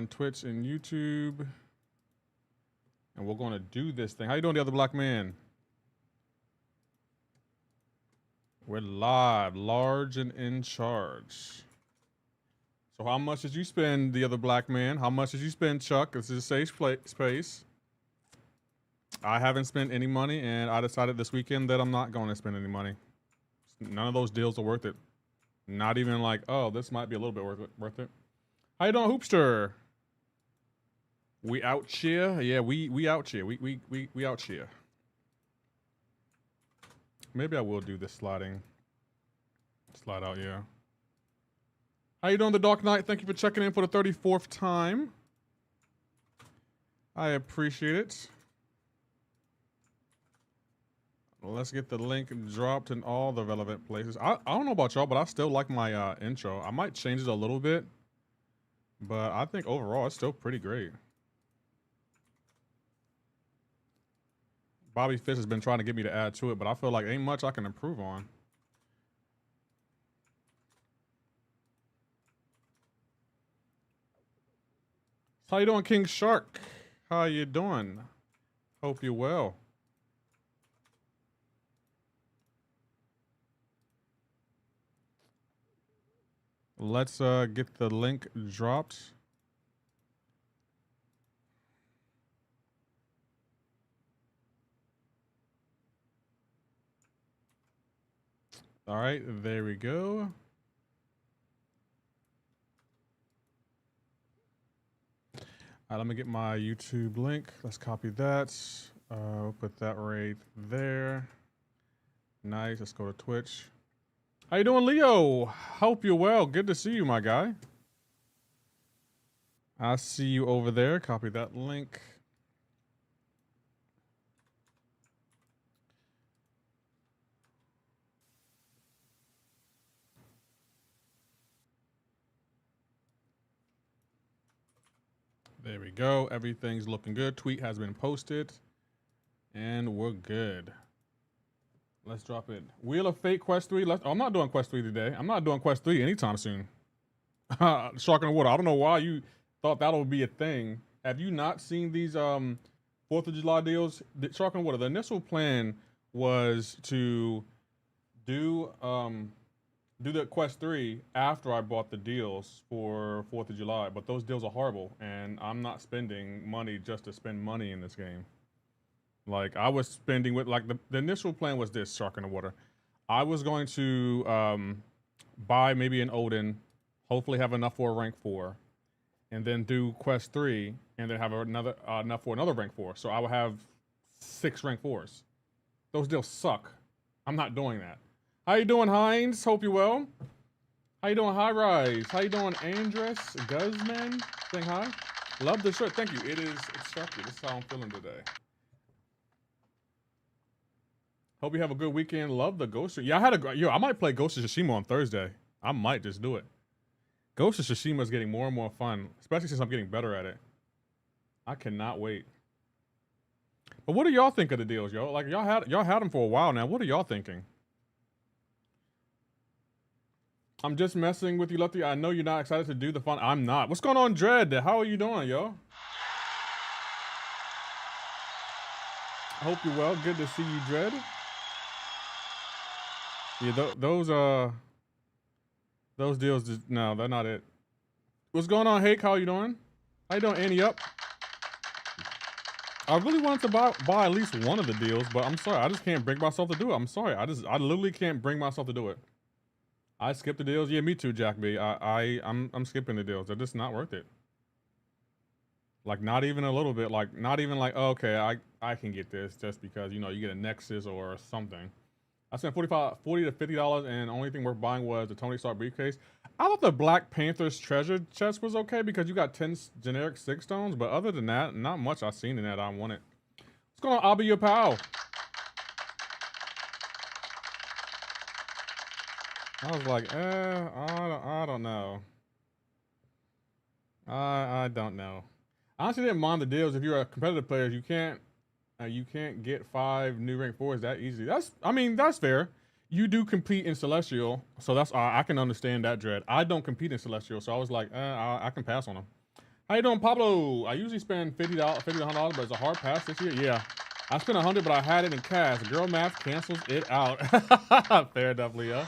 on Twitch and YouTube. And we're going to do this thing. How you doing, the other black man? We're live, large and in charge. So how much did you spend, the other black man? How much did you spend, Chuck? This is a safe space. I haven't spent any money, and I decided this weekend that I'm not going to spend any money. None of those deals are worth it. Not even like, oh, this might be a little bit worth it. How you doing, Hoopster? We out here? Yeah, we out here. We out here. Maybe I will do this sliding. Slide out, yeah. How you doing, The Dark Knight? Thank you for checking in for the 34th time. I appreciate it. Let's get the link dropped in all the relevant places. I don't know about y'all, but I still like my intro. I might change it a little bit, but I think overall it's still pretty great. Bobby Fish has been trying to get me to add to it, but I feel like ain't much I can improve on. How you doing, King Shark? How you doing? Hope you're well. Let's get the link dropped. All right, there we go. All right, let me get my YouTube link. Let's copy that. Put that right there. Nice. Let's go to Twitch. How you doing, Leo? Hope you're well. Good to see you, my guy. I see you over there. Copy that link. There we go. Everything's looking good. Tweet has been posted. And we're good. Let's drop it. Wheel of Fate Quest 3. I'm not doing Quest 3 today. I'm not doing Quest 3 anytime soon. Shark in the Water. I don't know why you thought that would be a thing. Have you not seen these 4th of July deals? Shark in the Water. The initial plan was to do the Quest 3 after I bought the deals for 4th of July, but those deals are horrible, and I'm not spending money just to spend money in this game. Like, I was spending with, like, the initial plan was this, Shark in the Water. I was going to buy maybe an Odin, hopefully have enough for a rank 4, and then do Quest 3, and then have enough for another rank 4. So I would have 6 rank 4s. Those deals suck. I'm not doing that. How you doing, Hines? Hope you're well. How you doing, High Rise? How you doing, Andres Guzman? Saying hi. Love the shirt. Thank you. It's Sharky. This is how I'm feeling today. Hope you have a good weekend. Love the Ghost. Yeah, I might play Ghost of Tsushima on Thursday. I might just do it. Ghost of Tsushima is getting more and more fun, especially since I'm getting better at it. I cannot wait. But what do y'all think of the deals, yo? Like, y'all had them for a while now. What are y'all thinking? I'm just messing with you, Lefty. I know you're not excited to do the fun. I'm not. What's going on, Dread? How are you doing, yo? I hope you're well. Good to see you, Dread. Yeah, those deals just, no, they're not it. What's going on, Hake? How you doing? How you doing, Annie up? I really wanted to buy at least one of the deals, but I'm sorry, I just can't bring myself to do it. I'm sorry, I literally can't bring myself to do it. I skipped the deals. Yeah, me too, Jack B. I'm skipping the deals. They're just not worth it. Like, not even a little bit. Like, not even like, oh, okay, I can get this just because, you know, you get a Nexus or something. I spent $40 to $50, and the only thing worth buying was the Tony Stark briefcase. I thought the Black Panther's treasure chest was okay because you got 10 generic 6 stones, but other than that, not much I've seen in that I wanted. What's going on, I'll be your pal? I was like, I don't know. I don't know. I honestly didn't mind the deals. If you're a competitive player, you can't get 5 new rank 4s that easy. I mean, that's fair. You do compete in Celestial, so that's I can understand that, Dread. I don't compete in Celestial, so I was like, I can pass on them. How you doing, Pablo? I usually spend $50 to $100, but it's a hard pass this year. Yeah, I spent 100, but I had it in cash. Girl math cancels it out. Fair enough, Leah.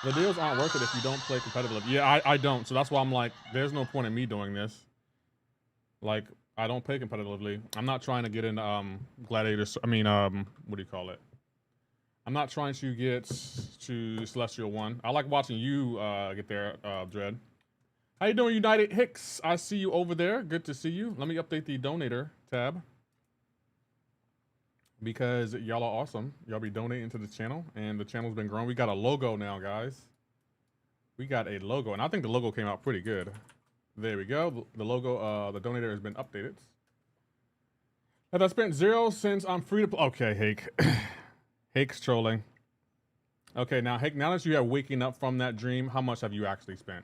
The deals aren't worth it if you don't play competitively. Yeah, I don't. So that's why I'm like, there's no point in me doing this. Like, I don't play competitively. I'm not trying to get in gladiators. I mean, what do you call it? I'm not trying to get to Celestial 1. I like watching you get there, Dread. How you doing, United Hicks? I see you over there. Good to see you. Let me update the donator tab. Because y'all are awesome. Y'all be donating to the channel, and the channel's been growing. We got a logo now, guys. We got a logo, and I think the logo came out pretty good. There we go. The logo, the donator has been updated. Have I spent 0 since I'm free to play? Okay, Hake. Hake's trolling. Okay, now, Hake, now that you are waking up from that dream, how much have you actually spent?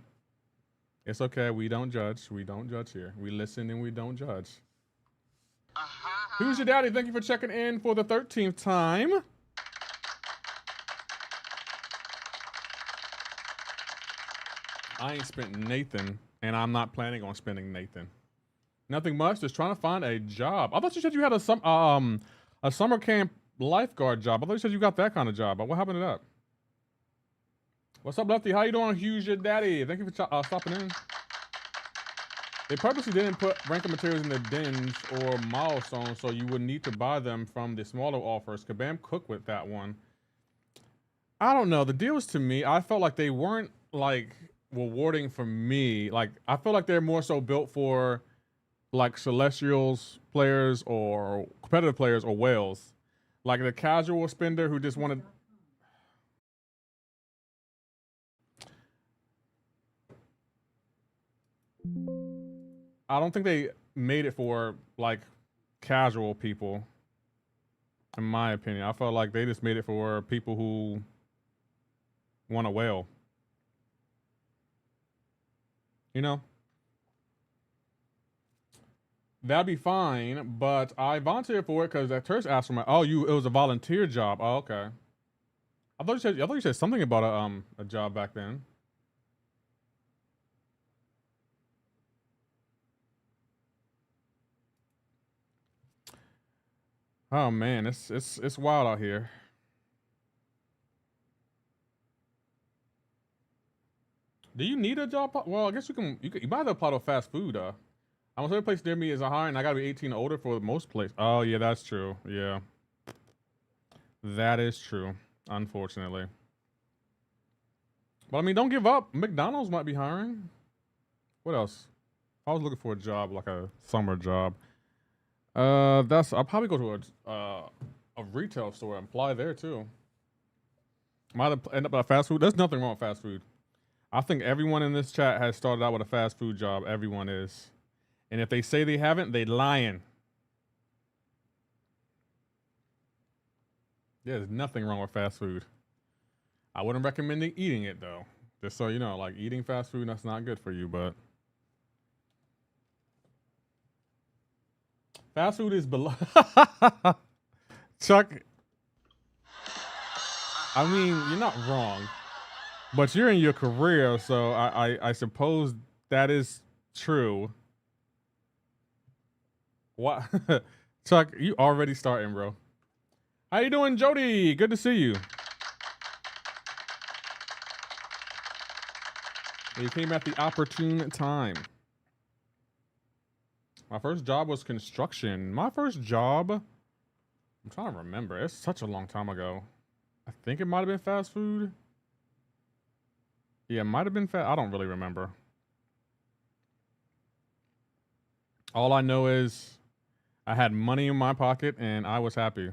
It's okay. We don't judge. We don't judge here. We listen and we don't judge. Who's your daddy? Thank you for checking in for the 13th time. I ain't spent Nathan, and I'm not planning on spending Nathan. Nothing much. Just trying to find a job. I thought you said you had a summer camp lifeguard job. I thought you said you got that kind of job. But what happened to that? What's up, Lefty? How you doing? Who's your daddy? Thank you for stopping in. They purposely didn't put ranking materials in the dens or milestones, so you would need to buy them from the smaller offers. Kabam cook with that one. I don't know. The deal is, to me, I felt like they weren't like rewarding for me. Like, I feel like they're more so built for like Celestials players or competitive players or whales. Like the casual spender who just wanted. I don't think they made it for like casual people, in my opinion. I felt like they just made it for people who want a whale. You know? That'd be fine, but I volunteered for it because that Tersh asked for my. Oh, it was a volunteer job. Oh, okay. I thought you said something about a job back then. Oh man, it's wild out here. Do you need a job? Well, I guess you might have to apply to fast food. Almost every place near me is a hiring. I gotta be 18 or older for most places. Oh yeah, that's true. Yeah, that is true. Unfortunately, but I mean, don't give up. McDonald's might be hiring. What else? I was looking for a job, like a summer job. I'll probably go to a retail store and apply there too. Might end up at fast food. There's nothing wrong with fast food. I think everyone in this chat has started out with a fast food job. Everyone is. And if they say they haven't, they lying. There's nothing wrong with fast food. I wouldn't recommend eating it though. Just so you know, like eating fast food, that's not good for you, but fast food is below. Chuck, I mean, you're not wrong, but you're in your career, so I suppose that is true. What? Chuck, you already starting, bro. How you doing, Jody? Good to see you. You came at the opportune time. My first job was construction. My first job, I'm trying to remember. It's such a long time ago. I think it might have been fast food. Yeah, it might have been fast. I don't really remember. All I know is I had money in my pocket and I was happy.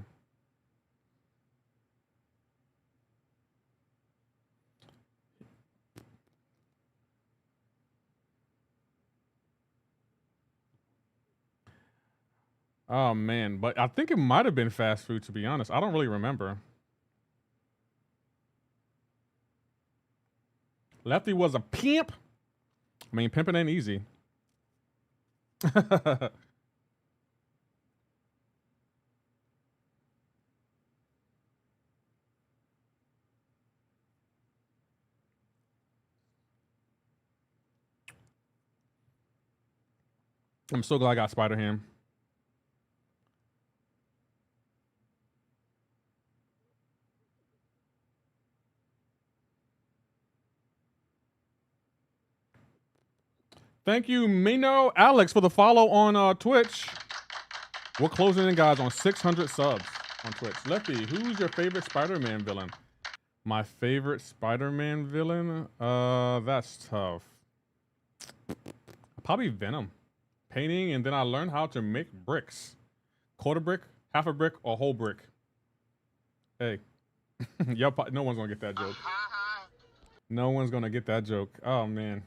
Oh man, but I think it might have been fast food, to be honest. I don't really remember. Lefty was a pimp. I mean, pimping ain't easy. I'm so glad I got Spider-Ham. Thank you, Mino Alex, for the follow on Twitch. We're closing in, guys, on 600 subs on Twitch. Lefty, who's your favorite Spider-Man villain? My favorite Spider-Man villain? That's tough. Probably Venom. Painting, and then I learned how to make bricks. Quarter brick, half a brick, or whole brick. Hey. Yep, no one's gonna get that joke. No one's gonna get that joke. Oh, man.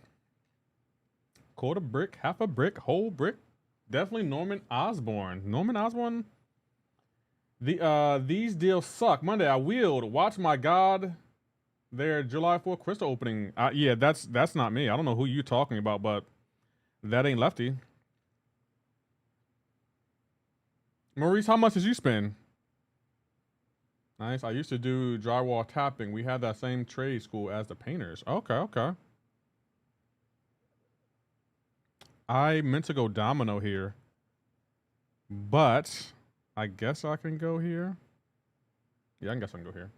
Quarter brick, half a brick, whole brick. Definitely Norman Osborn. Norman Osborn? These deals suck. Monday, I wheeled. Watch my God. Their July 4th crystal opening. Yeah, that's not me. I don't know who you're talking about, but that ain't Lefty. Maurice, how much did you spend? Nice. I used to do drywall tapping. We had that same trade school as the painters. Okay, okay. I meant to go domino here, but I guess I can go here. Yeah, I guess I can go here.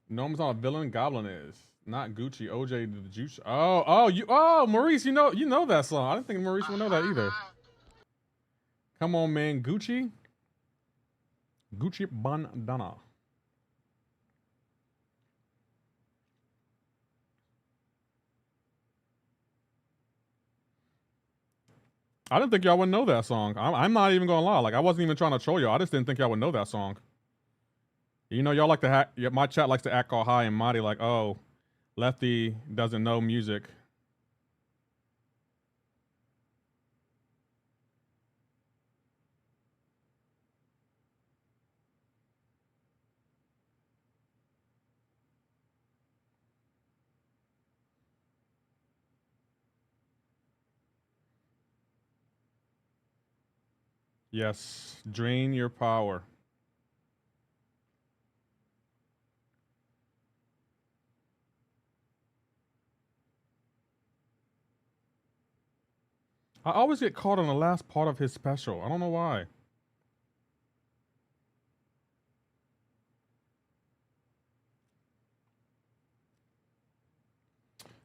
Gnome's not a villain. Goblin is. Not Gucci. OJ the juice. Oh, Maurice, you know that song. I didn't think Maurice would know that either. Come on, man. Gucci bandana. I didn't think y'all would know that song. I'm not even gonna lie. Like, I wasn't even trying to troll y'all. I just didn't think y'all would know that song. You know, y'all like to hack. My chat likes to act all high and mighty, like, oh, Lefty doesn't know music. Yes, drain your power. I always get caught on the last part of his special. I don't know why.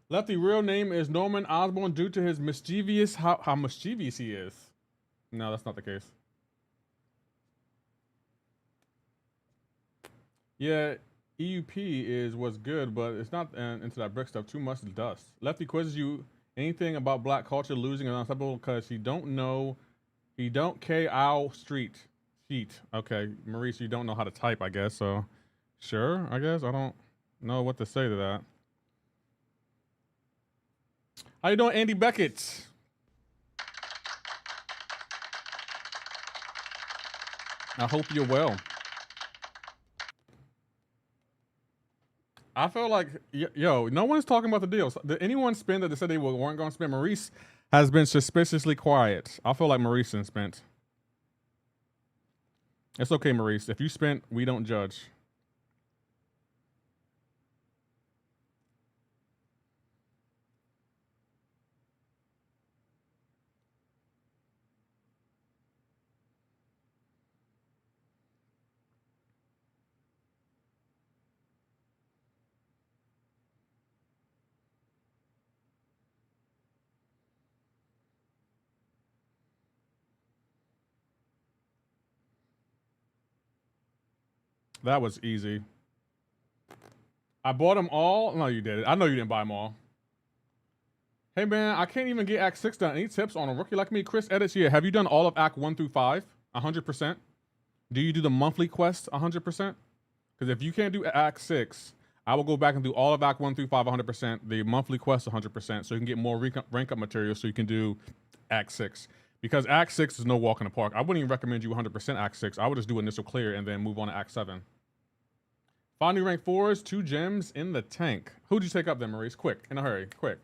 Lefty real name is Norman Osborn due to his mischievous how mischievous he is. No, that's not the case. Yeah, EUP is what's good, but it's not into that brick stuff. Too much dust. Lefty quizzes you anything about black culture losing and unstoppable because he don't know. He don't K-ow street. Sheet. Okay, Maurice, you don't know how to type, I guess. So, sure, I guess. I don't know what to say to that. How you doing, Andy Beckett? I hope you're well. I feel like, yo, no one's talking about the deals. Did anyone spend that they said they weren't going to spend? Maurice has been suspiciously quiet. I feel like Maurice didn't spent. It's okay, Maurice. If you spent, we don't judge. That was easy. I bought them all. No, you did it. I know you didn't buy them all. Hey, man, I can't even get Act 6 done. Any tips on a rookie like me? Chris edits here. Have you done all of Act 1 through 5? 100%? Do you do the monthly quest 100%? Because if you can't do Act 6, I will go back and do all of Act 1 through 5 100%, the monthly quest 100%, so you can get more rank up material so you can do Act 6. Because Act 6 is no walk in the park. I wouldn't even recommend you 100% Act 6. I would just do initial clear and then move on to Act 7. Finding rank 4s, 2 gems in the tank. Who'd you take up then, Maurice? Quick, in a hurry, quick.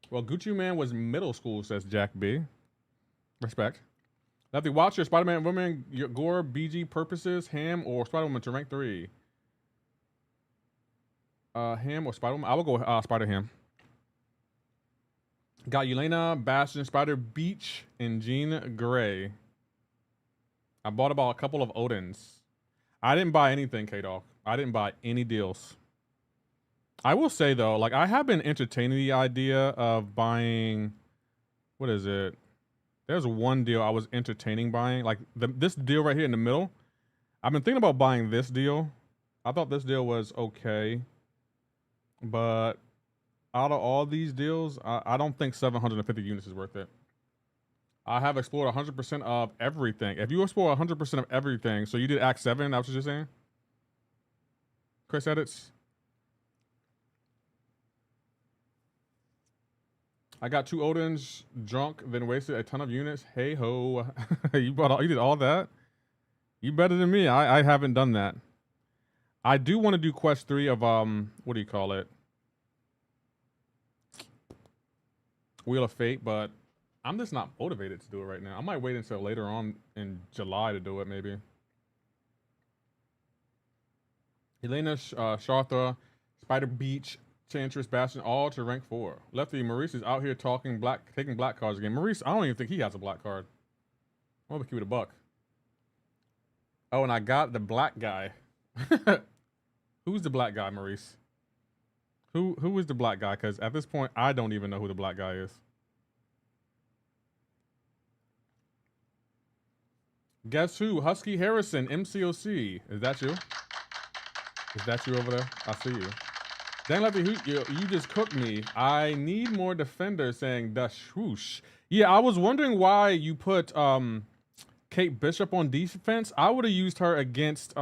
Well, Gucci Man was middle school, says Jack B. Respect. Lefty, watch your Spider-Man, Woman, your Gore, BG purposes, Ham, or Spider-Woman to rank 3. Ham or Spider-Woman? I will go Spider-Ham. Got Elena, Bastion, Spider, Beach, and Jean Grey. I bought about a couple of Odins. I didn't buy anything, K-Dog. I didn't buy any deals. I will say, though, like, I have been entertaining the idea of buying... What is it? There's one deal I was entertaining buying. Like, this deal right here in the middle. I've been thinking about buying this deal. I thought this deal was okay. But out of all these deals, I don't think 750 units is worth it. I have explored 100% of everything. If you explore 100% of everything, so you did Act 7, that's what you're saying? Chris Edits? I got 2 Odins, drunk, then wasted a ton of units. Hey ho. You did all that? You better than me. I haven't done that. I do want to do quest 3 of what do you call it? Wheel of Fate, but I'm just not motivated to do it right now. I might wait until later on in July to do it, maybe. Helena, Sharthra, Spider Beach, Chantress, Bastion, all to rank 4. Lefty, Maurice is out here taking black cards again. Maurice, I don't even think he has a black card. I'm gonna keep it a buck. Oh, and I got the black guy. Who's the black guy, Maurice? Who is the black guy? Because at this point, I don't even know who the black guy is. Guess who? Husky Harrison, MCoC. Is that you? Is that you over there? I see you. Dang, Lefty, you just cooked me. I need more defenders, saying the swoosh. Yeah, I was wondering why you put Kate Bishop on defense. I would have used her against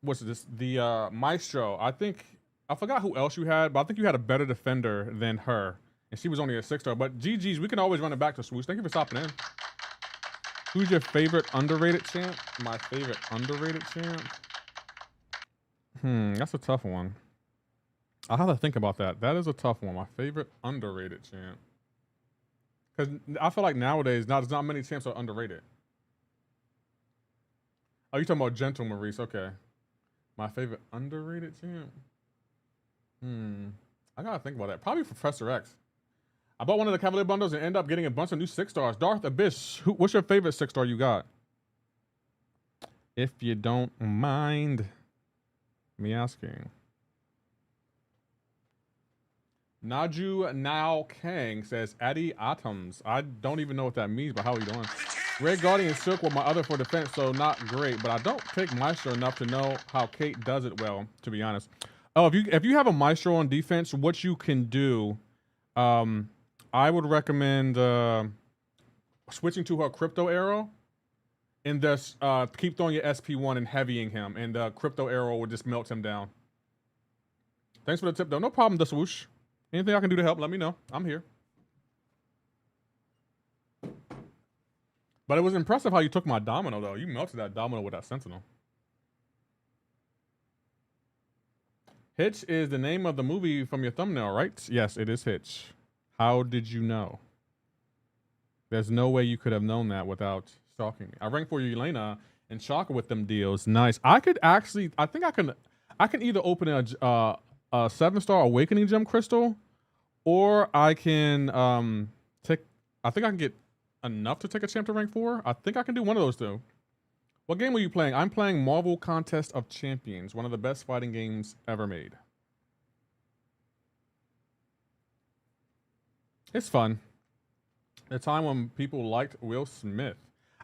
what's this? The Maestro. I forgot who else you had, but I think you had a better defender than her, and she was only a 6-star. But GG's, we can always run it back to swoosh. Thank you for stopping in. Who's your favorite underrated champ? My favorite underrated champ. That's a tough one. I'll have to think about that. That is a tough one. My favorite underrated champ. Because I feel like nowadays, there's not many champs are underrated. Oh, you're talking about Gentle Maurice. Okay. My favorite underrated champ? I gotta think about that. Probably Professor X. I bought one of the Cavalier bundles and ended up getting a bunch of new 6-stars. Darth Abyss. What's your favorite 6-star you got? If you don't mind me asking. Naju Now Kang says, Addy Atoms. I don't even know what that means, but how are you doing? Red Guardian Silk were my other for defense, so not great, but I don't take Maestro enough to know how Kate does it well, to be honest. Oh, if you have a Maestro on defense, what you can do, I would recommend switching to her Crypto Arrow and just keep throwing your SP1 and heavying him, and the Crypto Arrow will just melt him down. Thanks for the tip, though. No problem, the swoosh. Anything I can do to help, let me know. I'm here. But it was impressive how you took my Domino, though. You melted that Domino with that Sentinel. Hitch is the name of the movie from your thumbnail, right? Yes, it is Hitch. How did you know? There's no way you could have known that without stalking me. I ranked for you, Elena, and Shaka with them deals. Nice. I think I can either open a 7-star Awakening Gem Crystal, or I can I think I can get enough to take a champ to rank 4. I think I can do one of those two. What game are you playing? I'm playing Marvel Contest of Champions, one of the best fighting games ever made. It's fun. The time when people liked Will Smith.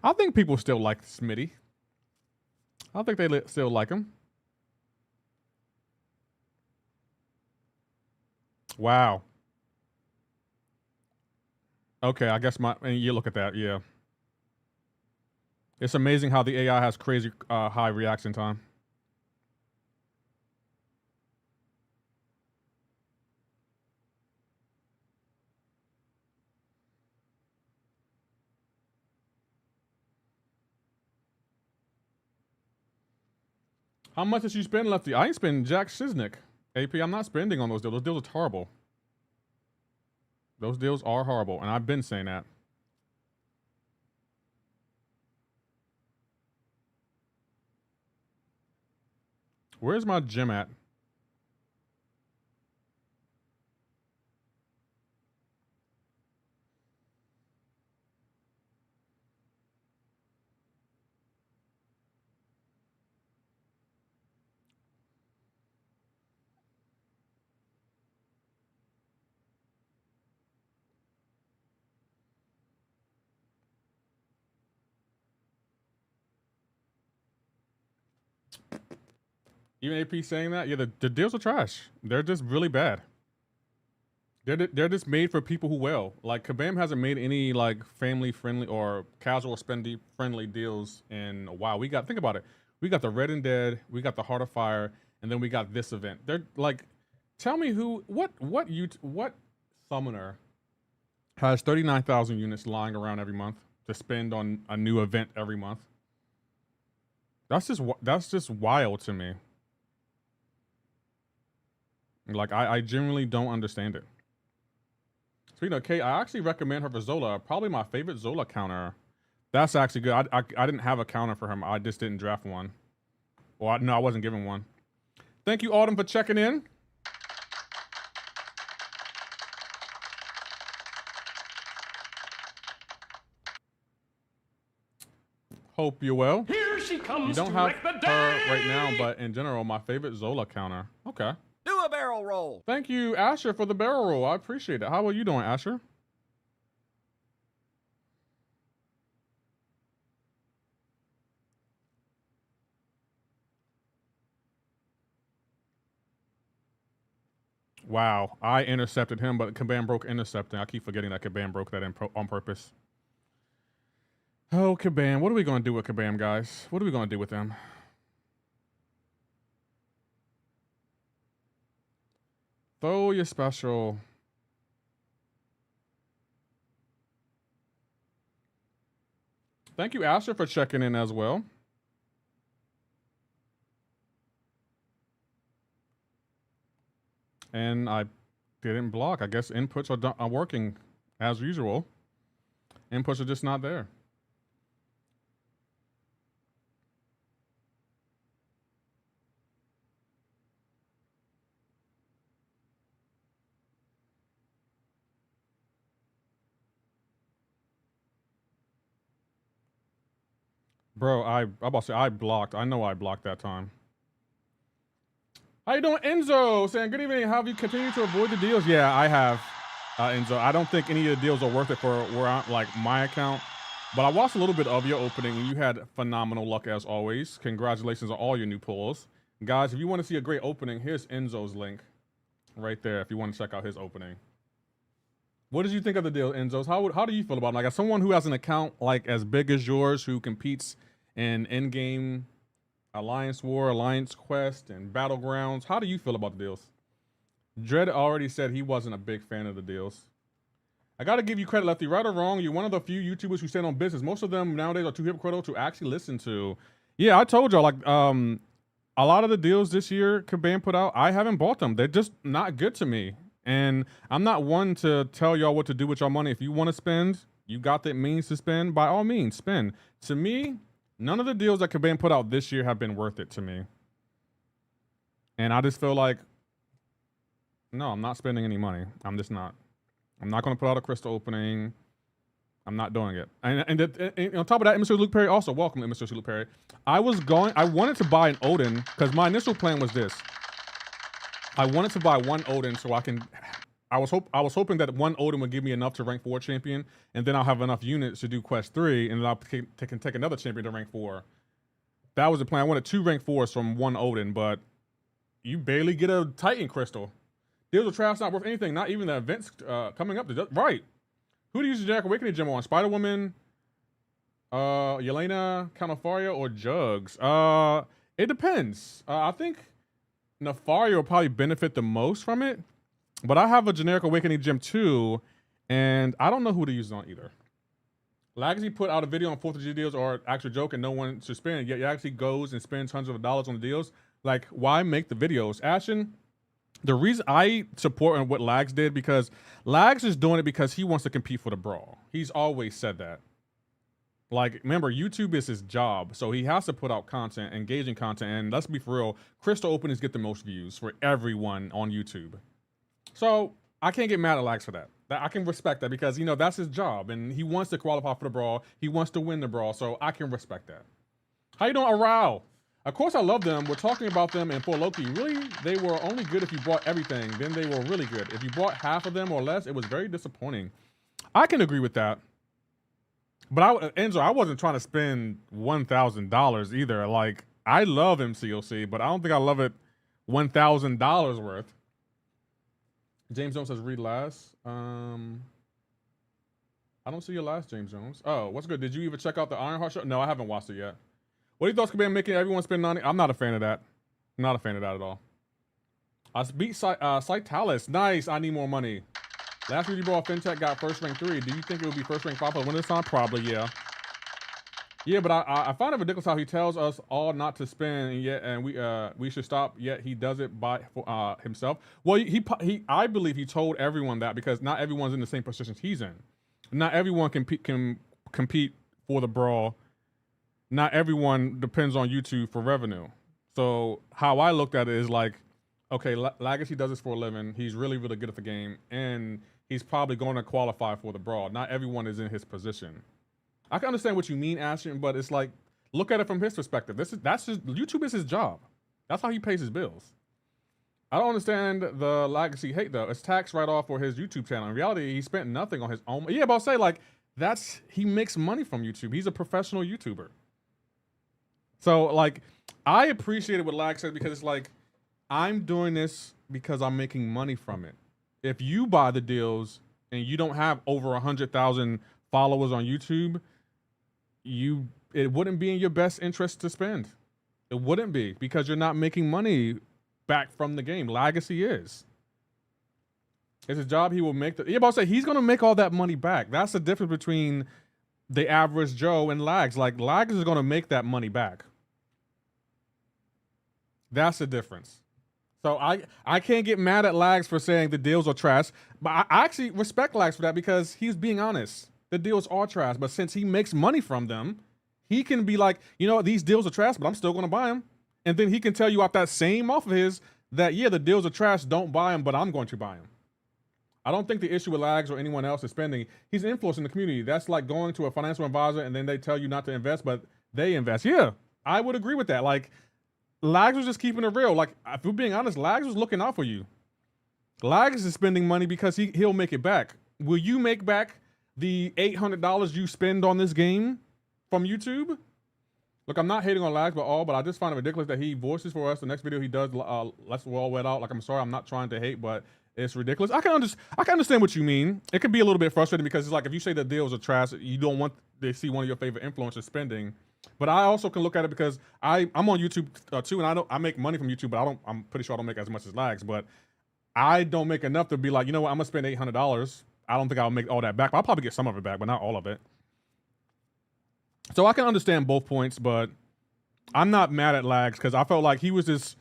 I think people still like Smitty. I think they still like him. Wow. Okay, I guess you look at that, yeah. It's amazing how the AI has crazy high reaction time. How much did you spend, Lefty? I ain't spending Jack Shiznick. AP, I'm not spending on those deals. Those deals are horrible. Those deals are horrible, and I've been saying that. Where's my gym at? Even AP saying that, yeah, the deals are trash. They're just really bad. They're just made for people who will. Like Kabam hasn't made any like family friendly or casual spendy friendly deals in a while. Think about it. We got the Red and Dead, we got the Heart of Fire, and then we got this event. They're like, tell me what summoner has 39,000 units lying around every month to spend on a new event every month? That's just wild to me. Like I genuinely don't understand it. Speaking of Kate, I actually recommend her for Zola. Probably my favorite Zola counter. That's actually good. I didn't have a counter for him. I just didn't draft one. Well, no, I wasn't given one. Thank you, Autumn, for checking in. Hope you're well. Here she comes. You don't have her right now, but in general, my favorite Zola counter. Okay. Do a barrel roll. Thank you, Asher, for the barrel roll. I appreciate it. How are you doing, Asher? Wow, I intercepted him, but Kabam broke intercepting. I keep forgetting that Kabam broke that on purpose. Oh, Kabam. What are we going to do with Kabam, guys? What are we going to do with him? Throw your special. Thank you, Asher, for checking in as well. And I didn't block. I guess inputs are working as usual. Inputs are just not there. Bro, I'm about to say I blocked. I know I blocked that time. How you doing, Enzo? Saying good evening. Have you continued to avoid the deals? Yeah, I have, Enzo. I don't think any of the deals are worth it for where I'm like my account. But I watched a little bit of your opening and you had phenomenal luck as always. Congratulations on all your new pulls. Guys, if you want to see a great opening, here's Enzo's link right there if you want to check out his opening. What did you think of the deal, Enzo's? How do you feel about it? Like, as someone who has an account like as big as yours, who competes in in-game Alliance War, Alliance Quest, and Battlegrounds, how do you feel about the deals? Dredd already said he wasn't a big fan of the deals. I gotta give you credit, Lefty. Right or wrong, you're one of the few YouTubers who stand on business. Most of them nowadays are too hypocritical to actually listen to. Yeah, I told y'all, like, a lot of the deals this year Kabam put out, I haven't bought them. They're just not good to me. And I'm not one to tell y'all what to do with your money. If you want to spend, you got the means to spend, by all means, spend. To me, none of the deals that Kabam put out this year have been worth it to me. And I just feel like, no, I'm not spending any money. I'm just not. I'm not going to put out a crystal opening. I'm not doing it. And on top of that, Mr. Luke Perry, also welcome to Mr. Luke Perry. I wanted to buy an Odin because my initial plan was this. I wanted to buy one Odin so I was hoping that one Odin would give me enough to rank 4 champion, and then I'll have enough units to do quest 3, and then I can take another champion to rank 4. That was the plan. I wanted 2 rank 4s from one Odin, but you barely get a Titan crystal. Deals of trash not worth anything, not even the events coming up. Right. Who do you use the Jack Awakening gem on? Spider-Woman, Yelena, Califaria, or Jugs? It depends. I think Nefaria will probably benefit the most from it, but I have a generic Awakening gem too, and I don't know who to use it on either. Lagsy put out a video on 4th of G deals or actual joke and no one should spend, yet he actually goes and spends hundreds of dollars on the deals. Like, why make the videos? Ashton, the reason I support what Lags did, because Lags is doing it because he wants to compete for the Brawl. He's always said that. Like, remember, YouTube is his job, so he has to put out content, engaging content, and let's be for real, crystal openings get the most views for everyone on YouTube. So I can't get mad at Lags for that. I can respect that because, you know, that's his job, and he wants to qualify for the Brawl. He wants to win the Brawl, so I can respect that. How you doing, Aral? Of course I love them. We're talking about them in For Loki. Really, they were only good if you bought everything. Then they were really good. If you bought half of them or less, it was very disappointing. I can agree with that. But Enzo, I wasn't trying to spend $1,000 either. Like, I love MCoC, but I don't think I love it $1,000 worth. James Jones says read last. I don't see your last, James Jones. Oh, what's good? Did you even check out the Ironheart show? No, I haven't watched it yet. What do you thoughts could be making everyone spend 90? I'm not a fan of that. Not a fan of that at all. I beat Cytalis. Nice. I need more money. Last week you brought FinTech got first rank 3. Do you think it would be first rank 5 for the winter time? Probably, yeah. Yeah, but I find it ridiculous how he tells us all not to spend, and we should stop. Yet he does it by himself. Well, I believe he told everyone that because not everyone's in the same positions he's in. Not everyone can compete for the Brawl. Not everyone depends on YouTube for revenue. So how I looked at it is like, okay, Legacy does this for a living. He's really, really good at the game, and he's probably going to qualify for the Brawl. Not everyone is in his position. I can understand what you mean, Ashton, but it's like, look at it from his perspective. YouTube is his job. That's how he pays his bills. I don't understand the Legacy hate though. It's tax write-off for his YouTube channel. In reality, he spent nothing on his own. Yeah, but I'll say like, he makes money from YouTube. He's a professional YouTuber. So like, I appreciate it what Lag said because it's like, I'm doing this because I'm making money from it. If you buy the deals and you don't have over 100,000 followers on YouTube, it wouldn't be in your best interest to spend. It wouldn't be because you're not making money back from the game. Legacy is. It's his job. He will make the. Yeah, but I'll say he's gonna make all that money back. That's the difference between the average Joe and Lags. Like Lags is gonna make that money back. That's the difference. So I can't get mad at Lags for saying the deals are trash, but I actually respect Lags for that because he's being honest. The deals are trash, but since he makes money from them, he can be like, you know what, these deals are trash, but I'm still gonna buy them. And then he can tell you off that same off of his that, yeah, the deals are trash, don't buy them, but I'm going to buy them. I don't think the issue with Lags or anyone else is spending. He's influencing the community. That's like going to a financial advisor and then they tell you not to invest, but they invest. Yeah, I would agree with that. Like, Lags was just keeping it real. Like, if we're being honest, Lags was looking out for you. Lags is spending money because he'll make it back. Will you make back the $800 you spend on this game from YouTube? Look, I'm not hating on Lags but I just find it ridiculous that he voices for us. The next video he does, let's all wet out. Like, I'm sorry, I'm not trying to hate, but it's ridiculous. I can understand what you mean. It can be a little bit frustrating because it's like if you say the deals are trash, you don't want to see one of your favorite influencers spending. But I also can look at it because I'm on YouTube too, and I make money from YouTube, but I'm pretty sure I don't make as much as Lags, but I don't make enough to be like, you know what, I'm gonna spend $800. I don't think I'll make all that back. But I'll probably get some of it back, but not all of it. So I can understand both points, but I'm not mad at Lags because I felt like he's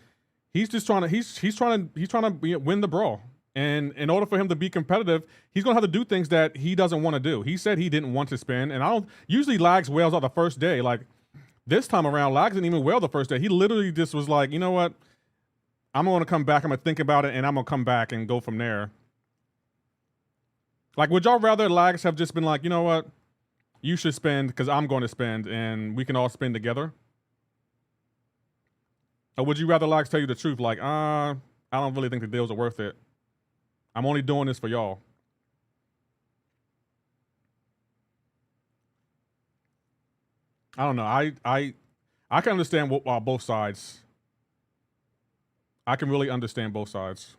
trying to win the Brawl. And in order for him to be competitive, he's gonna have to do things that he doesn't want to do. He said he didn't want to spend, and usually Lags wails out the first day. Like this time around, Lags didn't even wail the first day. He literally just was like, you know what? I'm gonna come back, I'm gonna think about it, and I'm gonna come back and go from there. Like, would y'all rather Lags have just been like, you know what? You should spend because I'm going to spend and we can all spend together? Or would you rather Lags tell you the truth? Like, I don't really think the deals are worth it. I'm only doing this for y'all. I don't know. I can understand both sides. I can really understand both sides.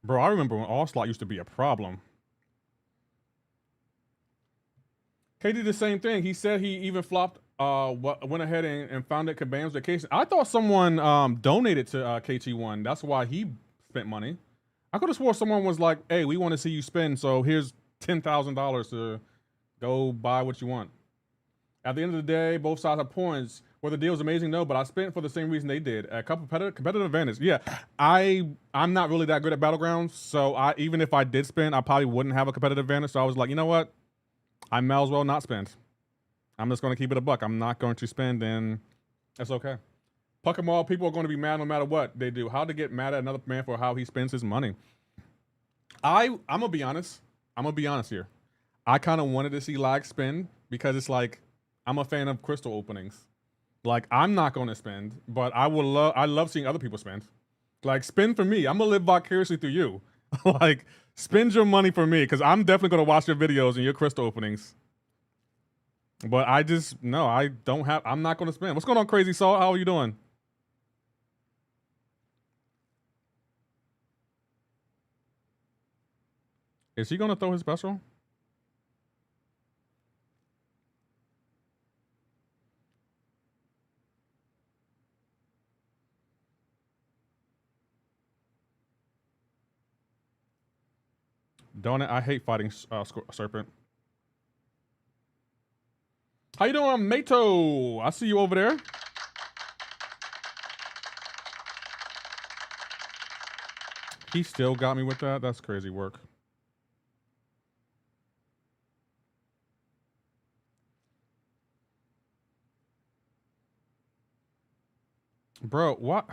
Bro, I remember when All-Slot used to be a problem. K did the same thing. He said he even flopped, went ahead and found it Caban's vacation. I thought someone donated to KT1. That's why he spent money. I could have swore someone was like, hey, we want to see you spend, so here's $10,000 to go buy what you want. At the end of the day, both sides have points. Were the deals amazing? No, but I spent for the same reason they did. A couple competitive advantage. Yeah, I'm not really that good at Battlegrounds, so even if I did spend, I probably wouldn't have a competitive advantage. So I was like, you know what? I might as well not spend. I'm just going to keep it a buck. I'm not going to spend, and that's okay. Puck 'em all. People are going to be mad no matter what they do. How to get mad at another man for how he spends his money. I'm going to be honest. I'm going to be honest here. I kind of wanted to see Lag spend because it's like, I'm a fan of crystal openings. Like, I'm not going to spend, but I love seeing other people spend. Like, spend for me. I'm going to live vicariously through you. Like, spend your money for me, because I'm definitely going to watch your videos and your crystal openings. But I just, no, I don't have, I'm not going to spend. What's going on, Crazy Salt? How are you doing? Is he going to throw his special? Don't it? I hate fighting Serpent. How you doing, Mato? I see you over there. He still got me with that? That's crazy work. Bro, what?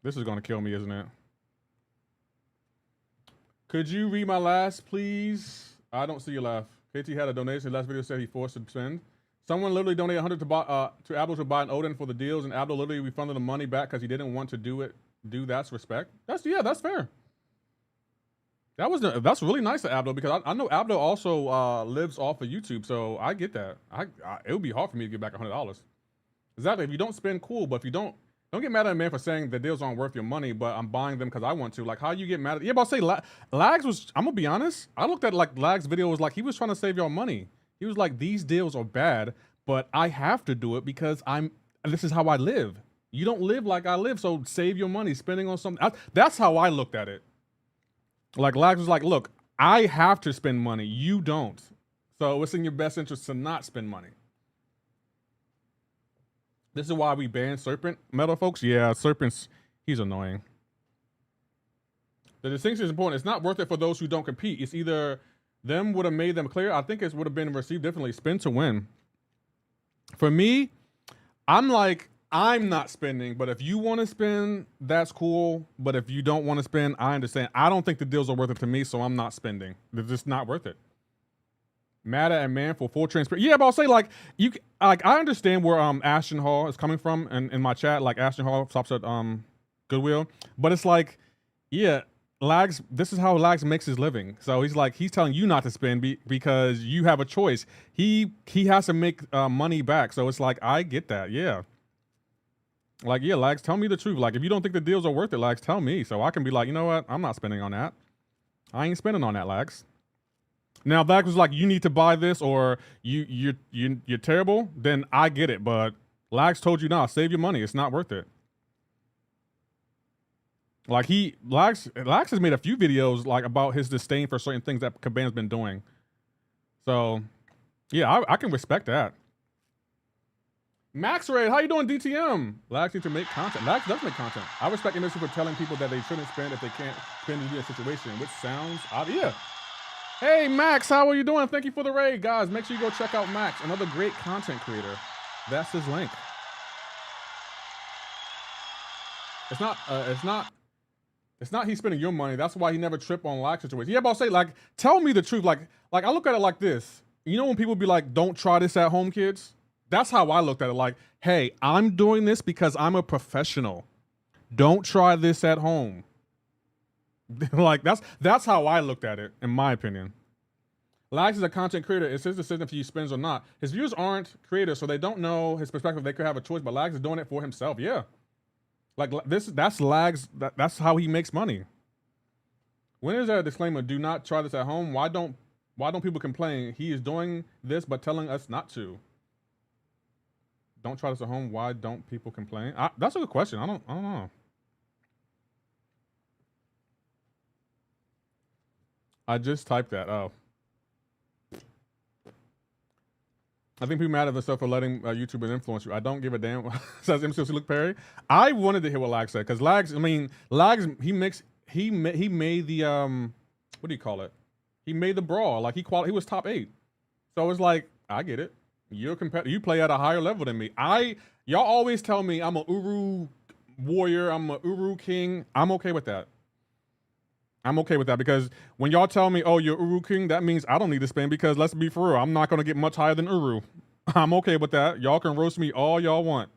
This is gonna kill me, isn't it? Could you read my last, please? I don't see your laugh. KT had a donation. Last video said he forced to spend. Someone literally donated 100 to buy to Abdul to buy an Odin for the deals, and Abdul literally refunded the money back because he didn't want to do it. That's respect. That's fair. That's really nice of Abdul, because I know Abdul also lives off of YouTube, so I get that. It would be hard for me to get back $100. Exactly. If you don't spend, cool, but if you don't get mad at a man for saying the deals aren't worth your money, but I'm buying them because I want to. Like, how you get mad at? Yeah, but I'll say Lags was. I'm gonna be honest. I looked at like Lags' video, was like he was trying to save y'all money. He was like, these deals are bad, but I have to do it because this is how I live. You don't live like I live, so save your money spending on something. That's how I looked at it. Like Lags was like, look, I have to spend money. You don't. So it's in your best interest to not spend money. This is why we banned Serpent, Metal folks. Yeah, Serpent's, he's annoying. The distinction is important. It's not worth it for those who don't compete. It's either them would have made them clear. I think it would have been received differently. Spend to win. For me, I'm like, I'm not spending, but if you want to spend, that's cool. But if you don't want to spend, I understand. I don't think the deals are worth it to me, so I'm not spending. They're just not worth it. Mad at a man for full transparency. Yeah, but I'll say like I understand where Ashton Hall is coming from, and in my chat, like Ashton Hall stops at Goodwill. But it's like, yeah, Lags, this is how Lags makes his living. So he's telling you not to spend because you have a choice. He has to make money back. So it's like, I get that, yeah. Like, yeah, Lags, tell me the truth. Like, if you don't think the deals are worth it, Lags, tell me. So I can be like, you know what? I'm not spending on that. I ain't spending on that, Lags. Now, if Lags was like, you need to buy this, or you're terrible, then I get it. But Lags told you, nah, save your money. It's not worth it. Like Lags has made a few videos like about his disdain for certain things that Caban's been doing. So, yeah, I can respect that. Max Ray, how you doing, DTM? Lags need to make content. Lags does make content. I respect industry for telling people that they shouldn't spend if they can't spend in a situation, which sounds odd. Yeah. Hey, Max, how are you doing? Thank you for the raid. Guys, make sure you go check out Max, another great content creator. That's his link. It's not he's spending your money. That's why he never trip on lag situations. Yeah, but I'll say, like, tell me the truth. Like I look at it like this. You know when people be like, don't try this at home, kids? That's how I looked at it. Like, hey, I'm doing this because I'm a professional. Don't try this at home. Like, that's how I looked at it, in my opinion. Lags is a content creator. It's his decision if he spends or not. His viewers aren't creators, so they don't know his perspective. They could have a choice, but Lags is doing it for himself. Yeah. Like, that's Lags. That's how he makes money. When is there a disclaimer? Do not try this at home. Why don't people complain? He is doing this, but telling us not to. Don't try this at home. Why don't people complain? That's a good question. I don't know. I just typed that. Oh. I think people mad at themselves for letting YouTubers influence you. I don't give a damn. Says MCoC Luke Perry. I wanted to hear what Lags said, because Lags, he made the what do you call it? He made the Brawl. Like he was top 8. So it's like, I get it. You're competitive. You play at a higher level than me. Y'all always tell me I'm a Uru warrior. I'm a Uru king. I'm okay with that. I'm okay with that, because when y'all tell me, oh, you're Uru king, that means I don't need to spend, because let's be for real, I'm not going to get much higher than Uru. I'm okay with that. Y'all can roast me all y'all want.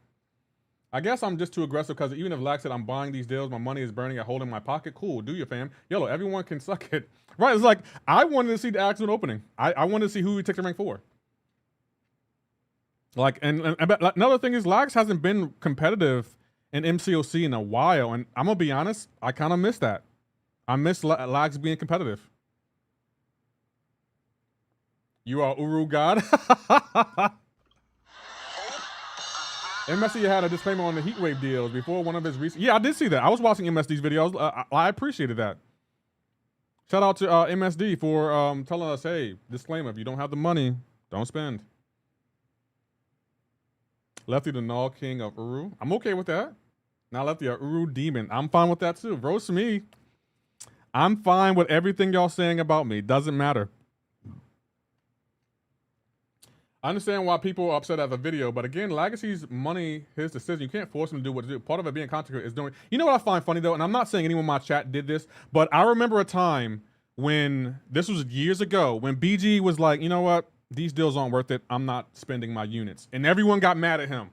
I guess I'm just too aggressive because even if Lax said I'm buying these deals, my money is burning, I hold in my pocket. Cool, do you, fam? Yellow, everyone can suck it. Right, it's like, I wanted to see the accident opening. I wanted to see who he took the rank for. Like, and another thing is Lax hasn't been competitive in MCoC in a while, and I'm gonna be honest, I kind of miss that. I miss Lax being competitive. You are Uru God. MSD had a disclaimer on the Heatwave deals before one of his recent. Yeah, I did see that. I was watching MSD's videos. I appreciated that. Shout out to MSD for telling us, hey, disclaimer, if you don't have the money, don't spend. Lefty the Null King of Uru. I'm okay with that. Now Lefty a Uru Demon. I'm fine with that too. Roast me. I'm fine with everything y'all saying about me. Doesn't matter. I understand why people are upset at the video, but again, Legacy's money, his decision. You can't force him to do what to do. Part of it being content creator is doing. You know what I find funny though, and I'm not saying anyone in my chat did this, but I remember a time when this was years ago when BG was like, you know what, these deals aren't worth it. I'm not spending my units, and everyone got mad at him.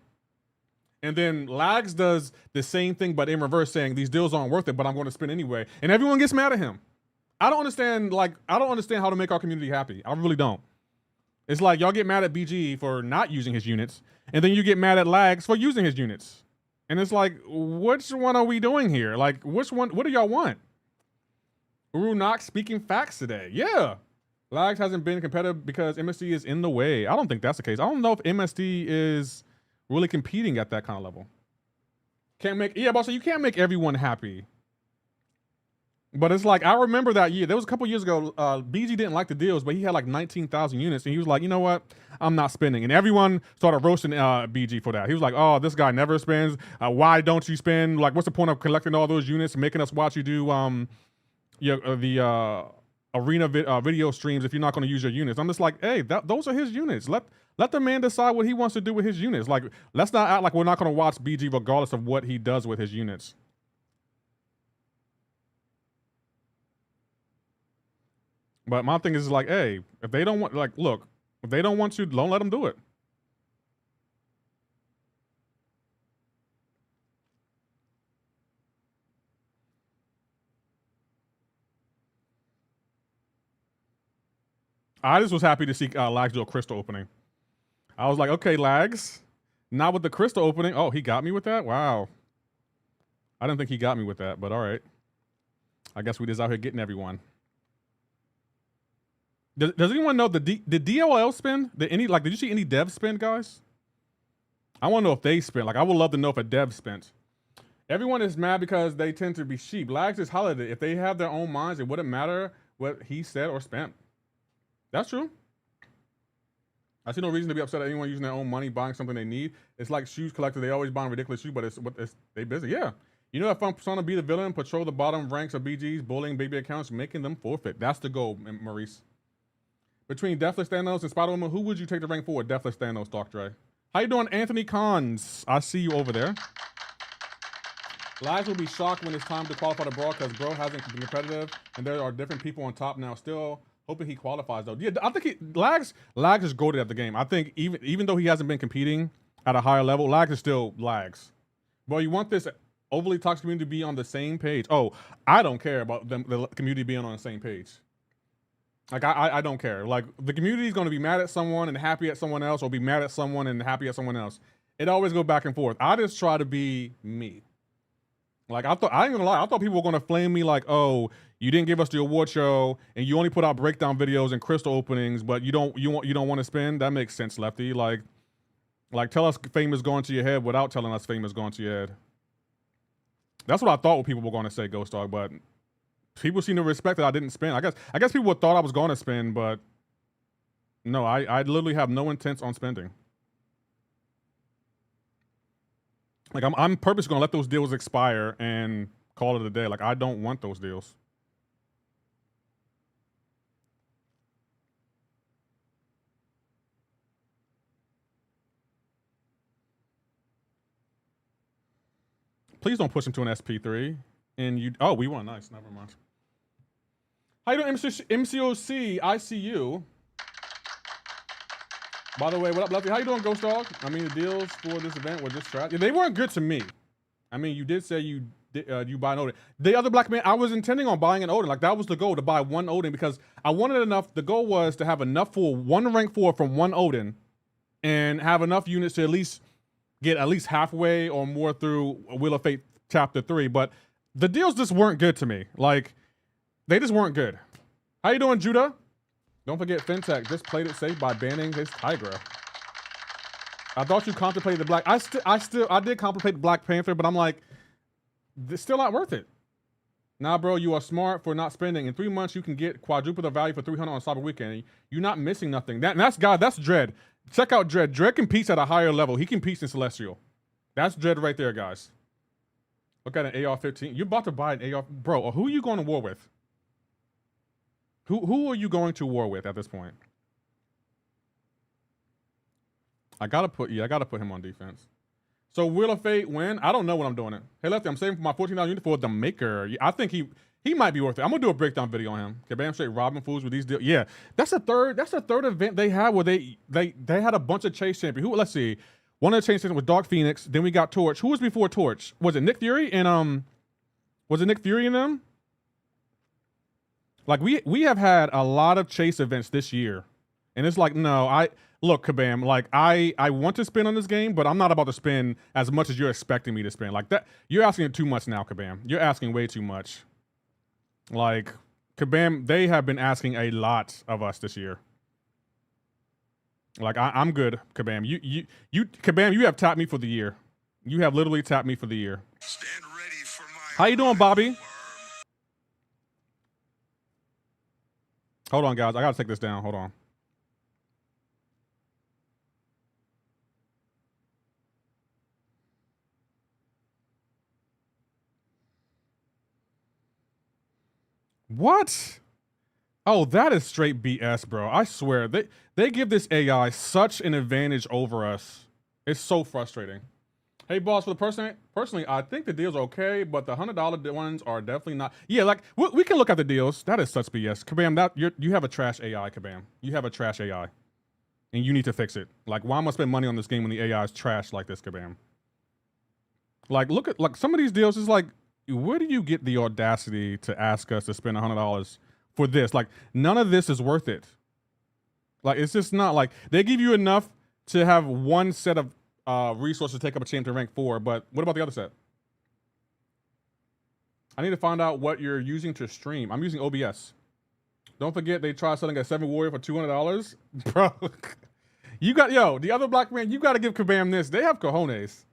And then Lags does the same thing, but in reverse, saying these deals aren't worth it, but I'm going to spend anyway, and everyone gets mad at him. I don't understand. Like, I don't understand how to make our community happy. I really don't. It's like y'all get mad at BG for not using his units, and then you get mad at Lags for using his units. And it's like, which one are we doing here? Like, which one? What do y'all want? Uru Nox speaking facts today. Yeah. Lags hasn't been competitive because MSD is in the way. I don't think that's the case. I don't know if MSD is really competing at that kind of level. Can't make, yeah, but also you can't make everyone happy. But it's like, I remember that year. There was a couple years ago, BG didn't like the deals, but he had like 19,000 units, and he was like, you know what? I'm not spending. And everyone started roasting BG for that. He was like, oh, this guy never spends. Why don't you spend? Like, what's the point of collecting all those units and making us watch you do the arena video streams if you're not going to use your units? I'm just like, hey, those are his units. Let the man decide what he wants to do with his units. Like, let's not act like we're not going to watch BG regardless of what he does with his units. But my thing is like, hey, if they don't want, like, look, if they don't want you, don't let them do it. I just was happy to see Lags do a crystal opening. I was like, okay, Lags, not with the crystal opening. Oh, he got me with that? Wow. I didn't think he got me with that, but all right. I guess we just out here getting everyone. Does anyone know did DLL spend? Did you see any devs spend, guys? I want to know if they spent. Like, I would love to know if a dev spent. Everyone is mad because they tend to be sheep. Lags is holiday. If they have their own minds, it wouldn't matter what he said or spent. That's true. I see no reason to be upset at anyone using their own money buying something they need. It's like shoes collectors. They always buying ridiculous shoes, but they busy. Yeah. You know, if I'm trying to be the villain, patrol the bottom ranks of BGs, bullying baby accounts, making them forfeit. That's the goal, Maurice. Between Deathless Thanos and Spider-Woman, who would you take the rank for? Deathless Thanos, Doc Dre. How you doing, Anthony Cons? I see you over there. Lies will be shocked when it's time to qualify the Brawl because Bro hasn't been competitive, and there are different people on top now. Still hoping he qualifies though. Yeah, I think Lags is goated at the game. I think even though he hasn't been competing at a higher level, Lags is still Lags. Bro, you want this overly toxic community to be on the same page. Oh, I don't care about the community being on the same page. Like, I don't care. Like, the community is going to be mad at someone and happy at someone else, or be mad at someone and happy at someone else. It always goes back and forth. I just try to be me. Like, I ain't gonna lie, I thought people were gonna flame me like, oh, you didn't give us the award show and you only put out breakdown videos and crystal openings, but you don't want to spend. That makes sense, Lefty. Like tell us fame is going to your head without telling us fame is going to your head. That's what I thought people were gonna say, Ghost Dog, but people seem to respect that I didn't spend. I guess people thought I was going to spend, but no, I literally have no intent on spending. Like, I'm purposely gonna let those deals expire and call it a day. Like, I don't want those deals. Please don't push him to an SP3. And you, oh, we won. Nice. Never mind. How you doing, MCoC? I see you. By the way, what up, Lefty? How you doing, Ghost Dog? I mean, the deals for this event were just trash. Yeah, they weren't good to me. I mean, you did say you buy an Odin. The other black man, I was intending on buying an Odin. Like, that was the goal, to buy one Odin, because I wanted enough. The goal was to have enough for one rank 4 from one Odin and have enough units to at least get at least halfway or more through Wheel of Fate Chapter 3. But the deals just weren't good to me. Like, they just weren't good. How you doing, Judah? Don't forget, Fintech just played it safe by banning his Tigra. I thought you contemplated the Black. I did contemplate the Black Panther, but I'm like, it's still not worth it. Nah, bro, you are smart for not spending. In 3 months, you can get quadruple the value for 300 on Cyber Weekend. You're not missing nothing. That's Dread. Check out Dread. Dread competes at a higher level. He competes in Celestial. That's Dread right there, guys. Look at an AR-15. You're about to buy an AR. Bro, who are you going to war with? Who are you going to war with at this point? I gotta put him on defense. So Wheel of Fate win? I don't know what I'm doing it. Hey Lefty, I'm saving for my $14 unit for the Maker. I think he might be worth it. I'm gonna do a breakdown video on him. Okay, bam, straight robbing fools with these deals. Yeah, that's the third event they had where they had a bunch of chase champions. Let's see. One of the chase champions was Dark Phoenix. Then we got Torch. Who was before Torch? Was it Nick Fury and was it Nick Fury and them? Like, we have had a lot of chase events this year. And it's like, no, look, Kabam, like, I want to spend on this game, but I'm not about to spend as much as you're expecting me to spend. Like, that, you're asking too much now, Kabam. You're asking way too much. Like, Kabam, they have been asking a lot of us this year. Like, I'm good, Kabam. Kabam, you have tapped me for the year. You have literally tapped me for the year. Stand ready for my How you doing, Bobby? Hold on, guys. I gotta take this down. Hold on. What? Oh, that is straight BS, bro. I swear. They give this AI such an advantage over us. It's so frustrating. Hey, boss, for the personally, I think the deals are okay, but the $100 ones are definitely not. Yeah, like, we can look at the deals. That is such BS. Kabam, you have a trash AI, Kabam. You have a trash AI. And you need to fix it. Like, why am I spend money on this game when the AI is trash like this, Kabam? Like, look at, like, some of these deals is like, where do you get the audacity to ask us to spend $100 for this? Like, none of this is worth it. Like, it's just not, like, they give you enough to have one set of resources to take up a champ to rank 4, but what about the other set? I need to find out what you're using to stream. I'm using OBS. Don't forget they tried selling a 7 warrior for $200. Bro, the other black man, you got to give Kabam this. They have cojones.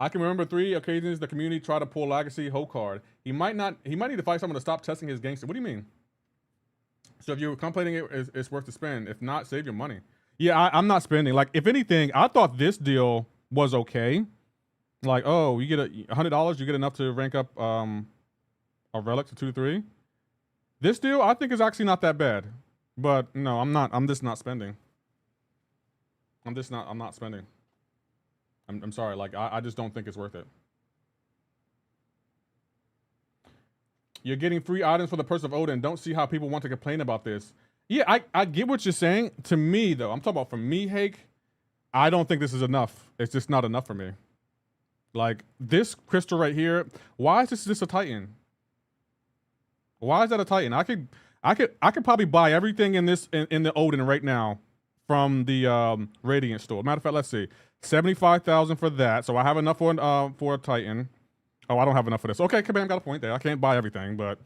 I can remember 3 occasions the community tried to pull Legacy Ho card. He might need to find someone to stop testing his gangster. What do you mean? So if you're contemplating it's worth to spend. If not, save your money. Yeah, I'm not spending. Like, if anything, I thought this deal was okay. Like, oh, you get $100, you get enough to rank up a relic to 2-3. This deal, I think, is actually not that bad. But no, I'm just not spending. I'm not spending. I'm sorry, like, I just don't think it's worth it. You're getting free items for the Purse of Odin. Don't see how people want to complain about this. Yeah, I get what you're saying. To me, though, I'm talking about for me, Hake, I don't think this is enough. It's just not enough for me. Like, this crystal right here, why is this just a Titan? Why is that a Titan? I could probably buy everything in this in the Odin right now from the Radiant store. Matter of fact, let's see. 75,000 for that. So I have enough for a Titan. Oh, I don't have enough for this. Okay, Kabam got a point there. I can't buy everything, but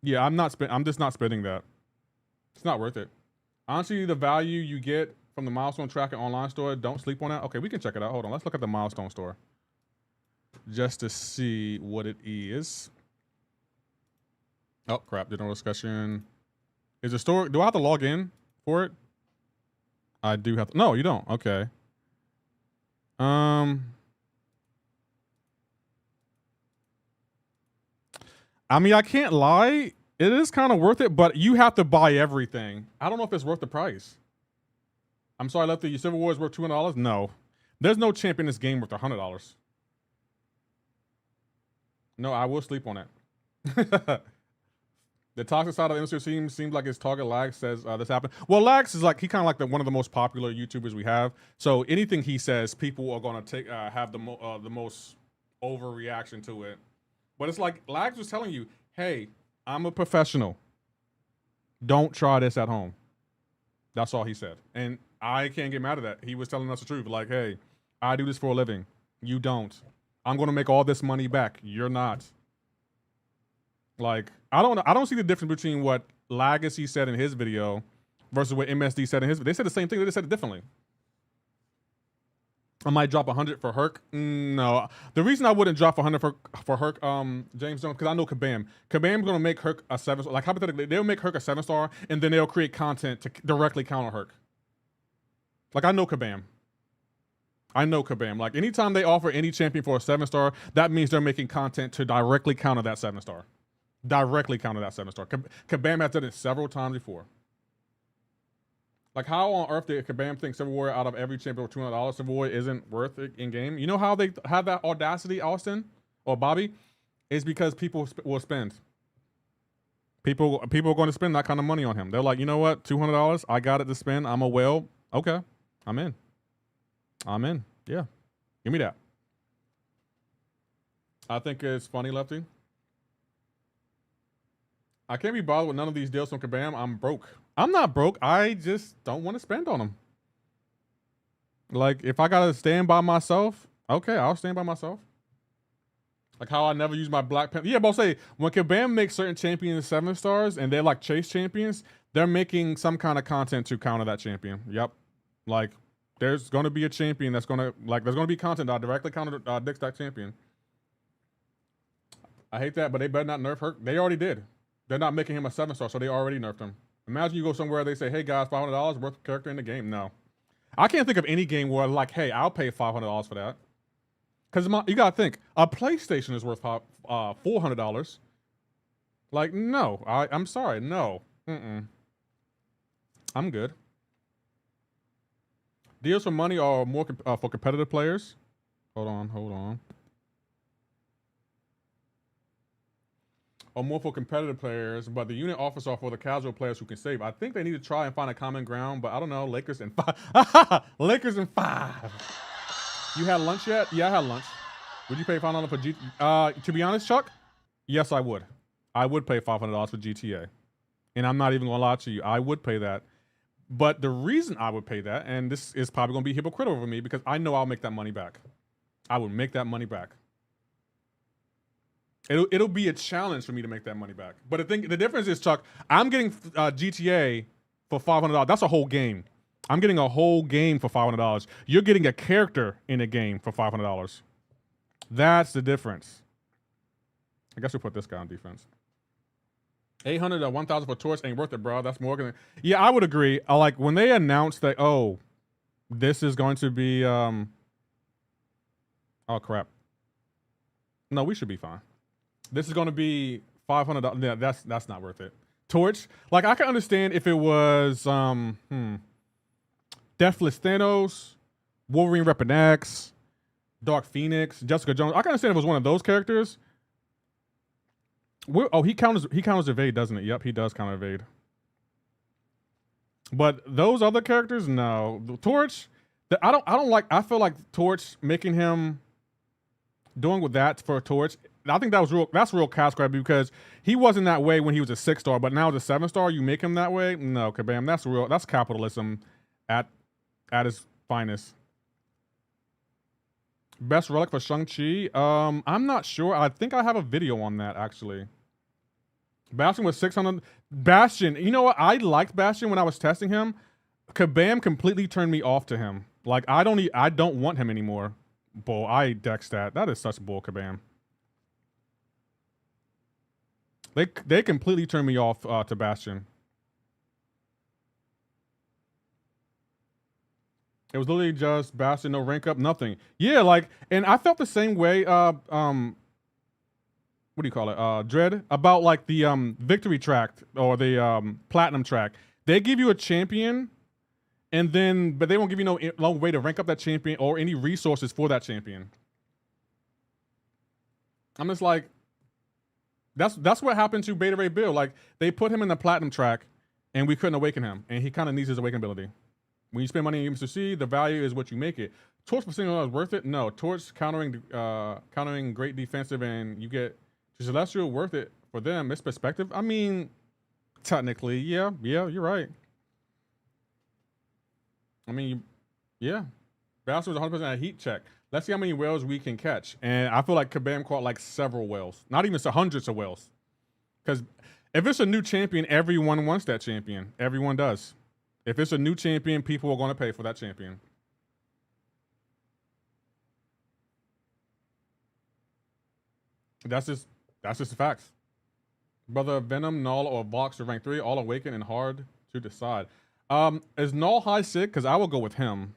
yeah, I'm just not spending that. It's not worth it. Honestly, the value you get from the milestone tracker online store, don't sleep on that. Okay, we can check it out. Hold on, let's look at the milestone store just to see what it is. Oh crap, did no discussion. Is the store, do I have to log in for it? I do have to, no, you don't. Okay. I mean, I can't lie. It is kind of worth it, but you have to buy everything. I don't know if it's worth the price. I'm sorry, Lefty, your Civil War is worth $200? No. There's no champ in this game worth $100. No, I will sleep on it. The toxic side of the industry seems like his target. Lags says this happened. Well, Lags is like, he kind of like one of the most popular YouTubers we have. So anything he says, people are gonna take have the most overreaction to it. But it's like Lags was telling you, hey, I'm a professional. Don't try this at home. That's all he said, and I can't get mad at that. He was telling us the truth. Like, hey, I do this for a living. You don't. I'm gonna make all this money back. You're not. Like, I don't see the difference between what Legacy said in his video versus what MSD said in his video. They said the same thing, they just said it differently. I might drop 100 for Herc. No. The reason I wouldn't drop 100 for Herc, James Jones, because I know Kabam. Kabam's gonna make Herc a 7-star. Like, hypothetically, they'll make Herc a 7-star, and then they'll create content to directly counter Herc. Like, I know Kabam. Like, anytime they offer any champion for a 7-star, that means they're making content to directly counter that 7-star. Directly counter that 7-star. Kabam has done it several times before. Like, how on earth did Kabam think Civil War out of every champion for $200? Civil War isn't worth it in game. You know how they have that audacity, Austin or Bobby? Is because people will spend. People are going to spend that kind of money on him. They're like, you know what? $200. I got it to spend. I'm a whale. Okay, I'm in. Yeah, give me that. I think it's funny, Lefty. I can't be bothered with none of these deals from Kabam. I'm broke. I'm not broke. I just don't want to spend on them. Like, if I gotta stand by myself, okay, I'll stand by myself. Like how I never use my Black Panther. Yeah, but I'll say, when Kabam makes certain champions 7-stars and they're like chase champions, they're making some kind of content to counter that champion. Yep. Like, there's gonna be a champion that's gonna, like, there's gonna be content that directly counter Dick Stack champion. I hate that, but they better not nerf Herc. They already did. They're not making him a 7-star, so they already nerfed him. Imagine you go somewhere, they say, hey guys, $500 worth of character in the game. No. I can't think of any game where, like, hey, I'll pay $500 for that. Because you gotta think, a PlayStation is worth $400. Like, no, I'm sorry, no. I'm good. Deals for money are more for competitive players. Hold on. Or more for competitive players, but the unit offers are for the casual players who can save. I think they need to try and find a common ground, but I don't know. Lakers in 5. Lakers in 5. You had lunch yet? Yeah, I had lunch. Would you pay $500 for GTA? To be honest, Chuck, yes, I would. I would pay $500 for GTA. And I'm not even gonna lie to you. I would pay that. But the reason I would pay that, and this is probably gonna be hypocritical for me, because I know I'll make that money back. I would make that money back. It'll be a challenge for me to make that money back. But the difference is, Chuck, I'm getting GTA for $500. That's a whole game. I'm getting a whole game for $500. You're getting a character in a game for $500. That's the difference. I guess we'll put this guy on defense. 800 or 1,000 for Torch ain't worth it, bro. That's more than. Yeah, I would agree. I like when they announced that. Oh, this is going to be. Oh crap. No, we should be fine. This is going to be $500. Yeah, that's not worth it. Torch, like, I can understand if it was Deathless Thanos, Wolverine Reppin' X, Dark Phoenix, Jessica Jones. I can understand if it was one of those characters. He counters evade, doesn't it? Yep, he does counter evade. But those other characters, no. Torch, I feel like Torch, making him doing with that for Torch, I think that's real cash grab, because he wasn't that way when he was a 6-star, but now as a 7-star, you make him that way? No, Kabam, that's capitalism at its finest. Best relic for Shang-Chi? I'm not sure. I think I have a video on that, actually. Bastion was 600. Bastion, you know what? I liked Bastion when I was testing him. Kabam completely turned me off to him. Like, I don't want him anymore. Bull, I dex that. That is such bull, Kabam. They completely turned me off to Bastion. It was literally just Bastion, no rank up, nothing. Yeah, like, and I felt the same way. What do you call it? Dread, about like the victory track or the platinum track. They give you a champion, but they won't give you no long way to rank up that champion or any resources for that champion. I'm just like, That's what happened to Beta Ray Bill. Like they put him in the platinum track, and we couldn't awaken him, and he kind of needs his awaken ability. When you spend money in MCoC, the value is what you make it. Torch for single is worth it? No. Torch countering great defensive, and you get Celestial worth it for them. It's perspective. I mean, technically, yeah, you're right. I mean, yeah. Bowser was 100% a heat check. Let's see how many whales we can catch. And I feel like Kabam caught like several whales. Not even so hundreds of whales. Because if it's a new champion, everyone wants that champion. Everyone does. If it's a new champion, people are going to pay for that champion. That's just the facts. Brother Venom, Null, or Vox are rank 3, all awakened and hard to decide. Is Null high sick? Because I will go with him.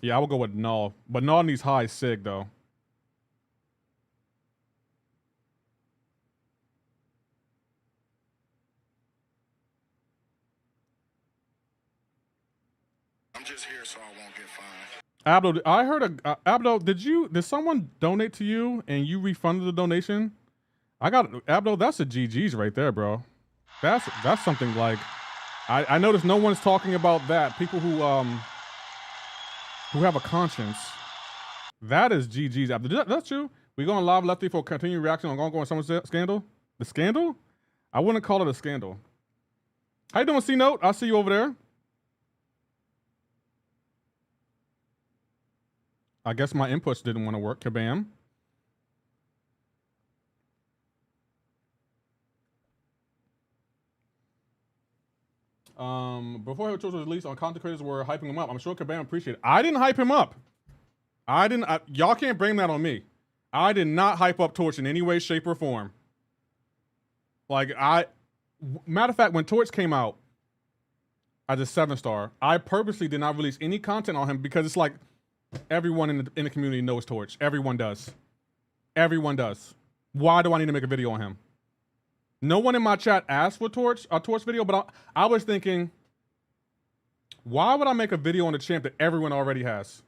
Yeah, I will go with Null. But Null needs high sig though. I'm just here so I won't get fined. Abdo, I heard Abdo, did someone donate to you and you refunded the donation? Abdo, that's a GG's right there, bro. That's something like, I noticed no one's talking about that. People who have a conscience. That is GG's. Abdo, that's true. We going live Lefty for continued reaction on ongoing summer scandal? The scandal? I wouldn't call it a scandal. How you doing, C-Note? I see you over there. I guess my inputs didn't want to work. Kabam. Before Hero Choice was released, on content creators were hyping him up. I'm sure Kabam appreciated it. I didn't hype him up. Y'all can't blame that on me. I did not hype up Torch in any way, shape, or form. Like, matter of fact, when Torch came out as a 7-star, I purposely did not release any content on him because it's like, everyone in the community knows Torch. Everyone does. Everyone does. Why do I need to make a video on him? No one in my chat asked for a Torch video, but I was thinking, why would I make a video on a champ that everyone already has?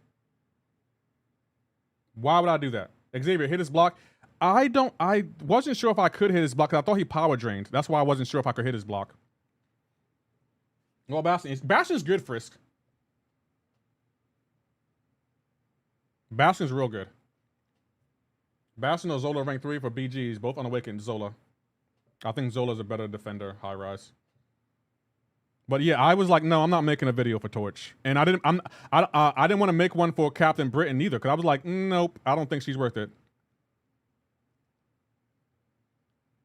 Why would I do that? Xavier, hit his block. I wasn't sure if I could hit his block because I thought he power drained. That's why I wasn't sure if I could hit his block. Well, Bastion's good, Frisk. Bastion's real good. Bastion or Zola rank 3 for BGs, both unawakened. Zola. I think Zola's a better defender, high rise. But yeah, I was like, no, I'm not making a video for Torch, and I didn't want to make one for Captain Britain either, because I was like, nope, I don't think she's worth it.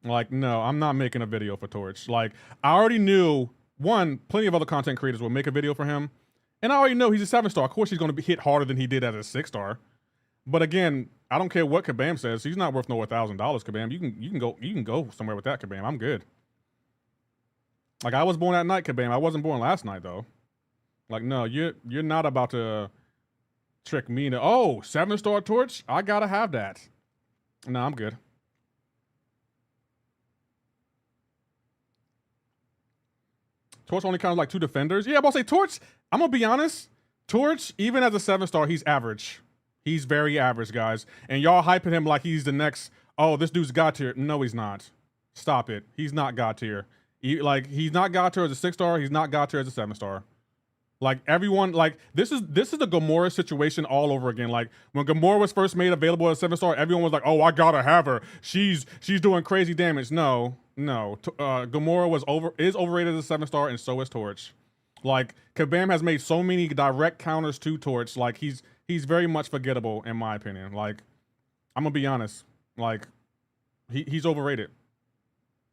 Like, no, I'm not making a video for Torch. Like, I already knew plenty of other content creators would make a video for him. And I already know he's a 7-star. Of course, he's going to be hit harder than he did as a 6-star. But again, I don't care what Kabam says. He's not worth no $1,000, Kabam. You can go somewhere with that, Kabam. I'm good. Like, I was born at night, Kabam. I wasn't born last night though. Like, no, you're not about to trick me into 7-star Torch. I gotta have that. No, I'm good. Torch only counts like 2 defenders. Yeah, but I'll say Torch. I'm gonna be honest. Torch, even as a 7-star, he's average. He's very average, guys. And y'all hyping him like he's the next. Oh, this dude's God tier. No, he's not. Stop it. He's not God tier. He's not God tier as a 6-star. He's not God tier as a 7-star. Like everyone, like this is the Gamora situation all over again. Like when Gamora was first made available as a 7-star, everyone was like, "Oh, I gotta have her. She's doing crazy damage." No. Gamora is overrated as a 7-star, and so is Torch. Like Kabam has made so many direct counters to Torch. Like he's very much forgettable in my opinion. Like I'm gonna be honest. Like he's overrated.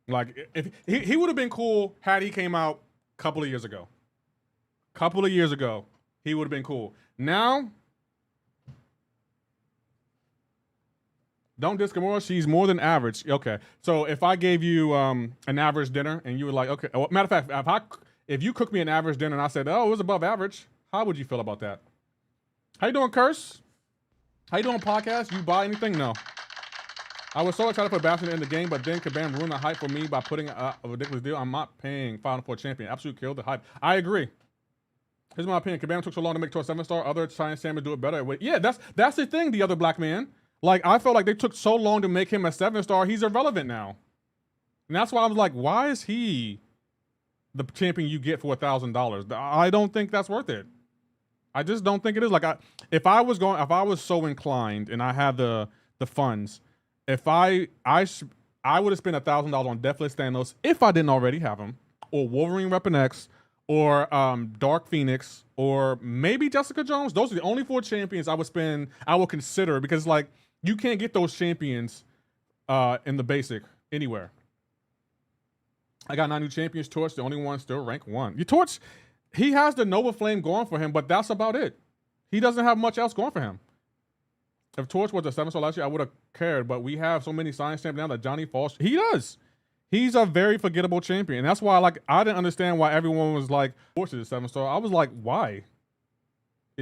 Like if he would have been cool had he came out a couple of years ago. He would have been cool. Now, don't diss Gamora. She's more than average. Okay. So if I gave you an average dinner and you were like, okay. Matter of fact, if you cooked me an average dinner and I said, oh, it was above average, how would you feel about that? How you doing, Curse? How you doing, podcast? You buy anything? No. I was so excited for Bastion in the game, but then Kabam ruined the hype for me by putting a ridiculous deal. I'm not paying Final Four champion. Absolute killed the hype. I agree. Here's my opinion. Kabam took so long to make to a 7-star. Other Chinese Salmon do it better. Yeah, that's the thing, the other black man. Like, I felt like they took so long to make him a 7-star. He's irrelevant now. And that's why I was like, why is he the champion you get for $1,000? I don't think that's worth it. I just don't think it is. Like, if I was so inclined and I had the funds, if I would have spent $1,000 on Deathless Thanos if I didn't already have him, or Wolverine Weapon X, or Dark Phoenix, or maybe Jessica Jones. Those are the only 4 champions I will consider, because like you can't get those champions in the basic anywhere. I got 9 new champions. Torch, the only one still rank 1. Your Torch, he has the Nova Flame going for him, but that's about it. He doesn't have much else going for him. If Torch was a 7-star last year, I would have cared, but we have so many science champions now that Johnny Falls. He does. He's a very forgettable champion. And that's why I didn't understand why everyone was like, Torch is a 7-star. I was like, why?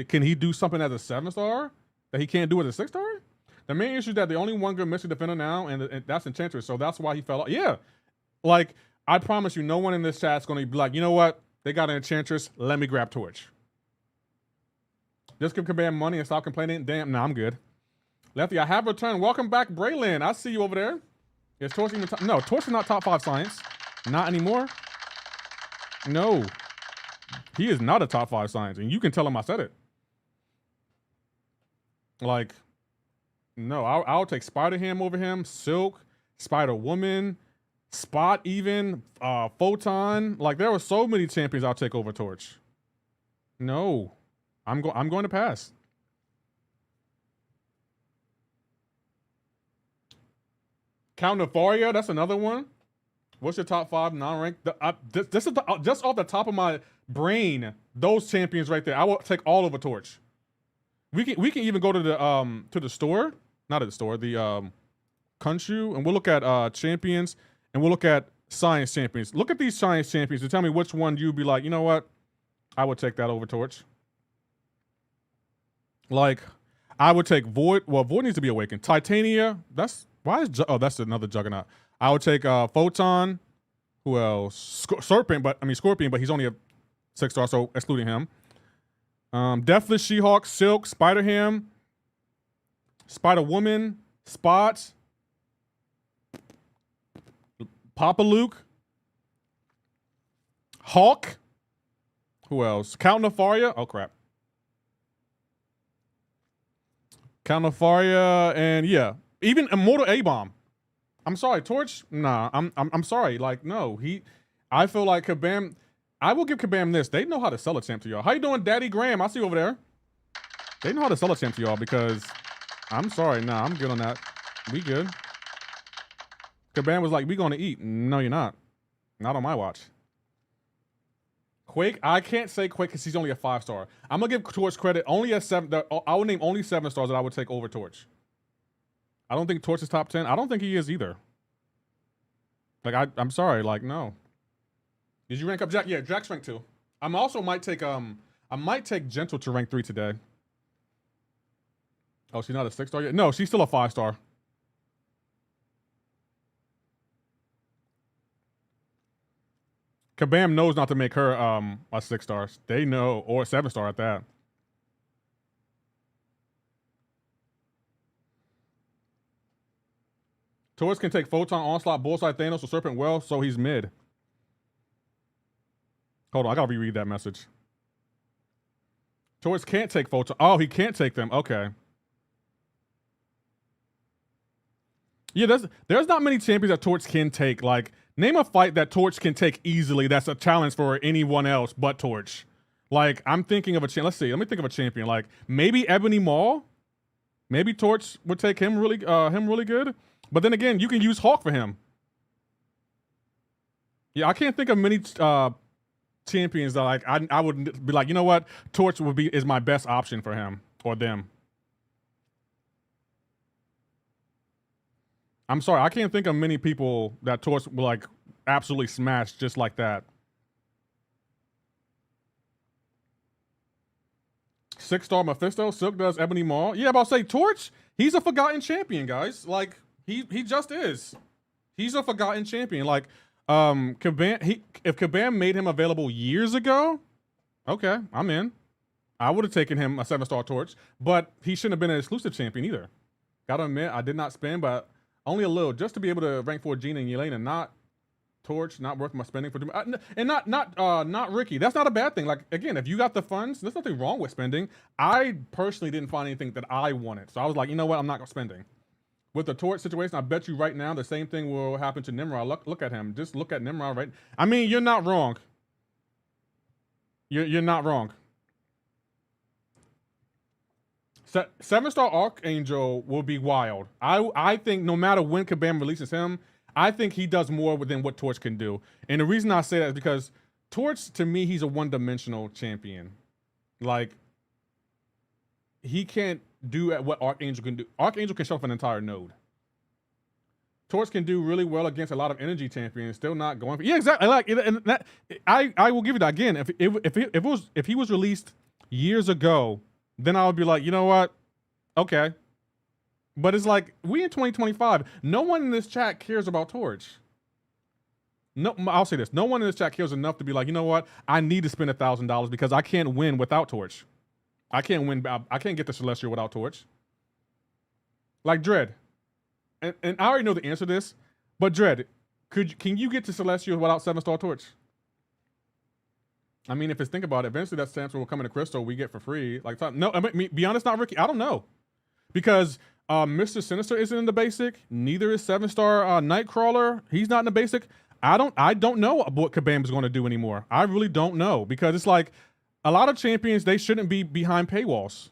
Can he do something as a 7-star that he can't do as a 6-star? The main issue is that the only one good mystery defender now, and that's Enchantress. So that's why he fell off. Yeah. Like, I promise you, no one in this chat is going to be like, you know what? They got an Enchantress. Let me grab Torch. Just give Kabam money and stop complaining. Damn, nah, I'm good. Lefty, I have returned. Welcome back, Braylon. I see you over there. Is Torch even no, Torch is not top 5 science. Not anymore. No. He is not a top 5 science, and you can tell him I said it. Like, no, I'll take Spider-Ham over him, Silk, Spider-Woman, Spot even, Photon. Like, there were so many champions I'll take over Torch. No. I'm going to pass. Count Nefaria, that's another one. What's your top 5 non-ranked? This is just off the top of my brain. Those champions right there, I will take all over Torch. We can even go to the store, not at the store, the Kunshu, and we'll look at champions, and we'll look at science champions. Look at these science champions and tell me which one you'd be like, you know what, I would take that over Torch. Like, I would take Void. Well, Void needs to be awakened. Titania. That's that's another Juggernaut. I would take Photon. Who else? Scorpion, but he's only a 6-star, so excluding him. Deathless She-Hulk, Silk, Spider-Ham, Spider-Woman, Spot, Papa Luke, Hulk. Who else? Count Nefaria. Oh crap. Count Nefaria, and yeah, even Immortal A-Bomb. I'm sorry, Torch. Nah, I'm sorry. Like, no, I feel like Kabam. I will give Kabam this. They know how to sell a champ to y'all. How you doing, Daddy Graham? I see you over there. They know how to sell a champ to y'all, because I'm sorry. Nah, I'm good on that. We good. Kabam was like, we gonna eat. No, you're not. Not on my watch. Quake, I can't say Quake because he's only a 5-star. I'm gonna give Torch credit. Only a 7. I would name only 7-stars that I would take over Torch. I don't think Torch is top 10. I don't think he is either. Like, I'm sorry. Like, no. Did you rank up Jack? Yeah, Jack's rank 2. I might take Gentle to rank 3 today. Oh, she's not a 6-star yet? No, she's still a 5-star. Kabam knows not to make her a 6-star. They know, or a 7-star at that. Torch can take Photon, Onslaught, Bullseye, Thanos, or Serpent well, so he's mid. Hold on, I gotta reread that message. Torch can't take Photon. Oh, he can't take them. Okay. Yeah, there's not many champions that Torch can take. Like, name a fight that Torch can take easily that's a challenge for anyone else but Torch. Like, I'm thinking of a champion. Let's see. Let me think of a champion. Like, maybe Ebony Maw. Maybe Torch would take him really good. But then again, you can use Hawk for him. Yeah, I can't think of many champions that like I would be like, you know what, Torch is my best option for him or them. I'm sorry, I can't think of many people that Torch will like absolutely smash just like that. 6-star Mephisto, Silk does Ebony Maw. Yeah, about to say Torch, he's a forgotten champion, guys. Like, He just is. He's a forgotten champion. Like, Kabam, if Kabam made him available years ago, okay, I'm in. I would have taken him a 7-star torch, but he shouldn't have been an exclusive champion either. Gotta admit, I did not spend, but only a little, just to be able to rank 4 Gina and Yelena, not torch, not worth my spending for, and not Ricky. That's not a bad thing. Like, again, if you got the funds, there's nothing wrong with spending. I personally didn't find anything that I wanted, so I was like, you know what, I'm not spending. With the torch situation, I bet you right now the same thing will happen to Nimrod. Look at him. Just look at Nimrod, right? I mean, you're not wrong. You're not wrong. 7-star Archangel will be wild. I think no matter when Kabam releases him, I think he does more than what Torch can do. And the reason I say that is because Torch, to me, he's a one-dimensional champion. Like, he can't do what Archangel can do. Archangel can shut off an entire node. Torch can do really well against a lot of energy champions, still not going for, yeah, exactly. Like, and that, I will give you that again. If he was released years ago, then I would be like, you know what? Okay. But it's like, we in 2025, no one in this chat cares about Torch. No, I'll say this. No one in this chat cares enough to be like, you know what? I need to spend $1,000 because I can't win without Torch. I can't win. I can't get the Celestial without Torch. Like Dread. And I already know the answer to this, but Dread, can you get to Celestial without 7-star Torch? I mean, if it's think about it, eventually that Samson will come into Crystal we get for free. Like, no, I mean, be honest, not Ricky. I don't know. Because Mr. Sinister isn't in the basic. Neither is 7-star Nightcrawler. He's not in the basic. I don't know what Kabam is going to do anymore. I really don't know. Because it's like, a lot of champions, they shouldn't be behind paywalls.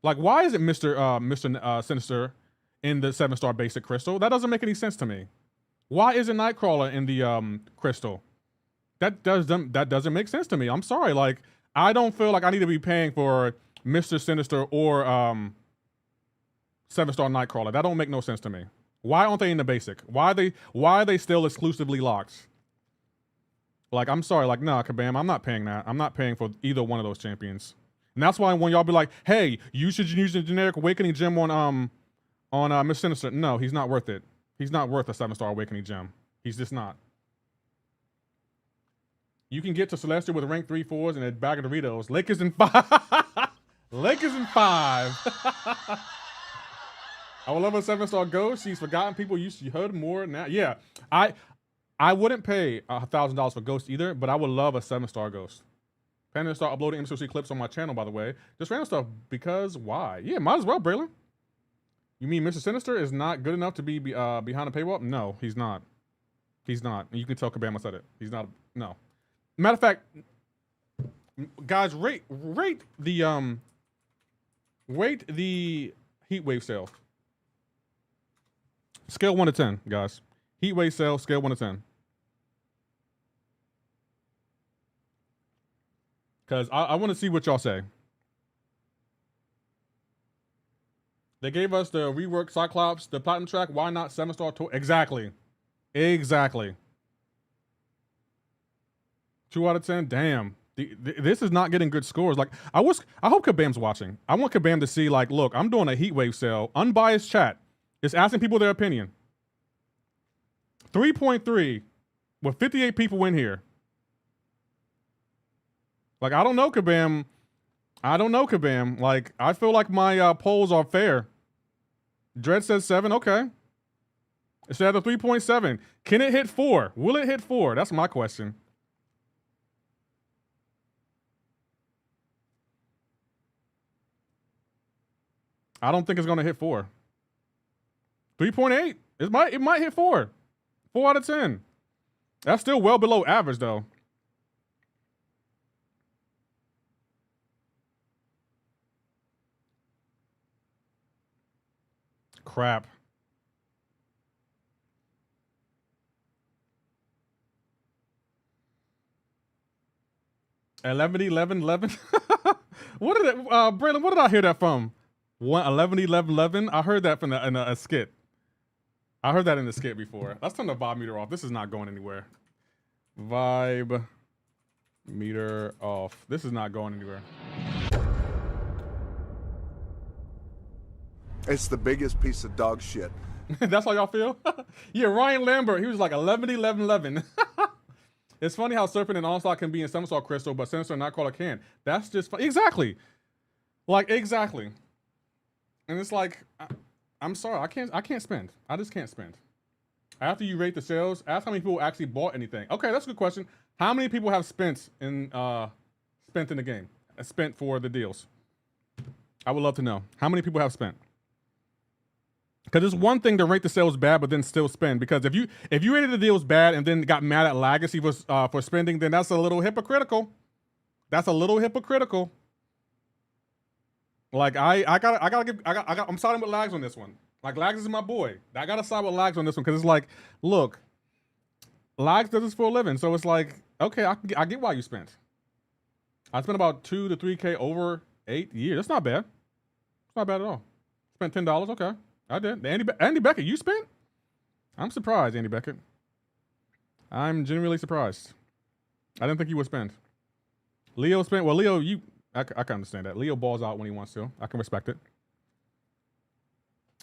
Like, why is it Mr. Sinister in the 7-star basic Crystal? That doesn't make any sense to me. Why isn't Nightcrawler in the Crystal? That doesn't make sense to me. I'm sorry. Like, I don't feel like I need to be paying for Mr. Sinister or 7-star Nightcrawler. That don't make no sense to me. Why aren't they in the basic? Why are they still exclusively locked? Like, I'm sorry. Like, nah, Kabam, I'm not paying that. I'm not paying for either one of those champions. And that's why when y'all be like, hey, you should use the generic Awakening Gem on Mr. Sinister. No, he's not worth it. He's not worth a 7-star Awakening Gem. He's just not. You can get to Celestial with rank 3-4s and a bag of Doritos. Lakers in 5. Lakers in 5. I would love a 7-star Ghost. She's forgotten people. You heard more now. Yeah, I wouldn't pay $1,000 for Ghost either, but I would love a 7-star Ghost. Planning to start uploading MCoC clips on my channel, by the way. Just random stuff, because why? Yeah, might as well, Braylon. You mean Mr. Sinister is not good enough to be behind a paywall? No, he's not. He's not. And you can tell Kabam said it. He's not. No. Matter of fact, guys, rate the heat wave sale. Scale 1 to 10, guys. Heat wave sale, scale 1 to 10. Because I want to see what y'all say. They gave us the rework Cyclops, the Platinum track. Why not 7-star tour? Exactly. Exactly. 2 out of 10. Damn. This is not getting good scores. Like, I hope Kabam's watching. I want Kabam to see, like, look, I'm doing a heat wave sale. Unbiased chat. It's asking people their opinion. 3.3 with 58 people in here. Like, I don't know, Kabam. I don't know, Kabam. Like, I feel like my polls are fair. Dread says 7. Okay. It's at a 3.7. Can it hit 4? Will it hit 4? That's my question. I don't think it's going to hit 4. 3.8. It might hit 4. 4 out of 10. That's still well below average, though. Crap. $11, 11, 11. What did it, Braylon, what did I hear that from? 11, 11, 11. I heard that from in a skit. I heard that in the skit before. Let's turn the vibe meter off. This is not going anywhere. Vibe meter off. This is not going anywhere. It's the biggest piece of dog shit That's how y'all feel? Yeah, Ryan Lambert, he was like 11, 11, 11. It's funny how Serpent and Onslaught can be in Somersault Crystal, but Sinister and Nightcrawler can. That's just fun. Exactly. Like, exactly. And it's like, I'm sorry, I can't spend. I just can't spend. After you rate the sales, ask how many people actually bought anything. Okay, that's a good question. How many people have spent in the game? Spent for the deals? I would love to know. How many people have spent? Because it's one thing to rate the sales bad, but then still spend. Because if you rated the deals bad and then got mad at Legacy for spending, then that's a little hypocritical. That's a little hypocritical. Like I'm siding with Lags on this one. Like Lags is my boy. I gotta side with Lags on this one because it's like, look, Lags does this for a living, so it's like, okay, I get why you spent. I spent about 2 to 3K over 8 years. That's not bad. It's not bad at all. Spent $10. Okay. I did. Andy Beckett, you spent? I'm surprised, Andy Beckett. I'm genuinely surprised. I didn't think you would spend. Leo spent. Well, Leo, I can understand that. Leo balls out when he wants to. I can respect it.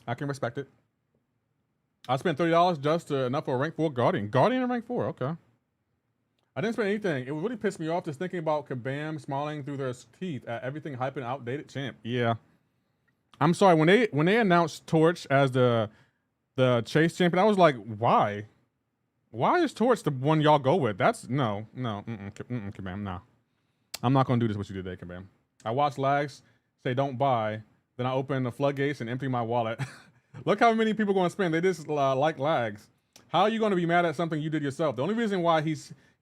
I spent $30 just enough for a rank 4 Guardian. Guardian in rank 4, okay. I didn't spend anything. It really pissed me off just thinking about Kabam smiling through their teeth at everything hyping outdated champ. Yeah. I'm sorry, when they announced Torch as the chase champion, I was like, why? Why is Torch the one y'all go with? That's no, Kabam, no. I'm not gonna do this what you did today, Kabam. I watched Lags say don't buy, then I open the floodgates and empty my wallet. Look how many people gonna spend. They just like Lags. How are you gonna be mad at something you did yourself? The only reason why he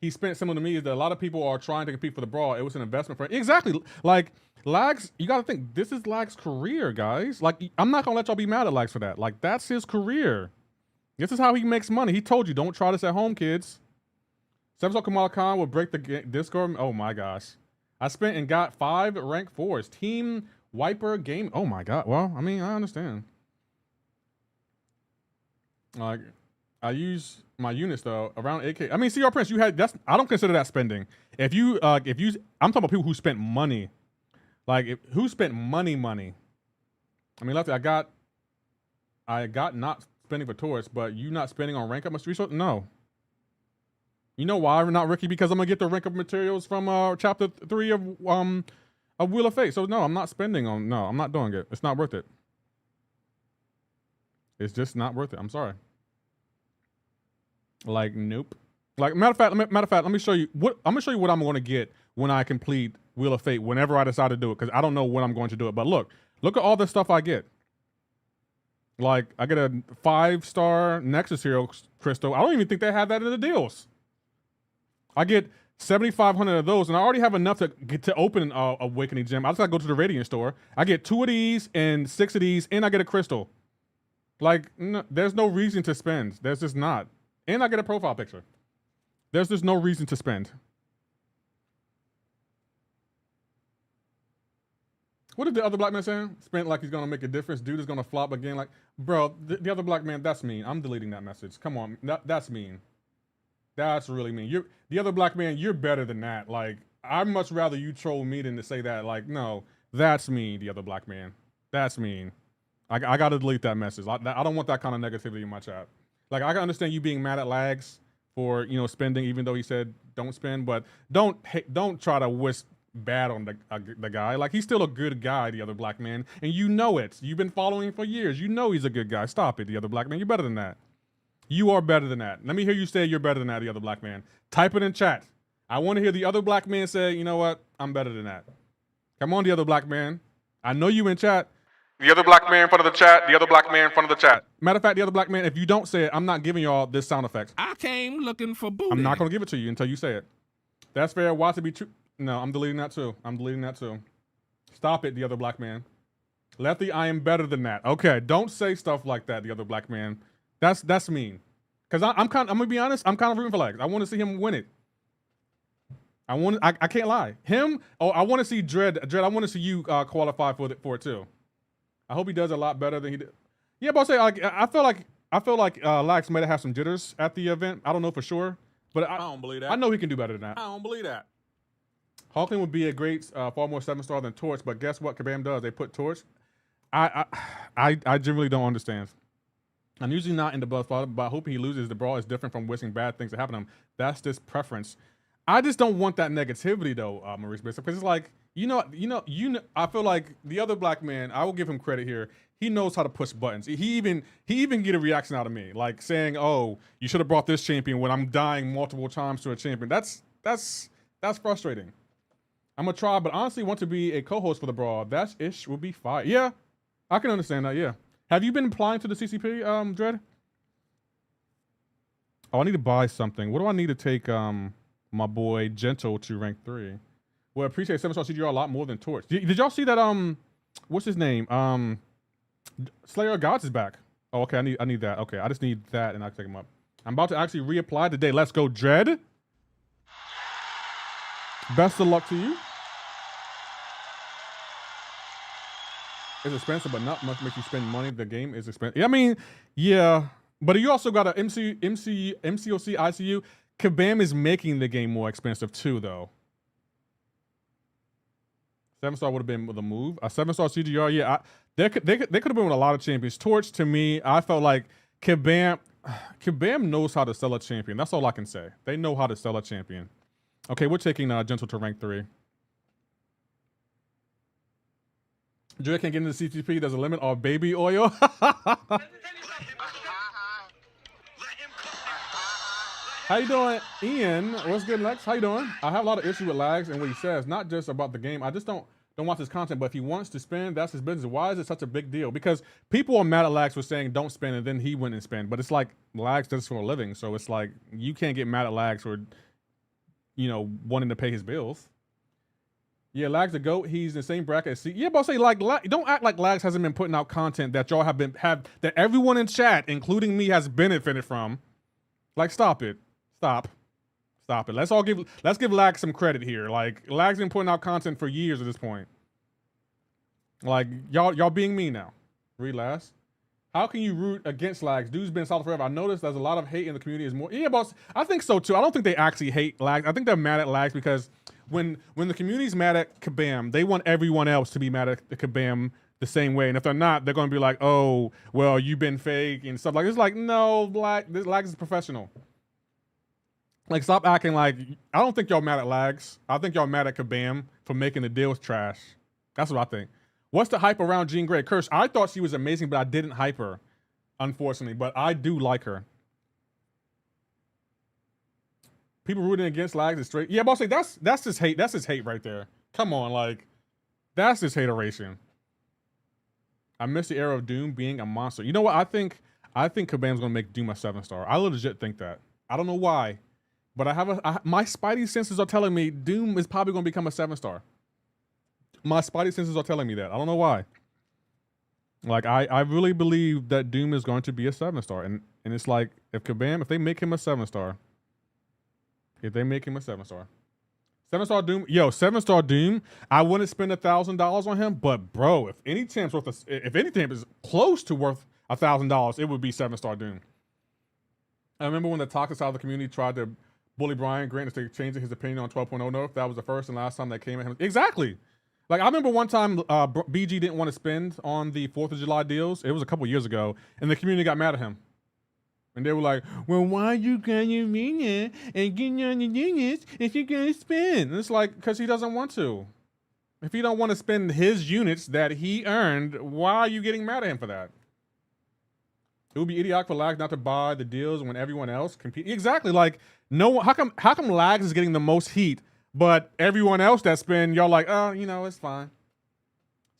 spent similar to me is that a lot of people are trying to compete for the Brawl. It was an investment for exactly like. Lags, you gotta think, this is Lags' career, guys. Like, I'm not gonna let y'all be mad at Lags for that. Like, that's his career. This is how he makes money. He told you, don't try this at home, kids. Sebso Kamala Khan will break the Discord. Oh my gosh. I spent and got 5 rank 4s. Team Wiper game. Oh my god. Well, I mean, I understand. Like, I use my units though around 8K. I mean, CR Prince, you had I don't consider that spending. I'm talking about people who spent money. Like, who spent money? I mean, Lefty, I got not spending for Taurus, but you not spending on rank up resource? No. You know why not, Ricky? Because I'm gonna get the rank up materials from chapter 3 of Wheel of Fate. So no, I'm not spending on. No, I'm not doing it. It's not worth it. It's just not worth it. I'm sorry. Like, nope. Like, matter of fact, let me show you what I'm gonna get when I complete Wheel of Fate, whenever I decide to do it, because I don't know when I'm going to do it. But look at all the stuff I get. Like, I get a 5-star Nexus Hero Crystal. I don't even think they have that in the deals. I get 7,500 of those, and I already have enough to get to open an Awakening Gem. I just gotta go to the Radiant store. I get 2 of these and 6 of these, and I get a crystal. Like, no, there's no reason to spend. There's just not. And I get a profile picture. There's just no reason to spend. What did the other black man say? Spent like he's gonna make a difference. Dude is gonna flop again. Like, bro, the other black man, that's mean. I'm deleting that message. Come on, that's mean. That's really mean. The other black man, you're better than that. Like, I'd much rather you troll me than to say that. Like, no, that's mean, the other black man. That's mean. I gotta delete that message. I don't want that kind of negativity in my chat. Like, I can understand you being mad at Lags for, you know, spending, even though he said don't spend, but don't try to wish bad on the guy. Like, he's still a good guy, the other black man, and you know it. You've been following him for years. You know he's a good guy. Stop it, the other black man. You're better than that. You are better than that. Let me hear you say you're better than that, the other black man. Type it in chat. I want to hear the other black man say, you know what? I'm better than that. Come on, the other black man. I know you in chat. The other black man in front of the chat. The other black man in front of the chat. Matter of fact, the other black man, if you don't say it, I'm not giving y'all this sound effects. I came looking for booty. I'm not going to give it to you until you say it. That's fair. Watch it be true. No, I'm deleting that too. Stop it, the other black man. Lefty, I am better than that. Okay, don't say stuff like that, the other black man. That's mean. Because I'm gonna be honest, I'm kind of rooting for Legs. I want to see him win it. I can't lie. Him, I want to see Dread, I want to see you qualify for it too. I hope he does a lot better than he did. Yeah, but I'll say, like, I feel like Lax might have some jitters at the event. I don't know for sure, but I don't believe that. I know he can do better than that. I don't believe that. Hawkling would be a great, far more 7-star than Torch, but guess what Kabam does? They put Torch. I generally don't understand. I'm usually not into Blood, but I hope he loses. The Brawl is different from wishing bad things to happen to him. That's just preference. I just don't want that negativity though, Maurice Bishop, because it's like, I feel like the other black man, I will give him credit here. He knows how to push buttons. He even get a reaction out of me, like saying, "Oh, you should have brought this champion when I'm dying multiple times to a champion." That's frustrating. I'm gonna try, but honestly, want to be a co-host for the Brawl. That ish would be fire. Yeah, I can understand that. Yeah. Have you been applying to the CCP, Dread? Oh, I need to buy something. What do I need to take my boy Gentle to rank 3? Well, I appreciate 7-star CGR a lot more than Torch. Did y'all see that? What's his name? Slayer of Gods is back. Oh, okay. I need that. Okay, I just need that, and I'll take him up. I'm about to actually reapply today. Let's go, Dread. Best of luck to you. It's expensive, but not much makes you spend money. The game is expensive. I mean, yeah, but you also got a MCoC ICU. Kabam is making the game more expensive too, though. 7-star would have been with a move. A 7-star CGR, yeah. They could have been with a lot of champions. Torch, to me, I felt like Kabam knows how to sell a champion. That's all I can say. They know how to sell a champion. Okay, we're taking Gentle to rank 3. Dre can't get into the CTP. There's a limit on baby oil. How you doing, Ian? What's good, Lex? How you doing? I have a lot of issue with lags and what he says, not just about the game. I just don't watch his content, but if he wants to spend, that's his business. Why is it such a big deal? Because people are mad at lags for saying don't spend, and then he went and spend. But it's like lags does this for a living, so it's like you can't get mad at lags for, wanting to pay his bills. Yeah, Lags the GOAT. He's in the same bracket as C. Yeah, but I'll say don't act like Lags hasn't been putting out content that y'all have that everyone in chat, including me, has benefited from. Like, stop it. Stop it. Let's give Lags some credit here. Like, Lags been putting out content for years at this point. Like, y'all being mean now. Read last. How can you root against Lags? Dude's been solid forever. I noticed there's a lot of hate in the community. Is more. Yeah, boss. I think so too. I don't think they actually hate Lags. I think they're mad at Lags because when the community's mad at Kabam, they want everyone else to be mad at the Kabam the same way. And if they're not, they're going to be like, oh, well, you've been fake and stuff like this. It's like, no, this Lags is professional. Like, stop acting like, I don't think y'all mad at Lags. I think y'all mad at Kabam for making the deals trash. That's what I think. What's the hype around Jean Grey? Kirsch, I thought she was amazing, but I didn't hype her, unfortunately. But I do like her. People rooting against Lags is straight. Yeah, but I'll say that's just hate. That's his hate right there. Come on, like, that's just hateration. I miss the era of Doom being a monster. You know what? I think Kabam's gonna make Doom a 7-star. I legit think that. I don't know why, but my spidey senses are telling me Doom is probably gonna become a 7-star. My spidey senses are telling me that. I don't know why. Like, I really believe that Doom is going to be a 7-star. And it's like, if they make him a 7-star, 7-star Doom, 7-star Doom, I wouldn't spend $1,000 on him, but bro, if any champ is close to worth $1,000, it would be 7-star Doom. I remember when the toxic side of the community tried to bully Brian Grant to change his opinion on 12.0 nerf. That was the first and last time they came at him. Exactly. Like, I remember one time BG didn't want to spend on the 4th of July deals. It was a couple years ago, and the community got mad at him. And they were like, well, why you got your minion and getting on the units if you're going to spend? And it's like, because he doesn't want to. If he don't want to spend his units that he earned, why are you getting mad at him for that? It would be idiotic for Lags not to buy the deals when everyone else compete. Exactly. Like, no, how come Lags is getting the most heat, but everyone else that spend, y'all like, oh, it's fine.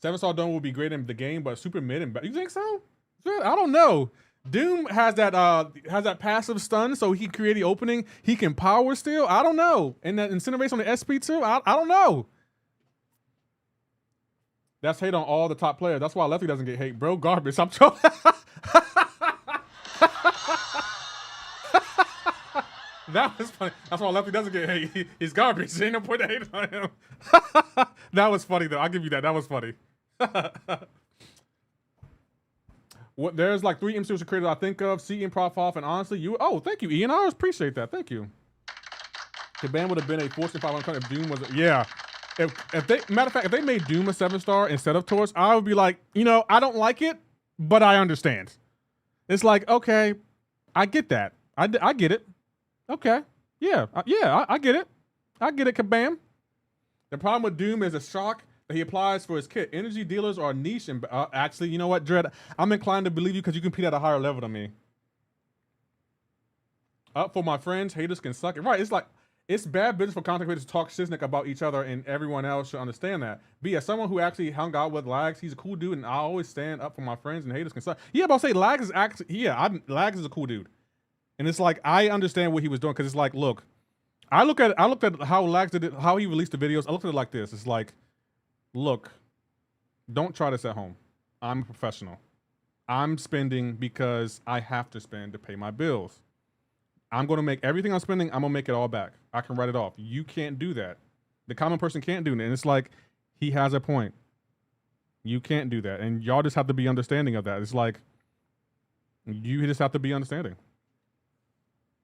7-star Dome will be great in the game, but super mid and you think so? I don't know. Doom has that passive stun, so he can create the opening. He can power steal. I don't know. And that incineration on the SP too. I don't know. That's hate on all the top players. That's why Lefty doesn't get hate, bro. Garbage. I'm trolling. That was funny. That's why Lefty doesn't get hate. He's garbage. Ain't no point to hate on him. That was funny though. I'll give you that. That was funny. There's like 3 MCoC creators I think of. C and Prof Off, and honestly, thank you, Ian. I always appreciate that. Thank you. Kabam would have been a Fortune 500 if Doom was matter of fact, if they made Doom a 7-star instead of Torch, I would be like, I don't like it, but I understand. It's like, okay, I get that. I get it. Okay. Yeah. I get it. I get it, kabam. The problem with Doom is a shock that he applies for his kit. Energy dealers are niche and actually, you know what, Dread? I'm inclined to believe you because you compete at a higher level than me. Up for my friends, haters can suck it. Right, it's like, it's bad business for content creators to talk shiznick about each other, and everyone else should understand that. But yeah, someone who actually hung out with Lags, he's a cool dude, and I always stand up for my friends, and haters can suck. Yeah, but I'll say Lags is actually, Lags is a cool dude. And it's like, I understand what he was doing, because it's like, look, I looked at how Lags did it, how he released the videos. I looked at it like this. It's like, look, don't try this at home. I'm a professional. I'm spending because I have to spend to pay my bills. I'm going to make everything I'm spending, I'm going to make it all back. I can write it off. You can't do that. The common person can't do that. And it's like, he has a point. You can't do that. And y'all just have to be understanding of that. It's like, you just have to be understanding.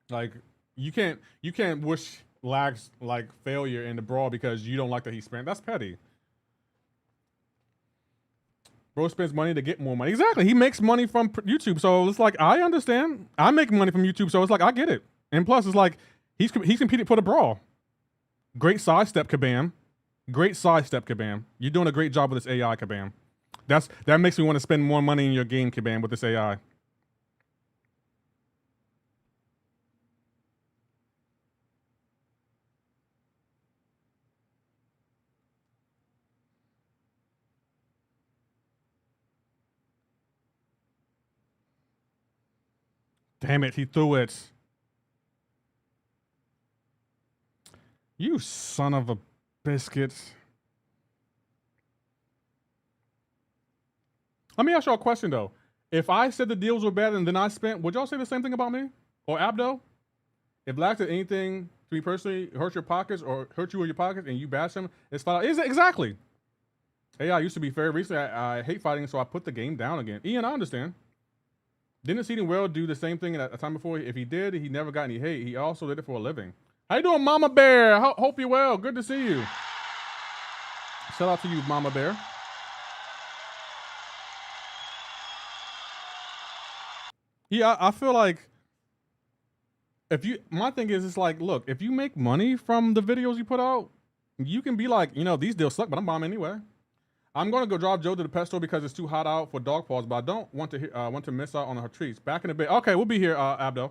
Like, you can't wish Lags like failure in the Brawl because you don't like that he spent. That's petty. Bro spends money to get more money. Exactly. He makes money from YouTube. So it's like, I understand. I make money from YouTube. So it's like, I get it. And plus, it's like, he's competed for the Brawl. Great sidestep, Kabam. Great sidestep, Kabam. You're doing a great job with this AI, Kabam. That makes me want to spend more money in your game, Kabam, with this AI. Damn it, he threw it. You son of a biscuit. Let me ask y'all a question though. If I said the deals were bad and then I spent, would y'all say the same thing about me? Or Abdo? If Black did anything to me personally, hurt your pockets or hurt you in your pockets and you bash him, it's fine. Exactly. Hey, I used to be fair. Recently, I hate fighting, so I put the game down again. Ian, I understand. Didn't Seeding Well do the same thing at a time before? If he did, he never got any hate. He also did it for a living. How you doing, Mama Bear? Hope you're well. Good to see you. Shout out to you, Mama Bear. Yeah, I feel like my thing is, it's like, look, if you make money from the videos you put out, you can be like, you know, these deals suck, but I'm bombing anyway. I'm gonna go drive Joe to the pet store because it's too hot out for dog paws, but I don't want to miss out on her treats. Back in the bay. Okay, we'll be here, Abdo.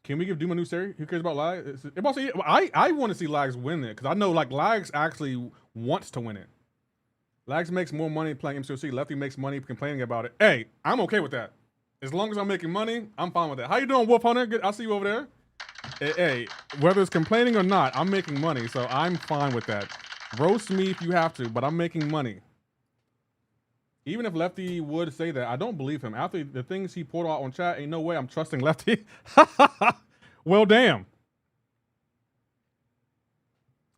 Can we give Doom a new series? Who cares about Lags? I want to see Lags win it because I know like Lags actually wants to win it. Lags makes more money playing MCoC. Lefty makes money complaining about it. Hey, I'm okay with that. As long as I'm making money, I'm fine with that. How you doing, Wolf Hunter? Good, I see you over there. Hey, whether it's complaining or not, I'm making money, so I'm fine with that. Roast me if you have to, but I'm making money. Even if Lefty would say that, I don't believe him. After the things he poured out on chat, ain't no way I'm trusting Lefty. Well, damn.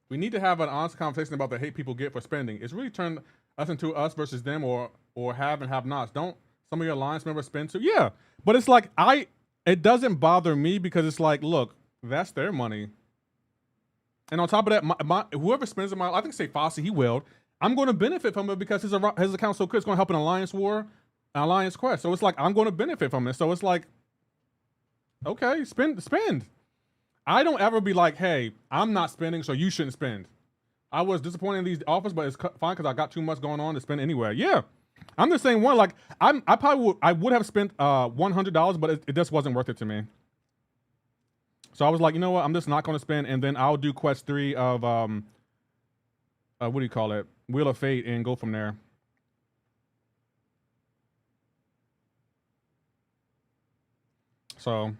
We need to have an honest conversation about the hate people get for spending. It's really turned us into us versus them or have and have nots. Don't some of your alliance members spend too? Yeah, but it's like it doesn't bother me because it's like, look, that's their money. And on top of that, whoever spends in I think say Fossey, he willed. I'm going to benefit from it because his account's so good. It's going to help an alliance war, an alliance quest. So it's like, I'm going to benefit from it. So it's like, okay, spend. I don't ever be like, hey, I'm not spending, so you shouldn't spend. I was disappointed in these offers, but it's fine because I got too much going on to spend anywhere. I I'm the same one. Like, I would have spent $100, but it just wasn't worth it to me. So I was like, you know what? I'm just not going to spend, and then I'll do quest 3 of what do you call it? Wheel of Fate, and go from there. So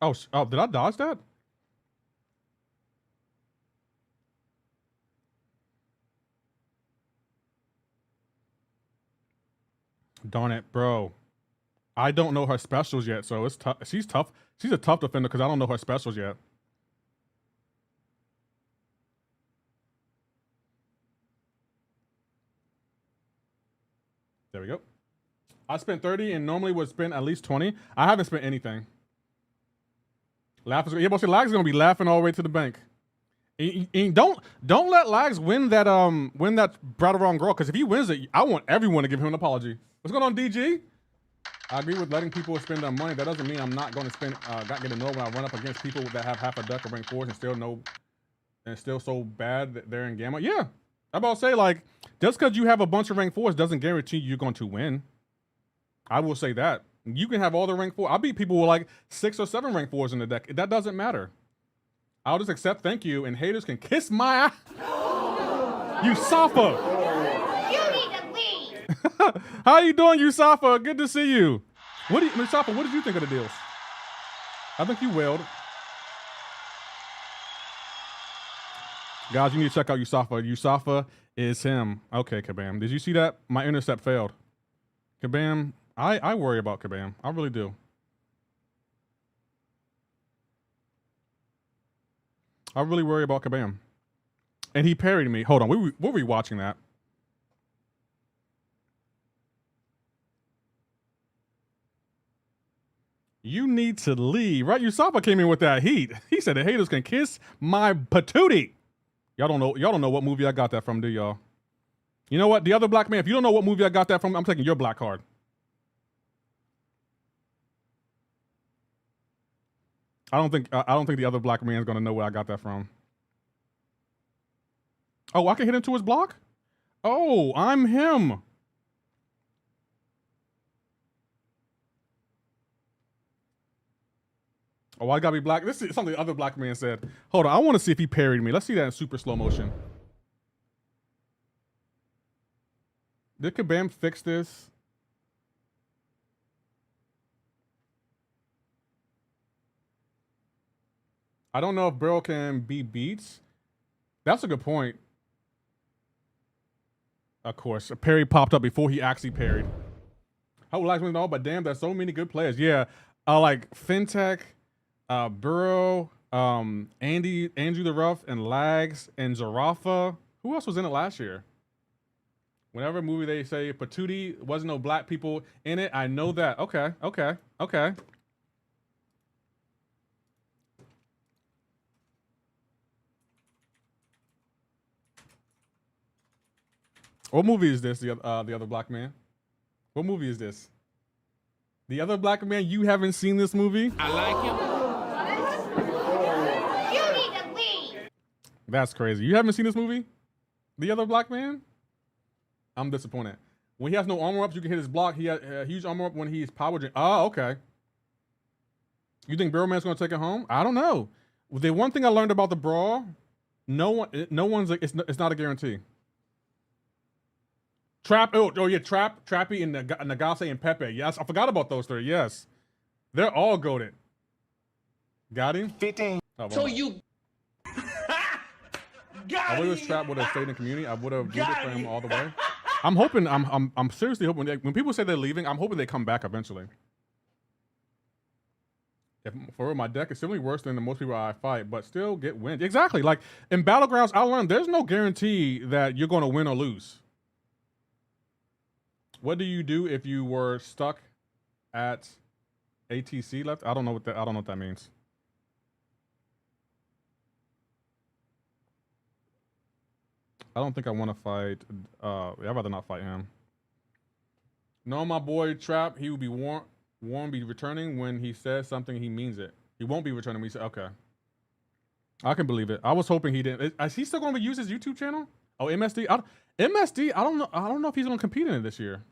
oh, did I dodge that? Darn it, bro. I don't know her specials yet, so it's tough. She's tough. She's a tough defender because I don't know her specials yet. There we go. I spent 30 and normally would spend at least 20. I haven't spent anything. Laughing. Yeah, but see, Lags is gonna be laughing all the way to the bank. And don't let Lags win that Battleground Girl, because if he wins it, I want everyone to give him an apology. What's going on, DG? I agree with letting people spend their money. That doesn't mean I'm not going to spend get annoyed when I run up against people that have half a duck or rank 4s and still so bad that they're in gamma. Yeah, I'm about to say, like, just because you have a bunch of rank 4s doesn't guarantee you're going to win. I will say that. You can have all the rank 4. I beat people with like 6 or 7 rank 4s in the deck. That doesn't matter. I'll just accept thank you, and haters can kiss my Yusafa. You need to leave. How you doing, Yusafa? Good to see you. Yusafa, what did you think of the deals? I think you wailed. Guys, you need to check out Yusafa. Yusafa is him. Okay, Kabam. Did you see that? My intercept failed. Kabam, I worry about Kabam. I really do. I really worry about Kabam. And he parried me. Hold on, we're rewatching that. You need to leave, right? Usapa came in with that heat. He said the haters can kiss my patootie. Y'all don't know what movie I got that from, do y'all? You know what? The other black man, if you don't know what movie I got that from, I'm taking your black card. I don't think the other black man is gonna know where I got that from. Oh, I can hit into his block? Oh, I'm him. Oh, I gotta be black. This is something the other black man said. Hold on, I want to see if he parried me. Let's see that in super slow motion. Did Kabam fix this? I don't know if Brawl can be beats. That's a good point. Of course, a parry popped up before he actually parried. I would like to know, but damn, there's so many good players. Yeah, like Fintech, Burrow, Andrew the Rough, and Lags, and Zarafa. Who else was in it last year? Whenever movie they say Patootie, wasn't no black people in it. I know that. Okay. What movie is this? The other black man. What movie is this? The other black man. You haven't seen this movie? I like him. You need to leave. That's crazy. You haven't seen this movie? The other black man? I'm disappointed. When he has no armor ups, you can hit his block. He has a huge armor up when he's power gen. Oh, okay. You think Barrel Man's gonna take it home? I don't know. The one thing I learned about the Brawl, it's not a guarantee. Trappy and Nagase and Pepe. Yes, I forgot about those 3. Yes, they're all goated. Got him. 15. Oh, well. So you I would have Trap would have stayed in community. I would have rooted for him all the way. I'm hoping. I'm seriously hoping. When people say they're leaving, I'm hoping they come back eventually. If for real, my deck is simply worse than the most people I fight, but still get wins. Exactly. Like in Battlegrounds, I learned there's no guarantee that you're going to win or lose. What do you do if you were stuck at ATC left? I don't know what that means. I don't think I want to fight. I'd rather not fight him. No, my boy Trap, he will be won't be returning when he says something. He means it. He won't be returning when he said, okay. I can believe it. I was hoping he didn't. Is he still going to use his YouTube channel? Oh, MSD. MSD. I don't know. I don't know if he's going to compete in it this year.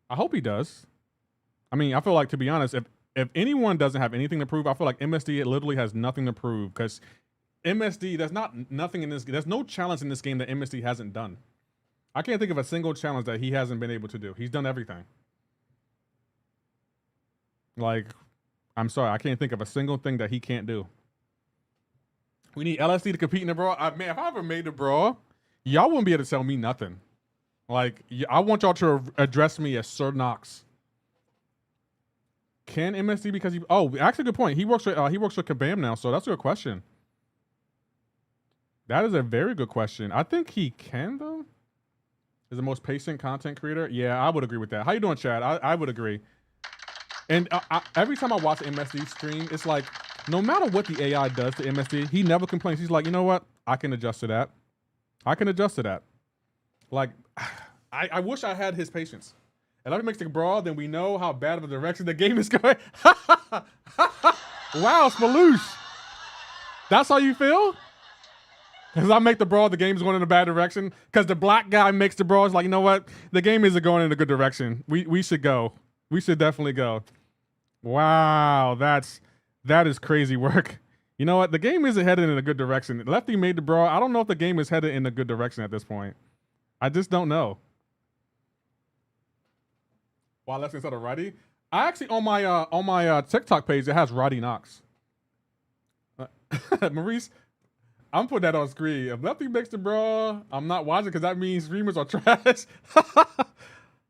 I hope he does. I mean, I feel like, to be honest, if anyone doesn't have anything to prove, I feel like MSD literally has nothing to prove, because MSD, nothing in this. There's no challenge in this game that MSD hasn't done. I can't think of a single challenge that he hasn't been able to do. He's done everything. Like, I'm sorry, I can't think of a single thing that he can't do. We need LSD to compete in the Brawl. Man, if I ever made the Brawl, y'all wouldn't be able to tell me nothing. Like, I want y'all to address me as Sir Knox. Can MSD, because he? Oh, actually, good point. He works with Kabam now, so that's a good question. That is a very good question. I think he can, though. Is the most patient content creator? Yeah, I would agree with that. How you doing, Chad? I would agree. And every time I watch MSD stream, it's like No matter what the AI does to MSD, he never complains. He's like, you know what? I can adjust to that. I can adjust to that. Like, I wish I had his patience. And if he makes the Brawl, then we know how bad of a direction the game is going. Wow, Spaloosh. That's how you feel? Because I make the Brawl, the game's going in a bad direction. Because the black guy makes the Brawl, it's like, you know what? The game isn't going in a good direction. We should go. We should definitely go. Wow, that is crazy work. You know what? The game isn't headed in a good direction. Lefty made the Brawl. I don't know if the game is headed in a good direction at this point. I just don't know. Why left instead of righty? I actually on my TikTok page it has righty knocks. Maurice, I'm putting that on screen. If Lefty makes the Brawl, I'm not watching because that means streamers are trash.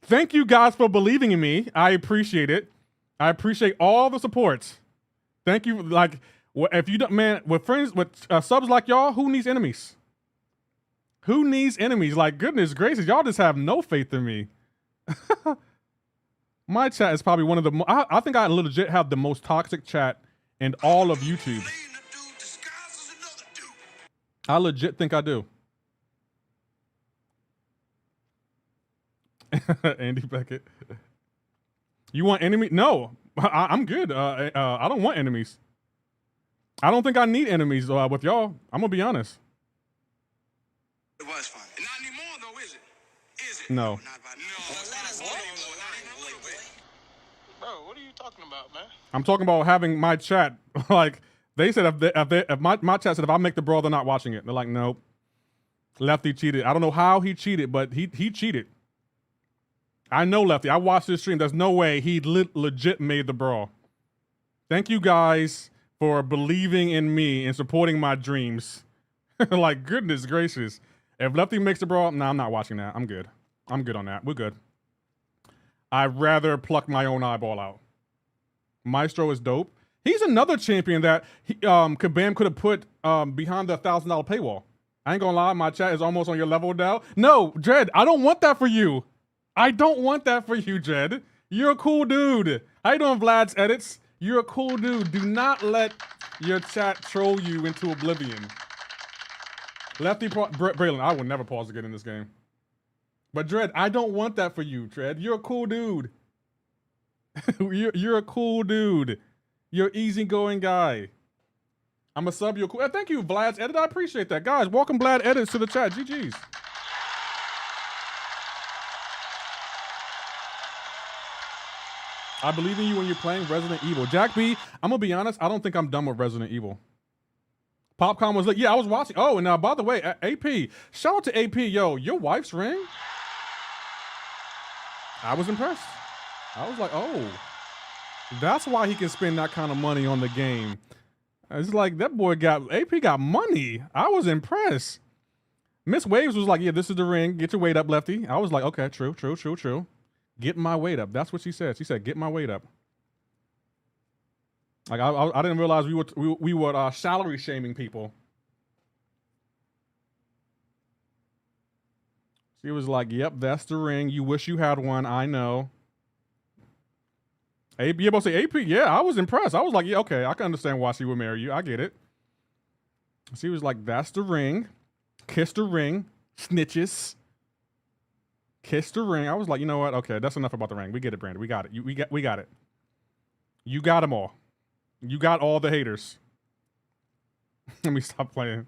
Thank you guys for believing in me. I appreciate it. I appreciate all the support. Thank you. Like, if you don't, man, with friends, with subs like y'all, who needs enemies? Who needs enemies? Like, goodness gracious, y'all just have no faith in me. My chat is probably one of the. I think I legit have the most toxic chat in all of YouTube. I legit think I do. Andy Beckett. You want enemy? No, I'm good. I don't want enemies. I don't think I need enemies with y'all. I'm gonna be honest. It was fun. Not anymore, though, is it? Is it? No. Bro, what are you talking about, man? I'm talking about having my chat. Like they said, if my chat said if I make the Brawl, they're not watching it. They're like, nope. Lefty cheated. I don't know how he cheated, but he cheated. I know Lefty. I watched this stream. There's no way he legit made the Brawl. Thank you guys for believing in me and supporting my dreams. Like, goodness gracious. If Lefty makes the Brawl, nah, I'm not watching that. I'm good. I'm good on that. We're good. I'd rather pluck my own eyeball out. Maestro is dope. He's another champion that Kabam could have put behind the $1,000 paywall. I ain't gonna lie, my chat is almost on your level now. No, Jed, I don't want that for you. I don't want that for you, Jed. You're a cool dude. How you doing, Vlad's Edits? You're a cool dude. Do not let your chat troll you into oblivion. Lefty, Braylon, I will never pause again in this game. But Dredd, I don't want that for you, Dredd. You're a cool dude. you're a cool dude. You're an easygoing guy. I'm a sub. You're cool. Thank you, Vlad's Edit. I appreciate that, guys. Welcome, Vlad Edits, to the chat. GG's. I believe in you when you're playing Resident Evil. Jack B, I'm gonna be honest. I don't think I'm done with Resident Evil. Popcorn was like, yeah, I was watching. Oh, and by the way, AP, shout out to AP. Yo, your wife's ring. I was impressed. I was like, oh, that's why he can spend that kind of money on the game. It's like that boy AP got money. I was impressed. Miss Waves was like, yeah, this is the ring. Get your weight up, Lefty. I was like, okay, true. Get my weight up. That's what she said. She said, get my weight up. Like I didn't realize we were salary shaming people. She was like, yep, that's the ring. You wish you had one. I know. AP, you about to say AP? Yeah, I was impressed. I was like, yeah, okay, I can understand why she would marry you. I get it. She was like, that's the ring. Kiss the ring. Snitches. Kiss the ring. I was like, you know what? Okay, that's enough about the ring. We get it, Brandon. We got it. We got it. You got them all. You got all the haters. Let me stop playing.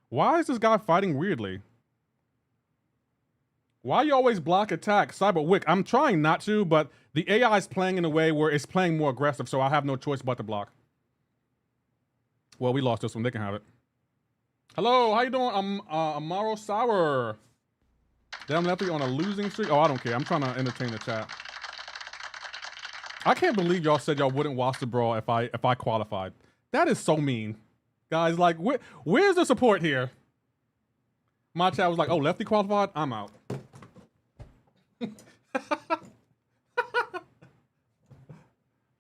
Why is this guy fighting weirdly? Why you always block attack? Cyberwick, I'm trying not to, but the AI is playing in a way where it's playing more aggressive, so I have no choice but to block. Well, we lost this one. They can have it. Hello, how you doing? I'm Amaro Sour. Damn, Lefty on a losing streak. Oh, I don't care. I'm trying to entertain the chat. I can't believe y'all said y'all wouldn't watch the Brawl if I qualified. That is so mean. Guys, like, where's the support here? My chat was like, oh, Lefty qualified? I'm out.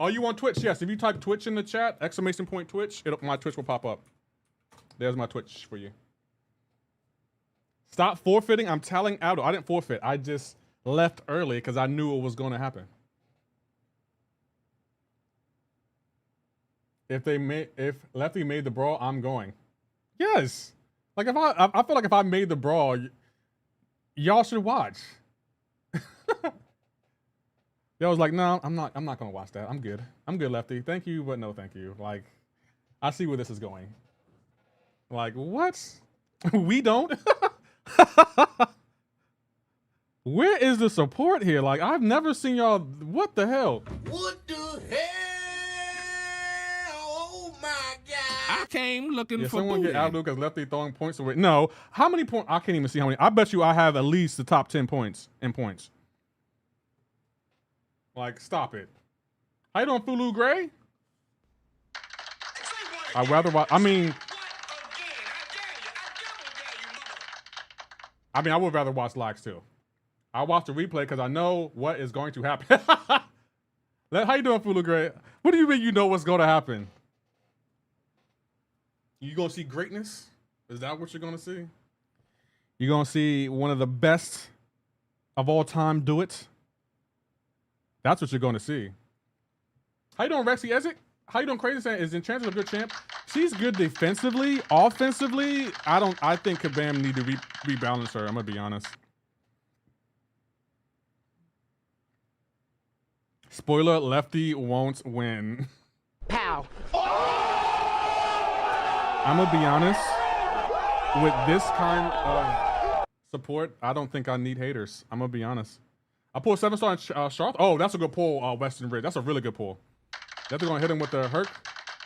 Are you on Twitch? Yes, if you type Twitch in the chat, ! Twitch, my Twitch will pop up. There's my Twitch for you. Stop forfeiting. I'm telling Aldo, I didn't forfeit. I just left early because I knew it was going to happen. if Lefty made the Brawl, I'm going. Yes. Like if I feel like if I made the Brawl, y'all should watch. Y'all was like, no, I'm not gonna watch that. I'm good, Lefty. Thank you, but no thank you. Like, I see where this is going. Like, what? We don't? Where is the support here? Like, I've never seen y'all. What the hell? What the hell? Oh my God! I came looking Yeah, for someone booty. get out because Lefty throwing points away. No, how many points? I can't even see how many. I bet you I have at least the top 10 points in points. Like, stop it. How you doing, Fulu Gray? I'd rather watch. I mean, I would rather watch likes too. I watch the replay because I know what is going to happen. How you doing, Fulu Gray? What do you mean you know what's going to happen? You gonna see greatness? Is that what you're gonna see? You're gonna see one of the best of all time do it? That's what you're gonna see. How you doing, Rexy Ezek? How you doing, Crazy Saying? Is Enchantress a good champ? She's good defensively. Offensively, I think Kabam need to rebalance her. I'm gonna be honest. Spoiler, Lefty won't win. Pow. I'm gonna be honest. With this kind of support, I don't think I need haters. I'm gonna be honest. I pulled 7-star in Charlotte. Oh, that's a good pull, Western Ridge. That's a really good pull. They're gonna hit him with the Herc.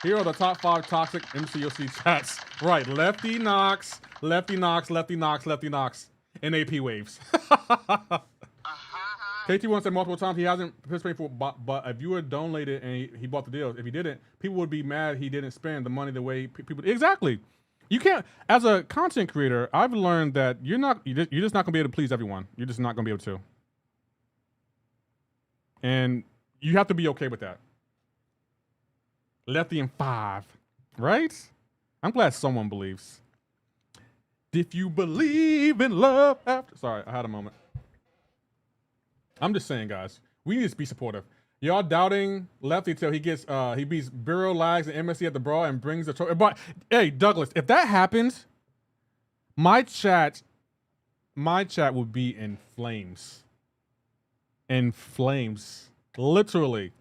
Here are the top 5 toxic MCoC chats. Right, Lefty knocks, Lefty knocks, Lefty knocks, Lefty knocks, and AP waves. KT1 said multiple times he hasn't participated for, but if you were donated and he bought the deals, if he didn't, people would be mad he didn't spend the money the way people. Exactly. You can't. As a content creator, I've learned that you're just not gonna be able to please everyone. You're just not gonna be able to. And you have to be okay with that. Lefty in 5, right? I'm glad someone believes. If you believe in love after. Sorry, I had a moment. I'm just saying, guys, we need to be supportive. Y'all doubting Lefty till he gets he beats Bureau, Lags, and MSC at the Brawl and brings the trophy. But hey, Douglas, if that happens, my chat would be in flames. In flames, literally.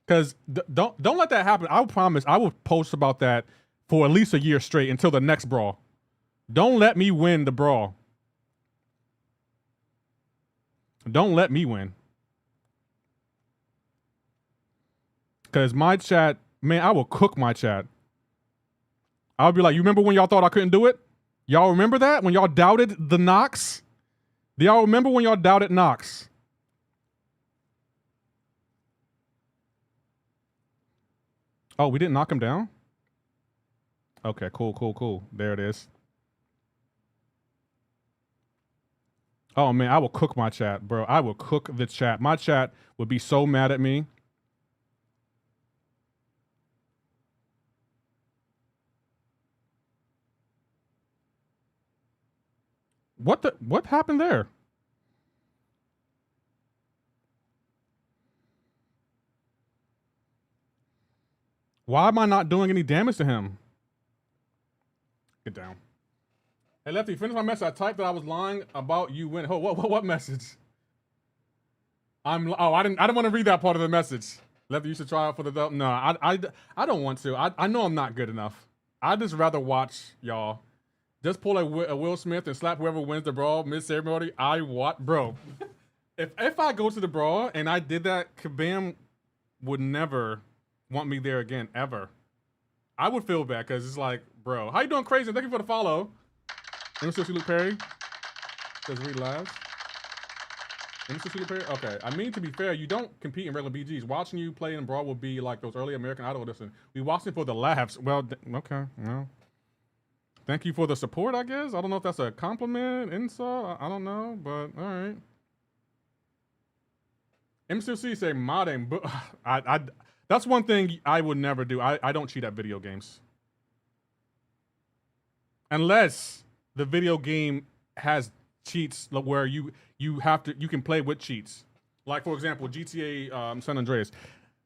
Because don't let that happen. I promise I will post about that for at least a year straight until the next Brawl. Don't let me win the Brawl. Don't let me win. Because my chat, man, I will cook my chat. I'll be like, you remember when y'all thought I couldn't do it? Y'all remember that? When y'all doubted the Nox? Do y'all remember when y'all doubted Nox? Oh, we didn't knock him down? Okay, cool. There it is. Oh, man, I will cook my chat, bro. I will cook the chat. My chat would be so mad at me. What happened there? Why am I not doing any damage to him? Get down. Hey, Lefty, finish my message. I typed that I was lying about you winning. Oh, what message? I didn't want to read that part of the message. Lefty, you should try out for the dub. No, I don't want to. I know I'm not good enough. I'd just rather watch y'all. Just pull a Will Smith and slap whoever wins the Brawl mid-ceremony. Bro. if I go to the Brawl and I did that, Kabam would never want me there again, ever. I would feel bad because it's like, bro, how you doing, Crazy? Thank you for the follow. MCoC Luke Perry says read lives. MCoC Luke Perry. Okay, I mean, to be fair, you don't compete in regular BGs. Watching you play in Brawl would be like those early American Idol edition. We watched it for the laughs. Well, okay, well, thank you for the support. I guess I don't know if that's a compliment, insult. I don't know, but all right. MCoC say modding, but that's one thing I would never do. I don't cheat at video games. Unless the video game has cheats where you can play with cheats. Like, for example, GTA San Andreas.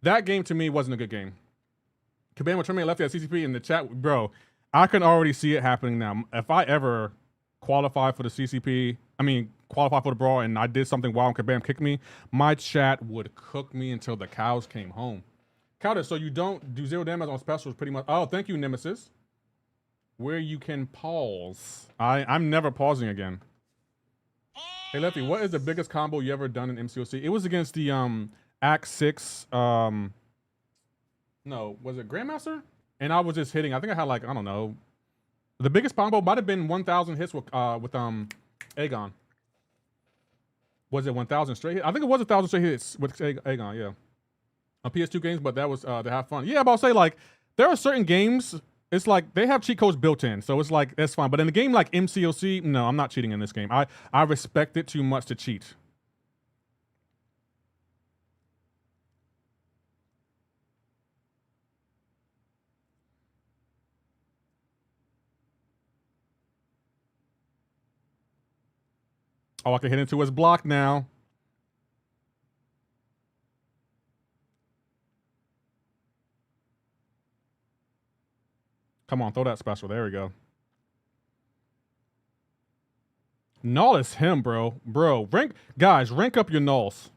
That game to me wasn't a good game. Kabam with Tremaine Lefty at CCP in the chat, bro. I can already see it happening now. If I ever qualify for the CCP, qualify for the Brawl, and I did something wild and Kabam kicked me, my chat would cook me until the cows came home. Counter, so you don't do 0 damage on specials pretty much. Oh, thank you, Nemesis. Where you can pause. I'm never pausing again. Hey, Lefty, what is the biggest combo you ever done in MCoC? It was against the Act 6, no, was it Grandmaster? And I was just hitting, I think I had like, I don't know. The biggest combo might have been 1,000 hits with Aegon. Was it 1,000 straight hits? I think it was 1,000 straight hits with Aegon, yeah. On PS2 games, but that was to have fun. Yeah, but I'll say like, there are certain games, it's like they have cheat codes built in, so it's like, that's fine. But in a game like MCoC, no, I'm not cheating in this game. I respect it too much to cheat. Oh, I can hit into his block now. Come on, throw that special. There we go. Null is him, bro. Bro, guys, rank up your nulls.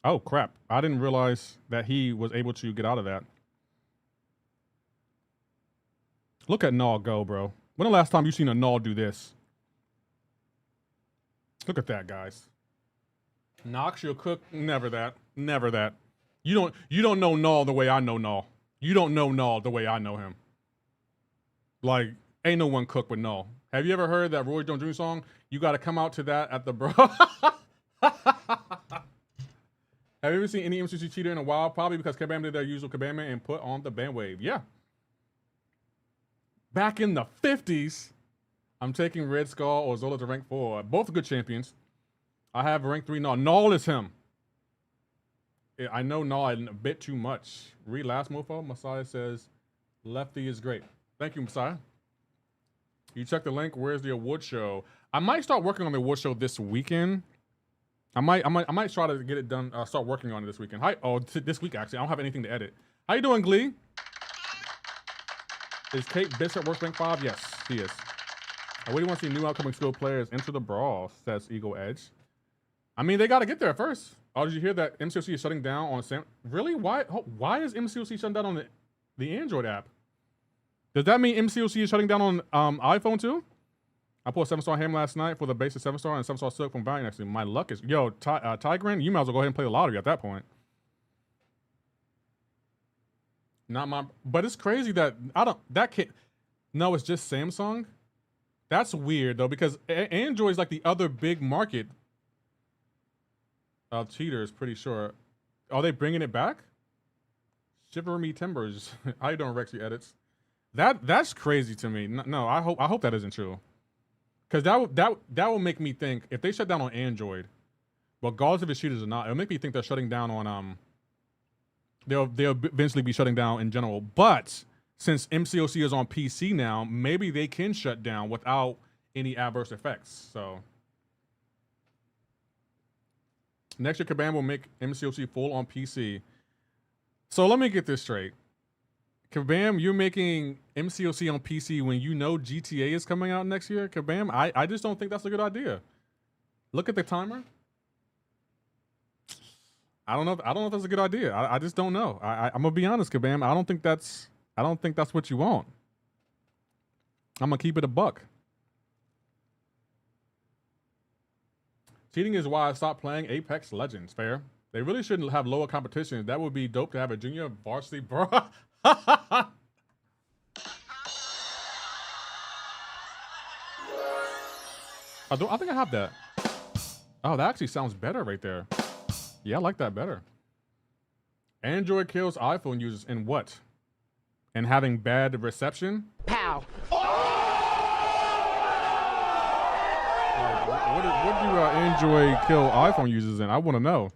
Oh, crap. I didn't realize that he was able to get out of that. Look at Null go, bro. When the last time you seen a Null do this? Look at that, guys. Nox, you'll cook. Never that. Never that. You don't know Null the way I know Null. You don't know Null the way I know him. Like, ain't no one cook with Null. Have you ever heard that Roy Don't Dream song? You got to come out to that at the bro. Have you ever seen any MCC cheater in a while? Probably because Kabam did their usual Kabam and put on the bandwave. Yeah. Back in the 50s, I'm taking Red Skull or Zola to rank 4. Both good champions. I have rank 3 Null. Null is him. I know Null a bit too much. Read last mofo. Messiah says, Lefty is great. Thank you, Messiah. You check the link. Where's the award show? I might start working on the award show this weekend. I might try to get it done. Start working on it this weekend. Hi. Oh, this week actually. I don't have anything to edit. How you doing, Glee? Is Kate Bishop worth rank 5? Yes, he is. I really want to see new upcoming skill players enter the Brawl, says Eagle Edge. I mean, they got to get there first. Oh, did you hear that MCoC is shutting down on Sam? Really? Why is MCoC shutting down on the Android app? Does that mean MCoC is shutting down on iPhone too? I pulled a 7-star ham last night for the basic 7-star and 7-star silk from Valiant. Actually, my luck is Tigran. You might as well go ahead and play the lottery at that point. Not my, but it's crazy that no, it's just Samsung. That's weird though, because Android is like the other big market of cheaters, pretty sure. Are they bringing it back? Shiver me timbers. How you doing, Rexy Edits? That's crazy to me. No, I hope that isn't true. Because that will make me think, if they shut down on Android, regardless if it's cheaters or not, it'll make me think they're shutting down on they'll eventually be shutting down in general. But since MCoC is on PC now, maybe they can shut down without any adverse effects. So next year, Kabam will make MCoC full on PC. So let me get this straight. Kabam, you're making MCoC on PC when you know GTA is coming out next year? Kabam, I just don't think that's a good idea. Look at the timer. I don't know if that's a good idea. I just don't know. I'm gonna be honest, Kabam. I don't think that's what you want. I'm gonna keep it a buck. Cheating is why I stopped playing Apex Legends. Fair. They really shouldn't have lower competitions. That would be dope to have a junior varsity bro. I think I have that. Oh, that actually sounds better right there. Yeah, I like that better. Android kills iPhone users in what? And having bad reception? Pow. What do Android kill iPhone users in? I want to know.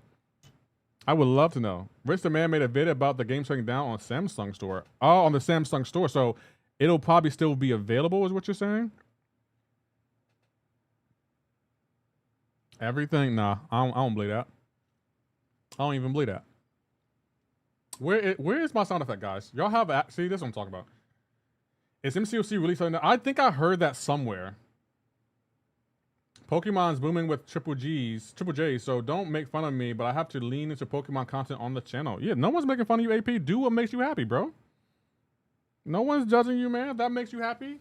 I would love to know. Rich the Man made a video about the game shutting down on Samsung store. Oh, on the Samsung store. So it'll probably still be available is what you're saying? Everything? Nah, I don't believe that. I don't even believe that. Where is my sound effect, guys? Y'all have see this is what I'm talking about. Is MCoC really something that I think I heard that somewhere. Pokemon's booming with triple J's, so don't make fun of me, but I have to lean into Pokemon content on the channel. Yeah, no one's making fun of you, AP. Do what makes you happy, bro. No one's judging you, man. If that makes you happy.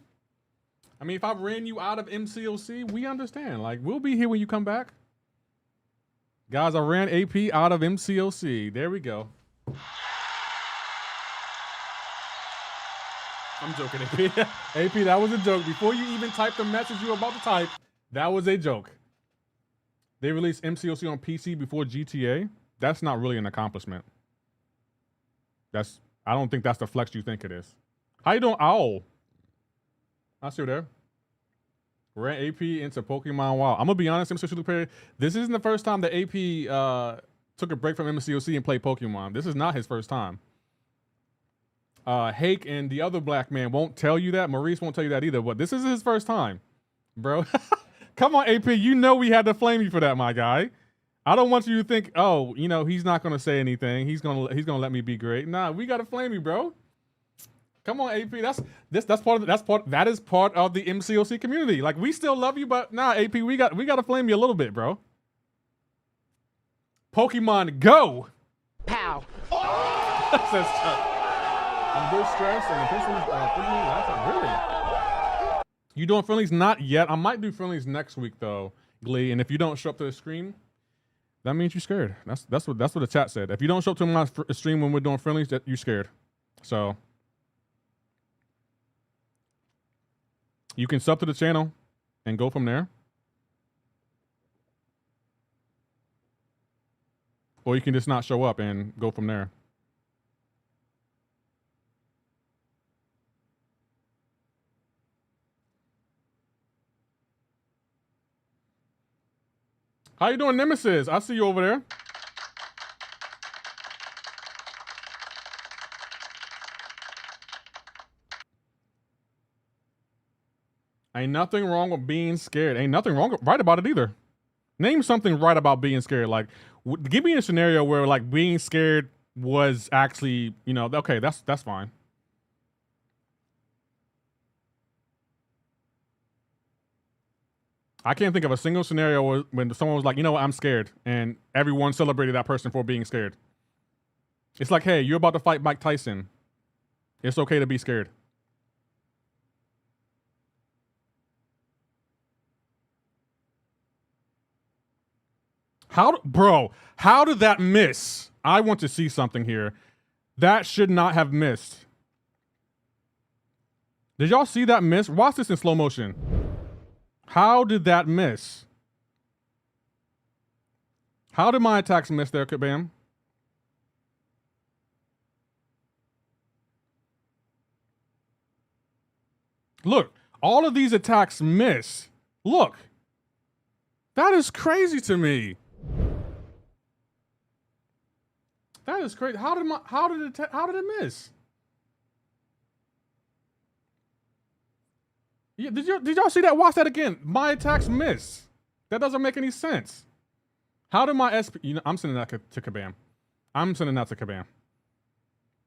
I mean, if I ran you out of MCoC, we understand. Like, we'll be here when you come back. Guys, I ran AP out of MCoC. There we go. I'm joking, AP. AP, that was a joke. Before you even type the message you were about to type, that was a joke. They released MCoC on PC before GTA. That's not really an accomplishment. I don't think that's the flex you think it is. How you doing, Owl? I see you there. Ran AP into Pokemon WoW. I'm gonna be honest, MCoC player. This isn't the first time that AP took a break from MCoC and played Pokemon. This is not his first time. Hake and the other black man won't tell you that. Maurice won't tell you that either. But this is his first time, bro. Come on, AP. You know we had to flame you for that, my guy. I don't want you to think, oh, you know, he's not gonna say anything. He's gonna let me be great. Nah, we gotta flame you, bro. Come on, AP. That is part of the MCoC community. Like, we still love you, but nah, AP, we gotta flame you a little bit, bro. Pokemon Go. Pow. Says Chuck. I'm good stressed and officially really. You doing friendlies? Not yet. I might do friendlies next week though, Glee. And if you don't show up to the stream, that means you're scared. That's what the chat said. If you don't show up to my stream when we're doing friendlies, that you're scared. So you can sub to the channel and go from there. Or you can just not show up and go from there. How you doing, Nemesis? I see you over there. Ain't nothing wrong with being scared. Ain't nothing wrong right about it either. Name something right about being scared. Like, give me a scenario where like being scared was actually, you know, okay, that's fine. I can't think of a single scenario when someone was like, you know what, I'm scared, and everyone celebrated that person for being scared. It's like, hey, you're about to fight Mike Tyson. It's okay to be scared. Bro, how did that miss? I want to see something here. That should not have missed. Did y'all see that miss? Watch this in slow motion. How did that miss? How did my attacks miss there, Kabam? Look, all of these attacks miss. Look. That is crazy to me. That is crazy. How did it miss? Yeah, did y'all see that? Watch that again. My attacks miss. That doesn't make any sense. How did my SP? You know, I'm sending that to Kabam. I'm sending that to Kabam.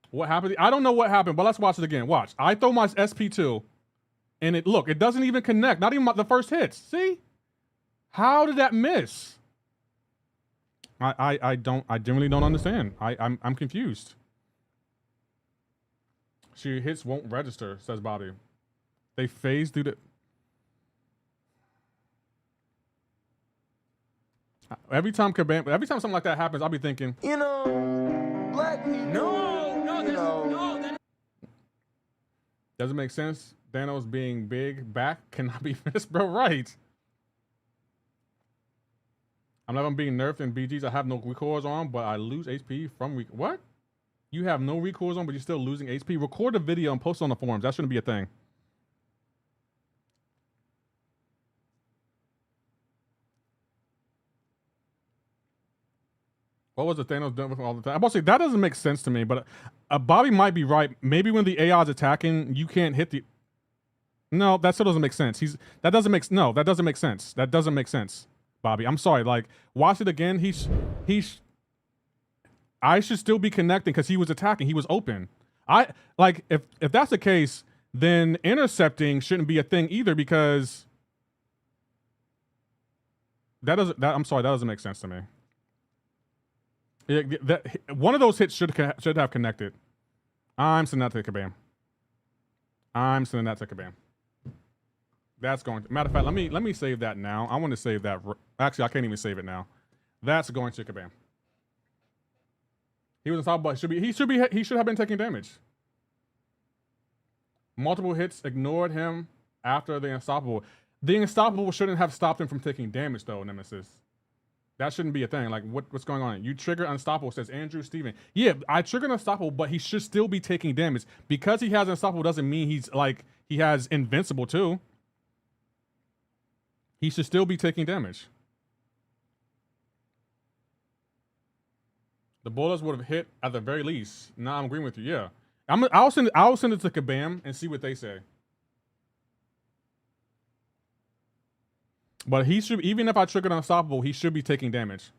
What happened? I don't know what happened, but let's watch it again. Watch. I throw my SP2, and it doesn't even connect. Not even the first hits. See? How did that miss? I genuinely don't understand. I'm confused. She hits won't register, says Bobby. They phase through the. Every time something like that happens, I'll be thinking, you know, black people. No. Doesn't make sense. Thanos being big back cannot be missed, bro. Right. I'm not being nerfed in BGs. I have no recoils on, but I lose HP from what? You have no recoils on, but you're still losing HP. Record a video and post it on the forums. That shouldn't be a thing. What was the Thanos doing with him all the time? I'm about to say, that doesn't make sense to me, but Bobby might be right. Maybe when the AI is attacking, you can't hit the... No, that still doesn't make sense. That doesn't make sense. That doesn't make sense. Bobby. I'm sorry. Like, watch it again. I should still be connecting because he was attacking. He was open. If that's the case, then intercepting shouldn't be a thing either because I'm sorry, that doesn't make sense to me. One of those hits should have connected. I'm sending that to Kabam. That's going to, matter of fact, let me save that now. I want to save that. Actually, I can't even save it now. That's going to Kabam. He was unstoppable. He should have been taking damage. Multiple hits ignored him after the unstoppable. The unstoppable shouldn't have stopped him from taking damage, though, Nemesis. That shouldn't be a thing. Like, what's going on? You trigger unstoppable, says Andrew Steven. Yeah, I triggered unstoppable, but he should still be taking damage. Because he has unstoppable doesn't mean he has invincible too. He should still be taking damage. The bullets would have hit at the very least. Nah, I'm agreeing with you. Yeah, I'll send it to Kabam and see what they say. But he should, even if I triggered unstoppable, he should be taking damage.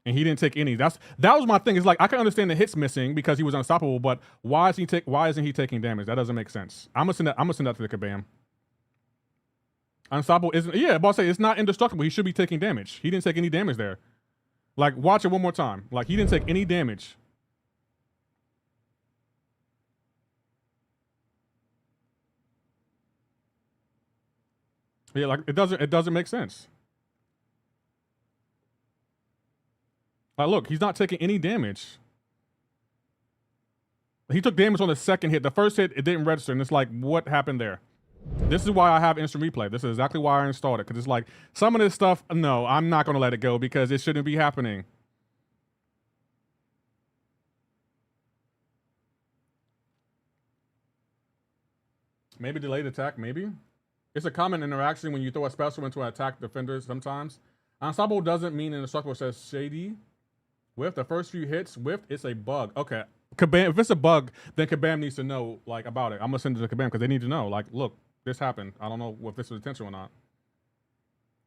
And he didn't take any. That was my thing. It's like I can understand the hits missing because he was unstoppable, but why isn't he taking damage? That doesn't make sense. I'm gonna send that to the Kabam. Unstoppable isn't, yeah, but I'll say it's not indestructible. He should be taking damage. He didn't take any damage there. Like, watch it one more time. Like, he didn't take any damage. Yeah, like it doesn't make sense. Like, look, he's not taking any damage. He took damage on the second hit. The first hit, it didn't register, and it's like, what happened there? This is why I have instant replay. This is exactly why I installed it, because it's like, some of this stuff, no, I'm not going to let it go because it shouldn't be happening. Maybe delayed attack, maybe? It's a common interaction when you throw a special into an attack defender sometimes. Unstoppable doesn't mean indestructible. It says shady. Whiff, the first few hits, whiff, it's a bug. Okay, Kabam, if it's a bug, then Kabam needs to know, like, about it. I'm going to send it to Kabam because they need to know, like, look, this happened. I don't know if this was intentional or not.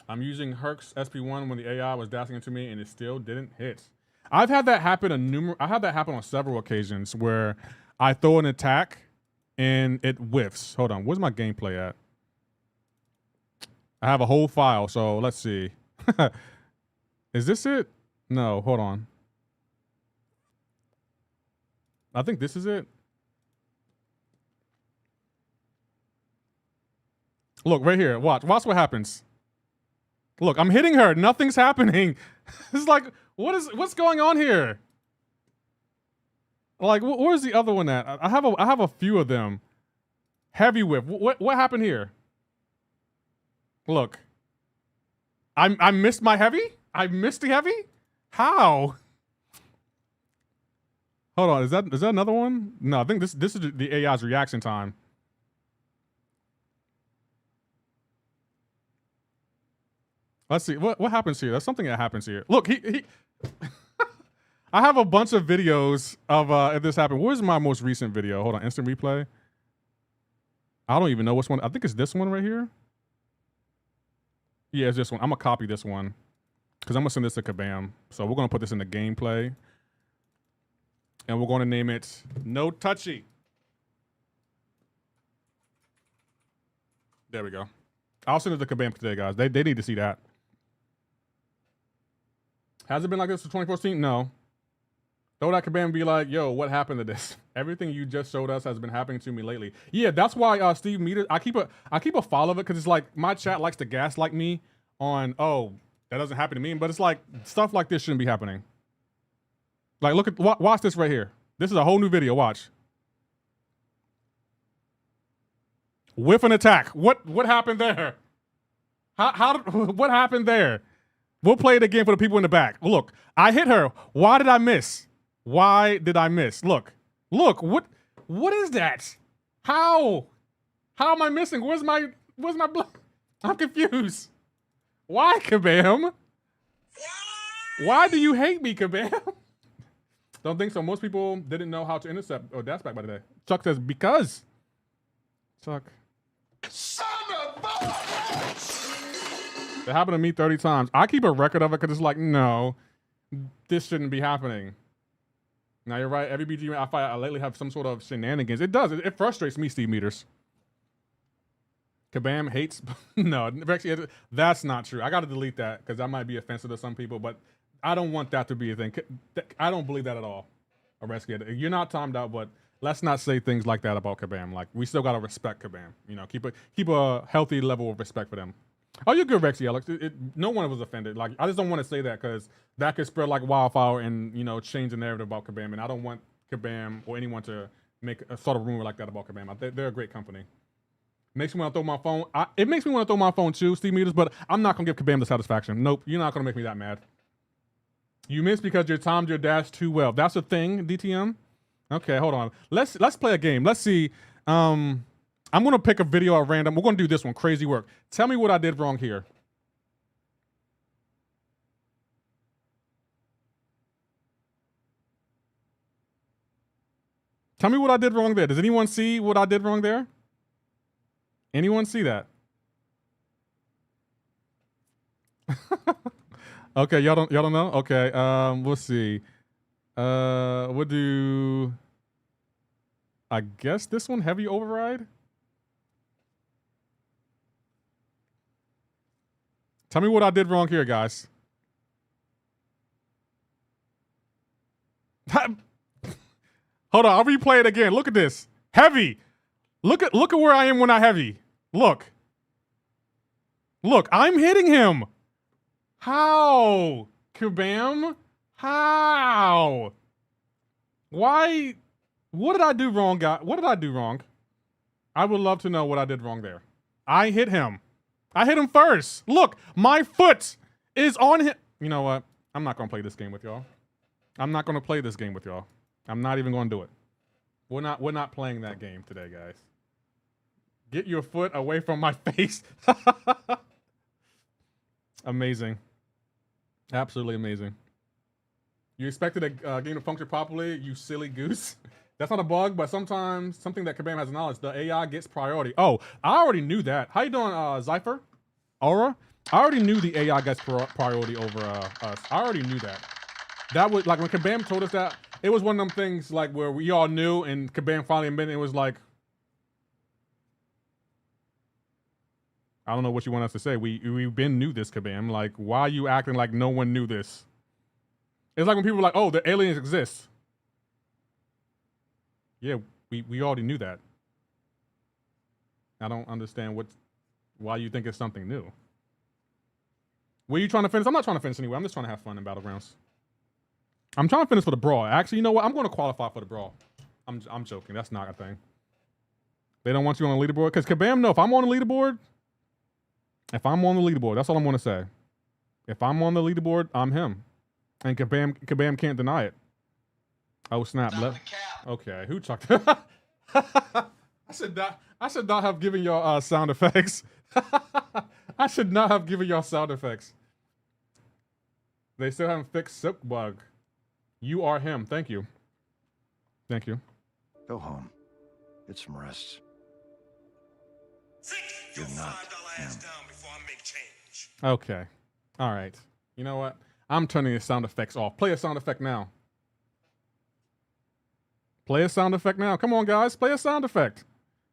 I'm using Herc's SP1 when the AI was dashing into me and it still didn't hit. I've had that happen on several occasions where I throw an attack and it whiffs. Hold on, where's my gameplay at? I have a whole file, so let's see. Is this it? No, hold on. I think this is it. Look, right here. Watch what happens. Look, I'm hitting her. Nothing's happening. It's like, what's going on here? Like, where's the other one at? I have a few of them. Heavy whip. What happened here? Look. I missed my heavy? I missed the heavy? How? Hold on, is that another one? No, I think this is the AI's reaction time. Let's see what happens here. There's something that happens here. Look, he I have a bunch of videos of if this happened. Where's my most recent video? Hold on, instant replay. I don't even know which one. I think it's this one right here. Yeah, it's this one. I'm gonna copy this one because I'm gonna send this to Kabam. So we're gonna put this in the gameplay. And we're going to name it No Touchy. There we go. I'll send it to Kabam today, guys. They need to see that. Has it been like this for 2014? No. Throw that Kabam and be like, yo, what happened to this? Everything you just showed us has been happening to me lately. Yeah, that's why Steve Meter, I keep a file of it because it's like my chat likes to gaslight me on, oh, that doesn't happen to me. But it's like stuff like this shouldn't be happening. Like, look at, watch this right here. This is a whole new video. Watch. Whiff an attack. What happened there? What happened there? We'll play it again for the people in the back. Look, I hit her. Why did I miss? Why did I miss? Look, what is that? How am I missing? Where's my blood? I'm confused. Why, Kabam? Why do you hate me, Kabam? Don't think so. Most people didn't know how to intercept or dash back by the day. Chuck says, because. Chuck. Son of a bitch! It happened to me 30 times. I keep a record of it because it's like, no, this shouldn't be happening. Now you're right. Every BG I fight, I lately have some sort of shenanigans. It does. It frustrates me, Steve Meters. Kabam hates. No, actually, that's not true. I got to delete that because that might be offensive to some people, but I don't want that to be a thing. I don't believe that at all. You're not timed out, but let's not say things like that about Kabam. Like, we still got to respect Kabam. You know, keep a healthy level of respect for them. Oh, you're good, Rexy Alex. No one was offended. Like, I just don't want to say that because that could spread like wildfire and, you know, change the narrative about Kabam. And I don't want Kabam or anyone to make a sort of rumor like that about Kabam. They're a great company. Makes me want to throw my phone. It makes me want to throw my phone too, Steve Meters, but I'm not going to give Kabam the satisfaction. Nope, you're not going to make me that mad. You missed because you timed your dash too well. That's a thing, DTM? Okay, hold on. Let's play a game. Let's see. I'm going to pick a video at random. We're going to do this one. Crazy work. Tell me what I did wrong here. Tell me what I did wrong there. Does anyone see what I did wrong there? Anyone see that? Okay, y'all don't know? Okay, we'll see. We'll do, I guess this one, heavy override. Tell me what I did wrong here, guys. Hold on, I'll replay it again. Look at this. Heavy. Look at where I am when I heavy. Look, I'm hitting him. How? Kabam? How? Why? What did I do wrong, guy? What did I do wrong? I would love to know what I did wrong there. I hit him. I hit him first. Look, my foot is on him. You know what? I'm not going to play this game with y'all. I'm not going to play this game with y'all. I'm not even going to do it. We're not playing that game today, guys. Get your foot away from my face. Amazing. Absolutely amazing. You expected a game to function properly, you silly goose. That's not a bug, but sometimes something that Kabam has knowledge. The AI gets priority. Oh, I already knew that. How you doing, Zypher? Aura? I already knew the AI gets priority over us. I already knew that. That was like when Kabam told us that. It was one of them things like where we all knew, and Kabam finally admitted it was like, I don't know what you want us to say. We've been knew this, Kabam. Like, why are you acting like no one knew this? It's like when people are like, oh, the aliens exist. Yeah, we already knew that. I don't understand why you think it's something new. Were you trying to finish? I'm not trying to finish anyway. I'm just trying to have fun in Battlegrounds. I'm trying to finish for the Brawl. Actually, you know what? I'm going to qualify for the Brawl. I'm joking. That's not a thing. They don't want you on the leaderboard? Because Kabam, no, if I'm on the leaderboard, that's all I'm going to say. If I'm on the leaderboard, I'm him. And Kabam can't deny it. Oh, snap. Okay, who chucked it? I should not have given y'all sound effects. I should not have given y'all sound effects. They still haven't fixed Silk Bug. You are him. Thank you. Thank you. Go home. Get some rest. You're not him. Okay. All right. You know what? I'm turning the sound effects off. Play a sound effect now. Play a sound effect now. Come on, guys. Play a sound effect.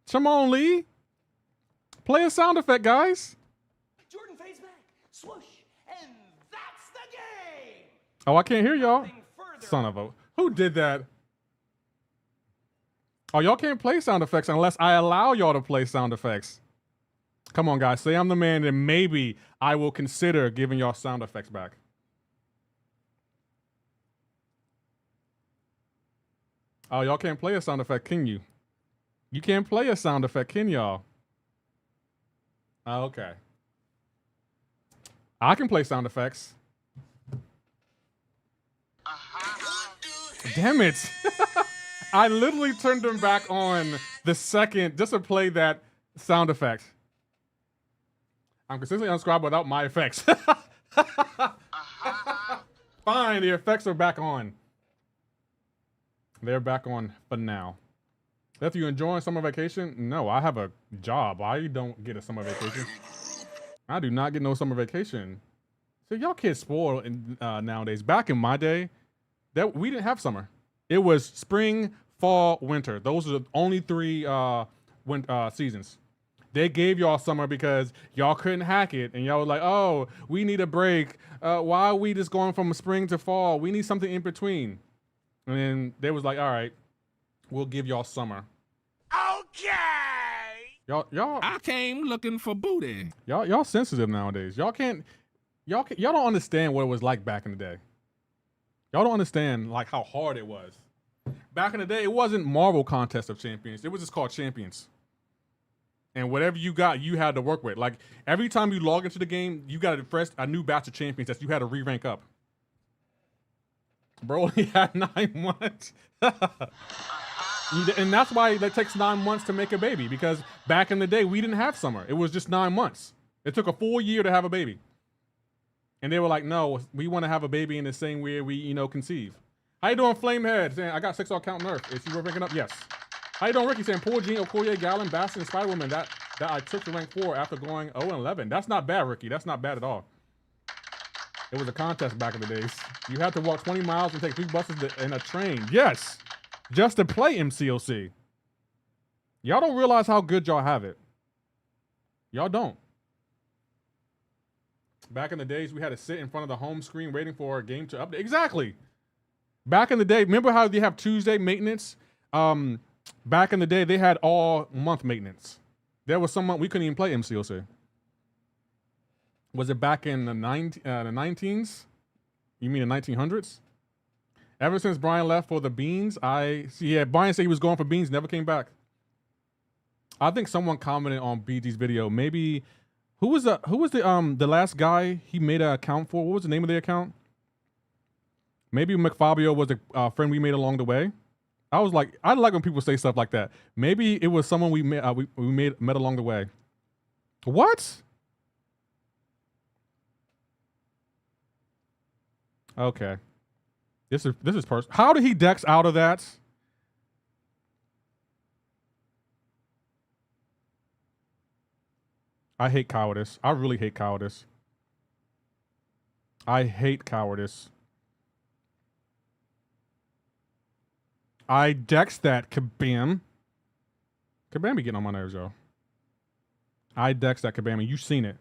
Come on, Lee. Play a sound effect, guys. Jordan fades back. Swoosh. And that's the game. Oh, I can't hear y'all. Son of a... Who did that? Oh, y'all can't play sound effects unless I allow y'all to play sound effects. Come on, guys. Say I'm the man, and maybe I will consider giving y'all sound effects back. Oh, y'all can't play a sound effect, can you? You can't play a sound effect, can y'all? Oh, okay. I can play sound effects. Damn it. I literally turned them back on the second just to play that sound effect. I'm consistently unsubscribed without my effects. Fine, the effects are back on. They're back on for now. If you're enjoying summer vacation, no, I have a job. I don't get a summer vacation. I do not get no summer vacation. So y'all kids spoiled nowadays. Back in my day, that we didn't have summer. It was spring, fall, winter. Those are the only three seasons. They gave y'all summer because y'all couldn't hack it, and y'all was like, "Oh, we need a break. Why are we just going from spring to fall? We need something in between." And then they was like, "All right, we'll give y'all summer." Okay. Y'all, I came looking for booty. y'all sensitive nowadays. Y'all don't understand what it was like back in the day. Y'all don't understand like how hard it was. Back in the day, it wasn't Marvel Contest of Champions. It was just called Champions. And whatever you got, you had to work with. Like every time you log into the game, you got a new batch of champions that you had to re-rank up. Bro only had 9 months. And that's why it takes 9 months to make a baby, because back in the day, we didn't have summer. It was just 9 months. It took a full year to have a baby. And they were like, no, we want to have a baby in the same way we, conceive. How you doing, Flamehead? Saying, I got 6 on count nerf. Is he ranking up? Yes. How you doing, Ricky? Saying, poor Gene, Okoye, Gallon, Bastion, and Spider-Woman that I took to rank 4 after going 0-11. That's not bad, Ricky. That's not bad at all. It was a contest back in the days. You had to walk 20 miles and take 3 buses and a train. Yes. Just to play MCoC. Y'all don't realize how good y'all have it. Y'all don't. Back in the days, we had to sit in front of the home screen waiting for a game to update. Exactly. Back in the day, remember how they have Tuesday maintenance? Back in the day, they had all month maintenance. There was some month we couldn't even play MCoC. Was it back in the 19s? You mean the 1900s? Ever since Brian left for the beans, Brian said he was going for beans, never came back. I think someone commented on BG's video. Maybe who was the last guy he made an account for? What was the name of the account? Maybe McFabio was a friend we made along the way. I like when people say stuff like that. Maybe it was someone we met along the way. What? Okay. This is personal. How did he dex out of that? I hate cowardice. I really hate cowardice. I hate cowardice. I dex that, Kabam. Kabam be getting on my nerves, yo. I dex that, Kabam, and you seen it.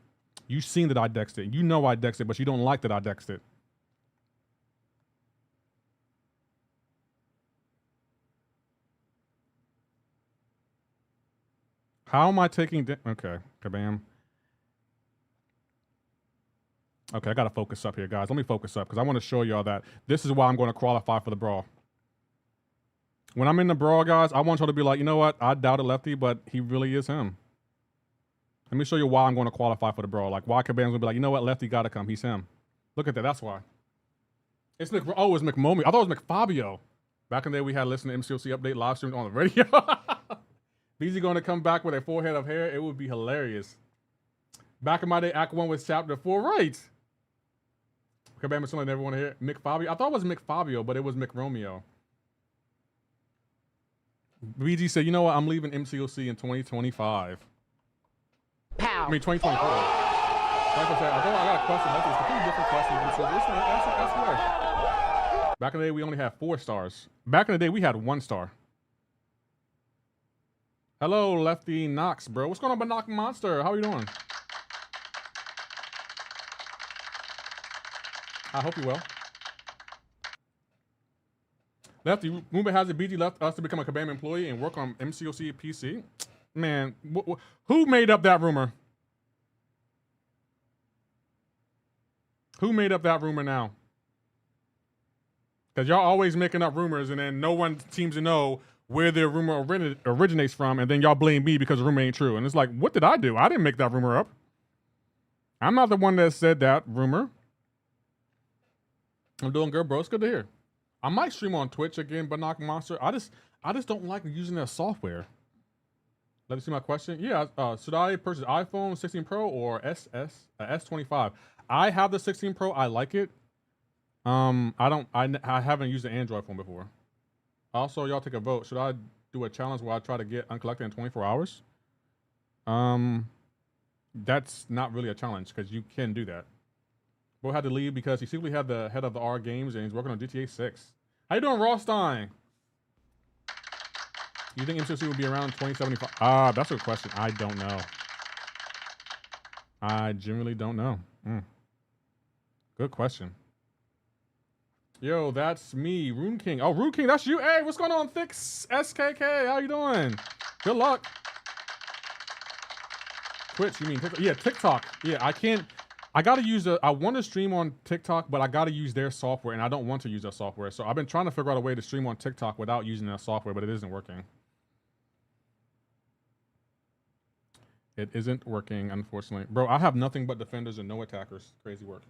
You seen that I dexed it. You know I dexed it, but you don't like that I dexed it. How am I taking... Okay, Kabam. Okay, I got to focus up here, guys. Let me focus up, because I want to show y'all that this is why I'm going to qualify for the Brawl. When I'm in the Brawl, guys, I want y'all to be like, you know what? I doubted Lefty, but he really is him. Let me show you why I'm going to qualify for the Brawl. Like, why Kabam's going to be like, you know what? Lefty got to come. He's him. Look at that. That's why. It's McMomie. I thought it was McFabio. Back in the day, we had to listen to MCoC update live streamed on the radio. BZ going to come back with a full head of hair. It would be hilarious. Back in my day, Act 1 was chapter 4. Right. Kabam is something I never want to hear. McFabio. I thought it was McFabio, but it was McRomeo. BG said, you know what? I'm leaving MCoC in 2025. Pow. I mean, 2024. Like I said, I got a question. It's a completely different question. That's where. Back in the day, we only had 4 stars. Back in the day, we had 1 star. Hello, Lefty Knox, bro. What's going on, Knock Monster? How are you doing? I hope you're well. Lefty, Moomba has a BG left us to become a Kabam employee and work on MCoC PC. Man, who made up that rumor? Who made up that rumor now? Because y'all always making up rumors and then no one seems to know where their rumor originates from, and then y'all blame me because the rumor ain't true. And it's like, what did I do? I didn't make that rumor up. I'm not the one that said that rumor. I'm doing good, bro. It's good to hear. I might stream on Twitch again, but Knock Monster. I just don't like using their software. Let me see my question. Yeah, should I purchase iPhone 16 Pro or S25? I have the 16 Pro. I like it. I haven't used an Android phone before. Also, y'all take a vote. Should I do a challenge where I try to get uncollected in 24 hours? that's not really a challenge because you can do that. Bro had to leave because he secretly had the head of the R Games and he's working on GTA 6. How you doing, Rostein? You think MCoC will be around 2075? Ah, that's a good question. I don't know. I genuinely don't know. Good question. Yo, that's me, Rune King. Oh, Rune King, that's you. Hey, what's going on, Thick SKK? How you doing? Good luck. Twitch, you mean TikTok? Yeah, TikTok. Yeah, I can't. I gotta use I want to stream on TikTok, but I gotta use their software, and I don't want to use their software. So I've been trying to figure out a way to stream on TikTok without using their software, but it isn't working. It isn't working, unfortunately. Bro, I have nothing but defenders and no attackers. Crazy work.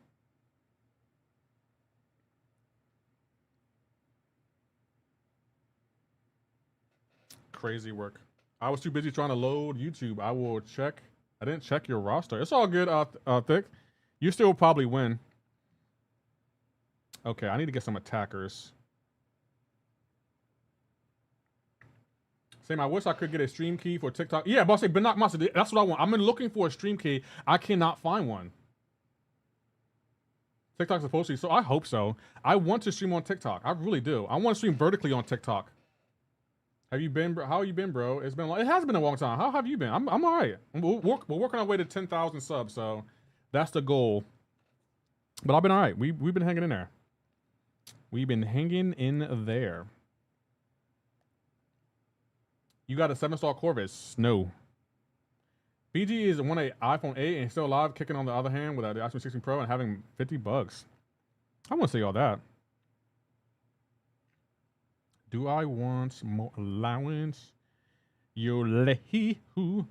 Crazy work. I was too busy trying to load YouTube. I will check. I didn't check your roster. It's all good, Thick. You still probably win. Okay, I need to get some attackers. Same, I wish I could get a stream key for TikTok. Yeah, boss, but not monster. That's what I want. I've been looking for a stream key. I cannot find one. TikTok's supposed to be, so I hope so. I want to stream on TikTok. I really do. I want to stream vertically on TikTok. Have you been, bro? How you been, bro? It has been a long time. How have you been? I'm all right. We're working our way to 10,000 subs, so that's the goal. But I've been all right. We've been hanging in there. We've been hanging in there. You got a 7-star Corvus? No. BG is on an iPhone 8 and still alive, kicking on the other hand with the iPhone 16 Pro and having 50 bugs. I won't say all that. Do I want more allowance? Yo-le-hee-hoo.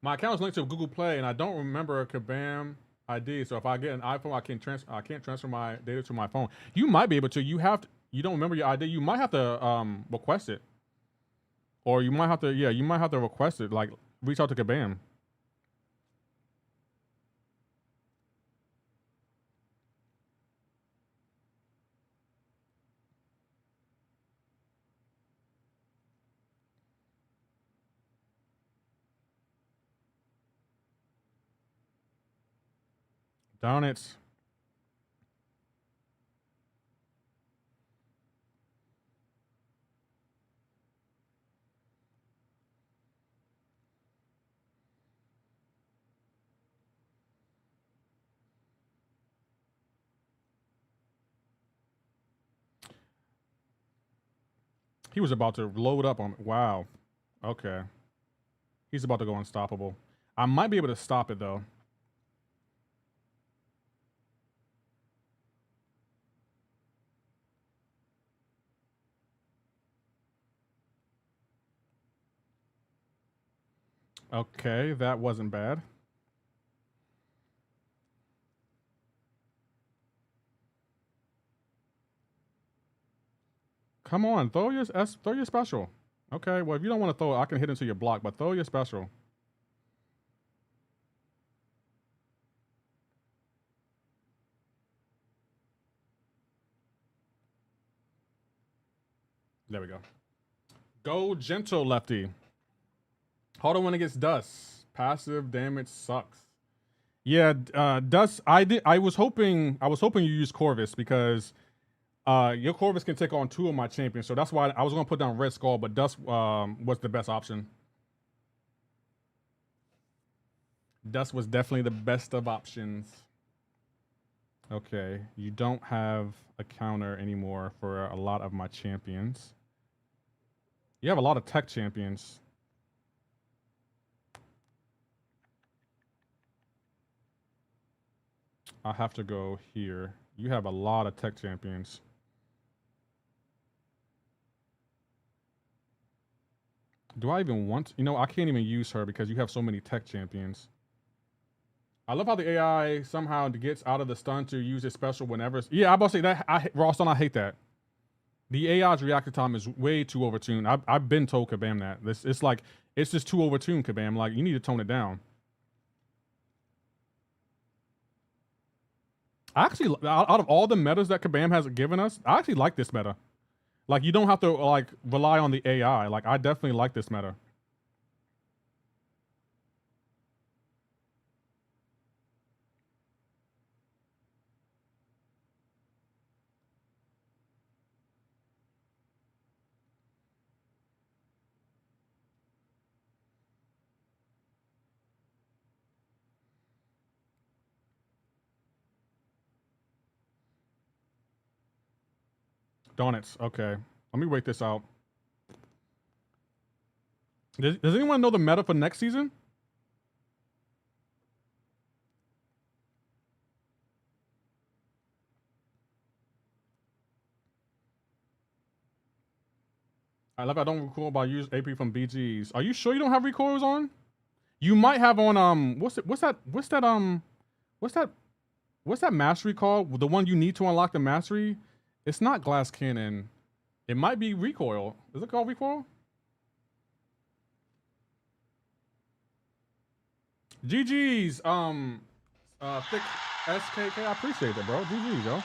My account is linked to Google Play, and I don't remember a Kabam ID. So if I get an iPhone, I can't transfer my data to my phone. You might be able to. You don't remember your ID. You might have to request it, or you might have to. Yeah, you might have to request it. Like reach out to Kabam. Darn it. He was about to load up on. Wow. Okay. He's about to go unstoppable. I might be able to stop it though. Okay, that wasn't bad. Come on, throw your special. Okay, well if you don't want to throw it, I can hit into your block, but throw your special. There we go. Go gentle, lefty. Harder when it gets dust. Passive damage sucks. Yeah, dust. I was hoping you used Corvus because your Corvus can take on 2 of my champions, so that's why I was gonna put down Red Skull, but Dust was the best option. Dust was definitely the best of options. Okay, you don't have a counter anymore for a lot of my champions. You have a lot of tech champions. I have to go here. You have a lot of tech champions. Do I even want? You know, I can't even use her because you have so many tech champions. I love how the AI somehow gets out of the stun to use his special whenever. Yeah, I'm about to say that. Ralston, I hate that. The AI's reactor time is way too overtuned. I've been told Kabam that. It's like, it's just too overtuned, Kabam. Like, you need to tone it down. Actually, out of all the metas that Kabam has given us, I actually like this meta. Like, you don't have to, like, rely on the AI. Like, I definitely like this meta. Darn it. Okay. Let me wait this out. Does anyone know the meta for next season? I love I don't recoil by use AP from BGs. Are you sure you don't have recoils on? You might have on what's that mastery called? The one you need to unlock the mastery? It's not glass cannon. It might be recoil. Is it called recoil? GG's thick SKK. I appreciate it, bro. GG's, yo.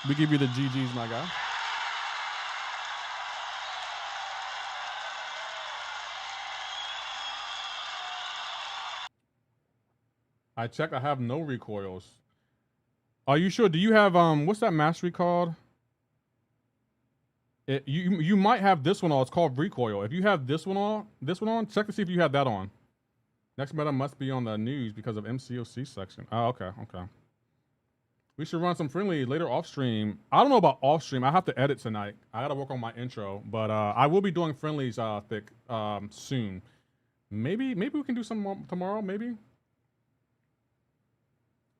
We give you the GG's, my guy. I checked. I have no recoils. Are you sure? Do you have what's that mastery called? You might have this one on. It's called recoil. If you have this one on, check to see if you have that on. Next meta must be on the news because of MCoC section. Oh, okay. We should run some friendlies later off stream. I don't know about off stream. I have to edit tonight. I gotta work on my intro, but I will be doing friendlies thick soon. Maybe we can do some tomorrow. Maybe.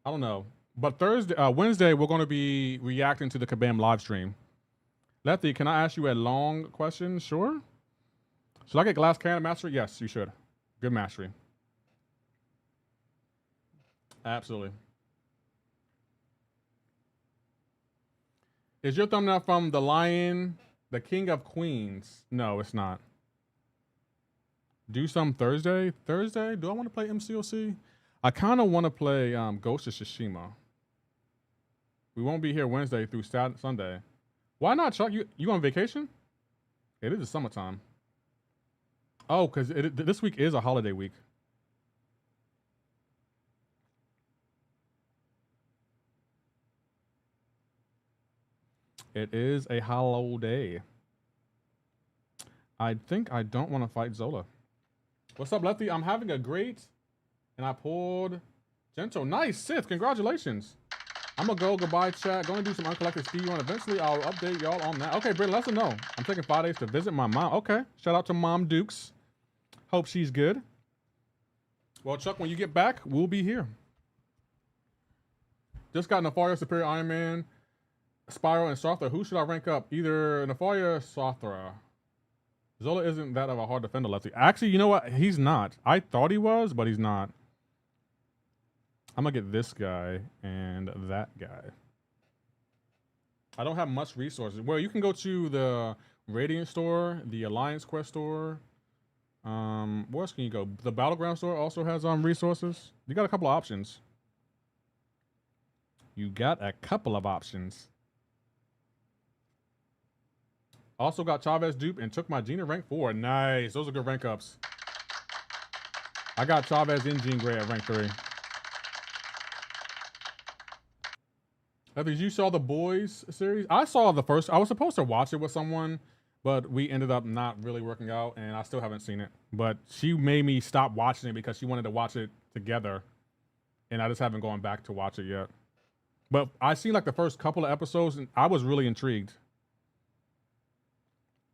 I don't know. But Wednesday, we're going to be reacting to the Kabam live stream. Lefty, can I ask you a long question? Sure. Should I get glass cannon mastery? Yes, you should. Good mastery. Absolutely. Is your thumbnail from the Lion, the King of Queens? No, it's not. Do some Thursday? Thursday? Do I want to play MCoC? I kind of want to play Ghost of Tsushima. We won't be here Wednesday through Sunday. Why not, Chuck? You on vacation? It is the summertime. Oh, because this week is a holiday week. It is a holiday. I think I don't want to fight Zola. What's up, Lefty? I'm having a great, and I pulled Gento. Nice, Sith. Congratulations. I'm gonna go. Goodbye, chat. Going to do some uncollected speedrun. Eventually, I'll update y'all on that. Okay, Britt, let us know. I'm taking 5 days to visit my mom. Okay. Shout out to Mom Dukes. Hope she's good. Well, Chuck, when you get back, we'll be here. Just got Nefaria, Superior Iron Man, Spyro, and Sothra. Who should I rank up? Either Nefaria or Sothra. Zola isn't that of a hard defender, Lefty. Actually, you know what? He's not. I thought he was, but he's not. I'm gonna get this guy and that guy. I don't have much resources. Well, you can go to the Radiant store, the Alliance Quest store. Where else can you go? The Battlegrounds store also has resources. You got a couple of options. You got a couple of options. Also got Chavez dupe and took my Gina rank 4. Nice. Those are good rank ups. I got Chavez in Jean Grey at rank 3. You saw the Boys series? I saw the first. I was supposed to watch it with someone, but we ended up not really working out, and I still haven't seen it. But she made me stop watching it because she wanted to watch it together, and I just haven't gone back to watch it yet. But I seen like the first couple of episodes, and I was really intrigued.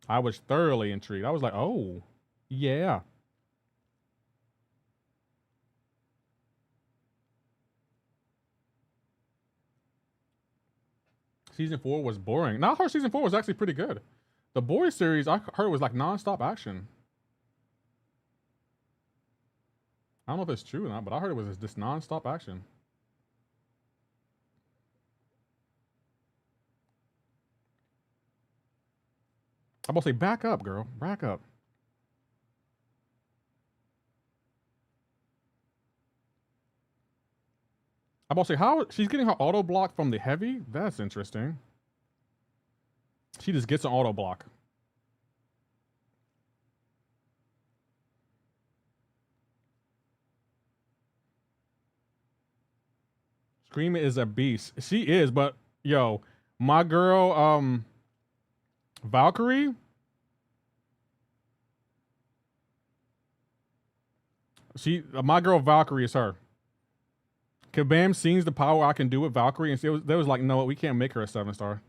I was thoroughly intrigued. I was like, oh, yeah. Season 4 was boring. Now I heard season 4 was actually pretty good. The Boys series, I heard, was like non-stop action. I don't know if it's true or not, but I heard it was just non-stop action. I'm about to say, back up, girl. Back up. I'm about to say, how she's getting her auto block from the heavy? That's interesting. She just gets an auto block. Screaming is a beast. She is, but yo, my girl, Valkyrie. My girl Valkyrie is her. Kabam sees the power I can do with Valkyrie, and they was like, no, we can't make her a 7-star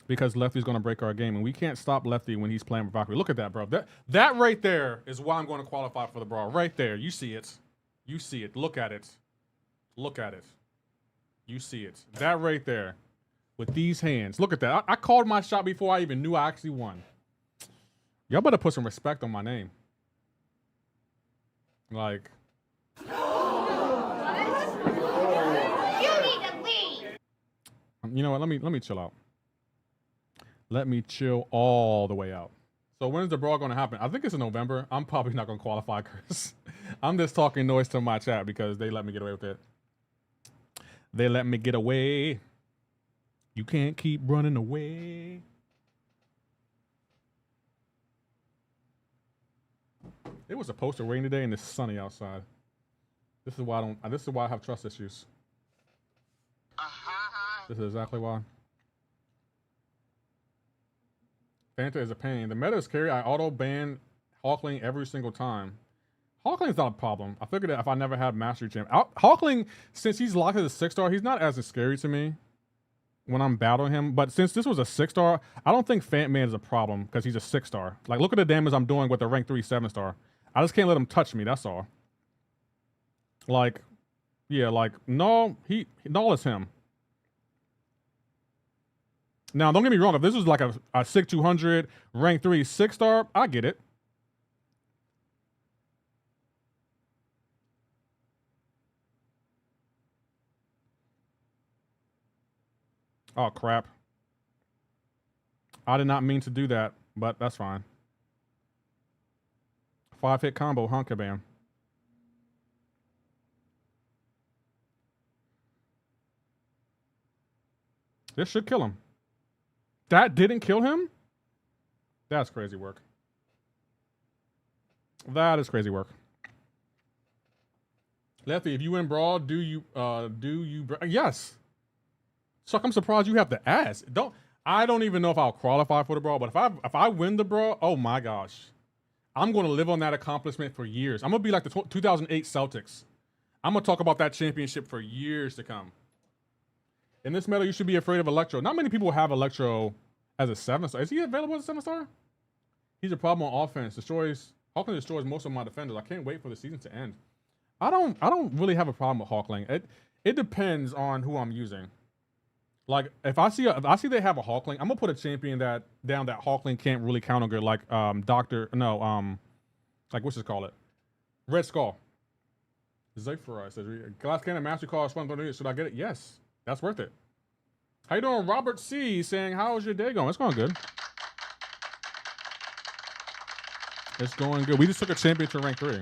because Lefty's going to break our game, and we can't stop Lefty when he's playing with Valkyrie. Look at that, bro. That right there is why I'm going to qualify for the Brawl. Right there. You see it. You see it. Look at it. Look at it. You see it. That right there with these hands. Look at that. I called my shot before I even knew I actually won. Y'all better put some respect on my name. Like... You need to leave. You know what? Let me chill out. Let me chill all the way out. So when's the Brawl going to happen? I think it's in November. I'm probably not going to qualify because I'm just talking noise to my chat because they let me get away with it. They let me get away. You can't keep running away. It was supposed to rain today and it's sunny outside. This is why I have trust issues. This is exactly why. Fanta is a pain. The meta is scary. I auto ban Hawkling every single time. Hawkling's not a problem. I figured that if I never had Mastery Champ. Hawkling, since he's locked as a 6-star, he's not as scary to me when I'm battling him. But since this was a 6-star, I don't think Fant Man is a problem because he's a 6-star. Like, look at the damage I'm doing with the rank 3 7-star. I just can't let him touch me, that's all. Like, yeah, like, no, it's him. Now, don't get me wrong. If this was like a 6-200, rank 3, 6-star, I get it. Oh, crap. I did not mean to do that, but that's fine. 5-hit combo, huh, Kabam? This should kill him. That didn't kill him? That's crazy work. That is crazy work. Lefty, if you win Brawl, do you yes. Chuck, I'm surprised you have to ask. I don't even know if I'll qualify for the Brawl, but if I win the Brawl, oh my gosh. I'm going to live on that accomplishment for years. I'm going to be like the 2008 Celtics. I'm going to talk about that championship for years to come. In this meta, you should be afraid of Electro. Not many people have Electro as a 7-star. Is he available as a 7-star? He's a problem on offense. Hawkling destroys most of my defenders. I can't wait for the season to end. I don't really have a problem with Hawkling. It depends on who I'm using. Like if I see they have a Hawkling, I'm gonna put a champion that Hawkling can't really counter good, like like what's it call it? Red Skull. Zephyr says Glass Cannon Master Call is fun. Should I get it? Yes. That's worth it. How you doing? Robert C saying, how's your day going? It's going good. It's going good. We just took a champion to rank 3.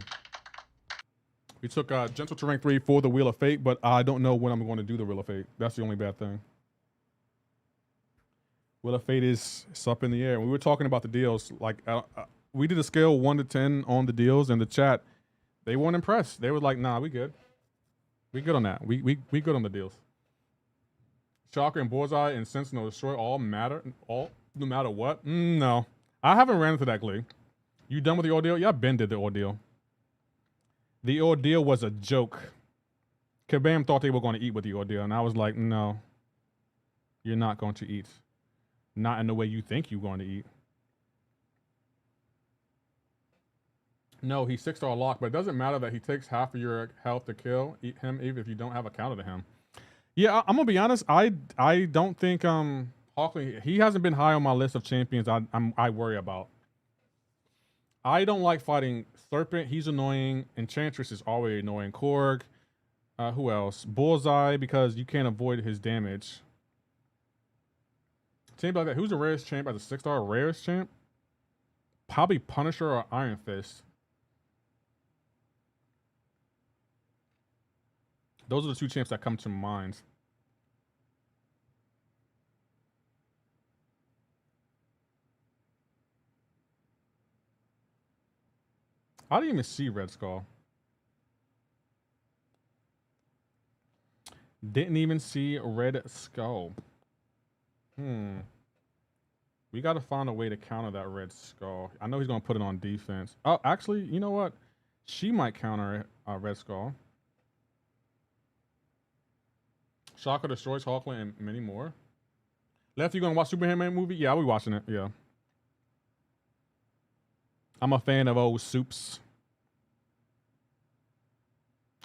We took Gentle to rank 3 for the Wheel of Fate, but I don't know when I'm going to do the Wheel of Fate. That's the only bad thing. Wheel of Fate is up in the air. We were talking about the deals. Like we did a scale 1 to 10 on the deals in the chat. They weren't impressed. They were like, nah, we good. We good on that. We good on the deals. Chakra and Bullseye and Sentinel destroy no matter what. No, I haven't ran into that glitch. You done with the ordeal? Yeah, Ben did the ordeal. The ordeal was a joke. Kabam thought they were going to eat with the ordeal, and I was like, no, you're not going to eat. Not in the way you think you're going to eat. No, he's 6-star lock, but it doesn't matter that he takes half of your health to kill him, even if you don't have a counter to him. Yeah, I'm gonna be honest. I don't think Hawkling, he hasn't been high on my list of champions I worry about. I don't like fighting Serpent. He's annoying. Enchantress is always annoying. Korg. Who else? Bullseye, because you can't avoid his damage. Champ like that. Who's the rarest champ as a 6-star? Rarest champ? Probably Punisher or Iron Fist. Those are the 2 champs that come to mind. I didn't even see Red Skull. Didn't even see Red Skull. We got to find a way to counter that Red Skull. I know he's going to put it on defense. Oh, actually, you know what? She might counter Red Skull. Shocker destroys Hawkland and many more. Left, you gonna watch Superman movie? Yeah, I'll be watching it. Yeah. I'm a fan of old soups.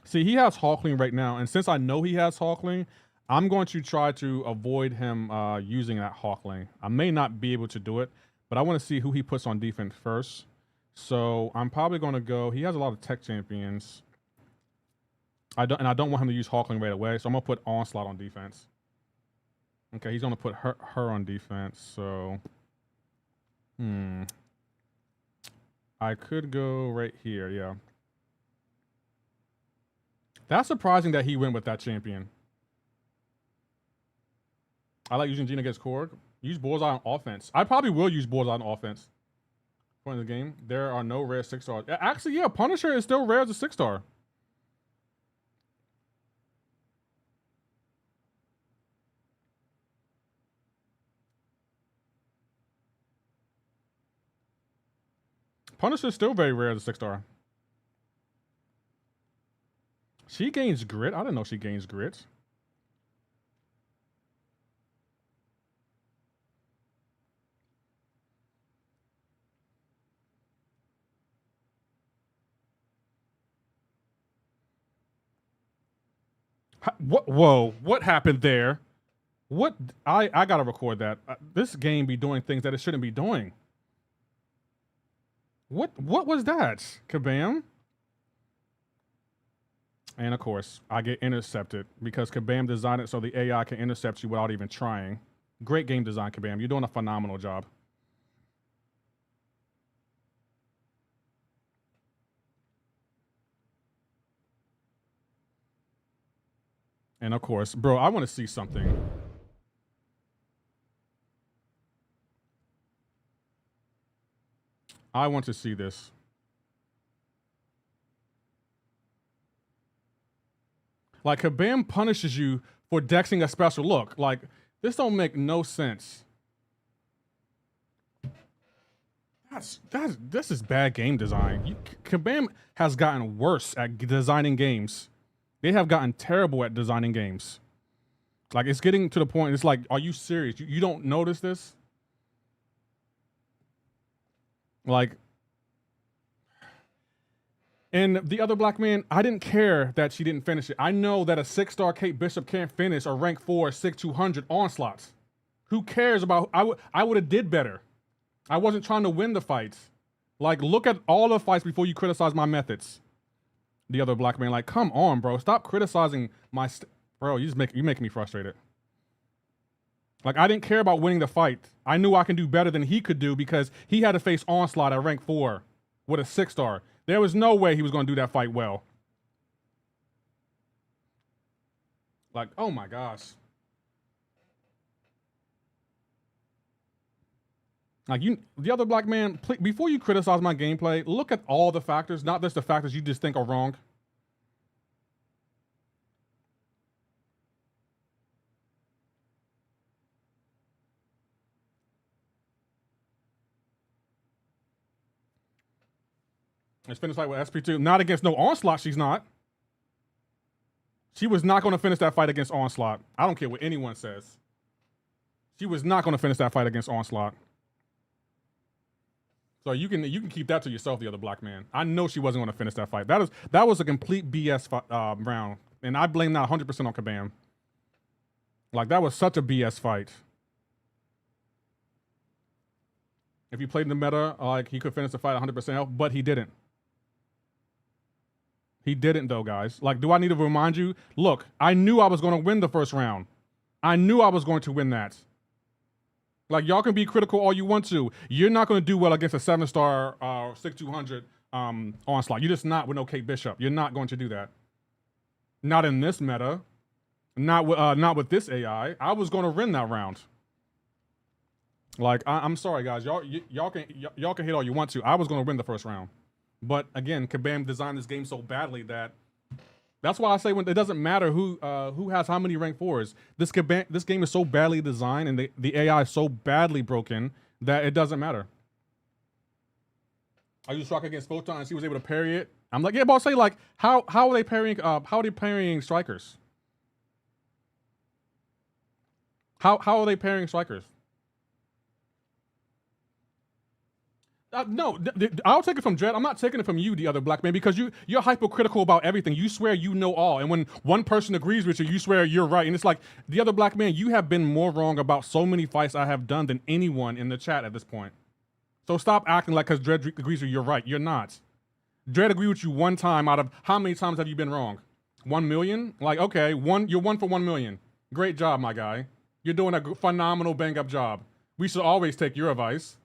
See, he has Hawkling right now, and since I know he has Hawkling, I'm going to try to avoid him using that Hawkling. I may not be able to do it, but I want to see who he puts on defense first. So I'm probably going to go. He has a lot of tech champions. I don't want him to use Hawkling right away, so I'm gonna put Onslaught on defense. Okay, he's gonna put her on defense. So, I could go right here. Yeah, that's surprising that he went with that champion. I like using Gene against Korg. Use Bullseye on offense. I probably will use Bullseye on offense. Point of the game. There are no rare 6-stars. Actually, yeah, Punisher is still rare as a 6-star. Punisher is still very rare as a 6-star. She gains grit. I didn't know she gains grit. What? Whoa! What happened there? What? I gotta record that. This game be doing things that it shouldn't be doing. What was that? Kabam. And of course, I get intercepted because Kabam designed it so the AI can intercept you without even trying. Great game design, Kabam. You're doing a phenomenal job. And of course, bro, I want to see something. I want to see this. Like, Kabam punishes you for dexing a special look. Like, this don't make no sense. This is bad game design. Kabam has gotten worse at designing games. They have gotten terrible at designing games. Like, it's getting to the point, it's like, are you serious? You don't notice this? Like, and the other black man, I didn't care that she didn't finish it. I know that a 6-star Kate Bishop can't finish a rank 4 6-200 onslaughts. Who cares about, I would have did better. I wasn't trying to win the fights. Like, look at all the fights before you criticize my methods. The other black man, like, come on, bro. Stop criticizing my, bro, you make me frustrated. Like, I didn't care about winning the fight. I knew I can do better than he could do because he had to face Onslaught at rank 4 with a 6-star. There was no way he was going to do that fight well. Like, oh my gosh. Like, the other black man, before you criticize my gameplay, look at all the factors, not just the factors you just think are wrong. Let's finish fight with SP2. Not against no Onslaught, she's not. She was not going to finish that fight against Onslaught. I don't care what anyone says. She was not going to finish that fight against Onslaught. So you can keep that to yourself, the other black man. I know she wasn't going to finish that fight. That was a complete BS round. And I blame that 100% on Kabam. Like, that was such a BS fight. If you played in the meta, like, he could finish the fight 100% health, but he didn't. He didn't, though, guys. Like, do I need to remind you? Look, I knew I was going to win the first round. I knew I was going to win that. Like, y'all can be critical all you want to. You're not going to do well against a 7-star 6-200 Onslaught. You're just not with no Kate Bishop. You're not going to do that. Not in this meta. Not with this AI. I was going to win that round. Like, I'm sorry, guys. Y'all can hate all you want to. I was going to win the first round. But again, Kabam designed this game so badly that's why I say when it doesn't matter who has how many rank 4s. This game is so badly designed and the AI is so badly broken that it doesn't matter. I used Shock against Photon and she was able to parry it. I'm like, yeah, but I'll say, like, how are they parrying strikers? How are they pairing strikers? No, I'll take it from Dread. I'm not taking it from you, the other black man, because you're hypocritical about everything. You swear you know all, and when one person agrees with you, you swear you're right. And it's like, the other black man, you have been more wrong about so many fights I have done than anyone in the chat at this point. So stop acting like because Dread agrees with you, you're right. You're not. Dread agreed with you one time out of how many times have you been wrong? 1 million? Like, okay, you're 1 for 1 million. Great job, my guy. You're doing a phenomenal bang-up job. We should always take your advice.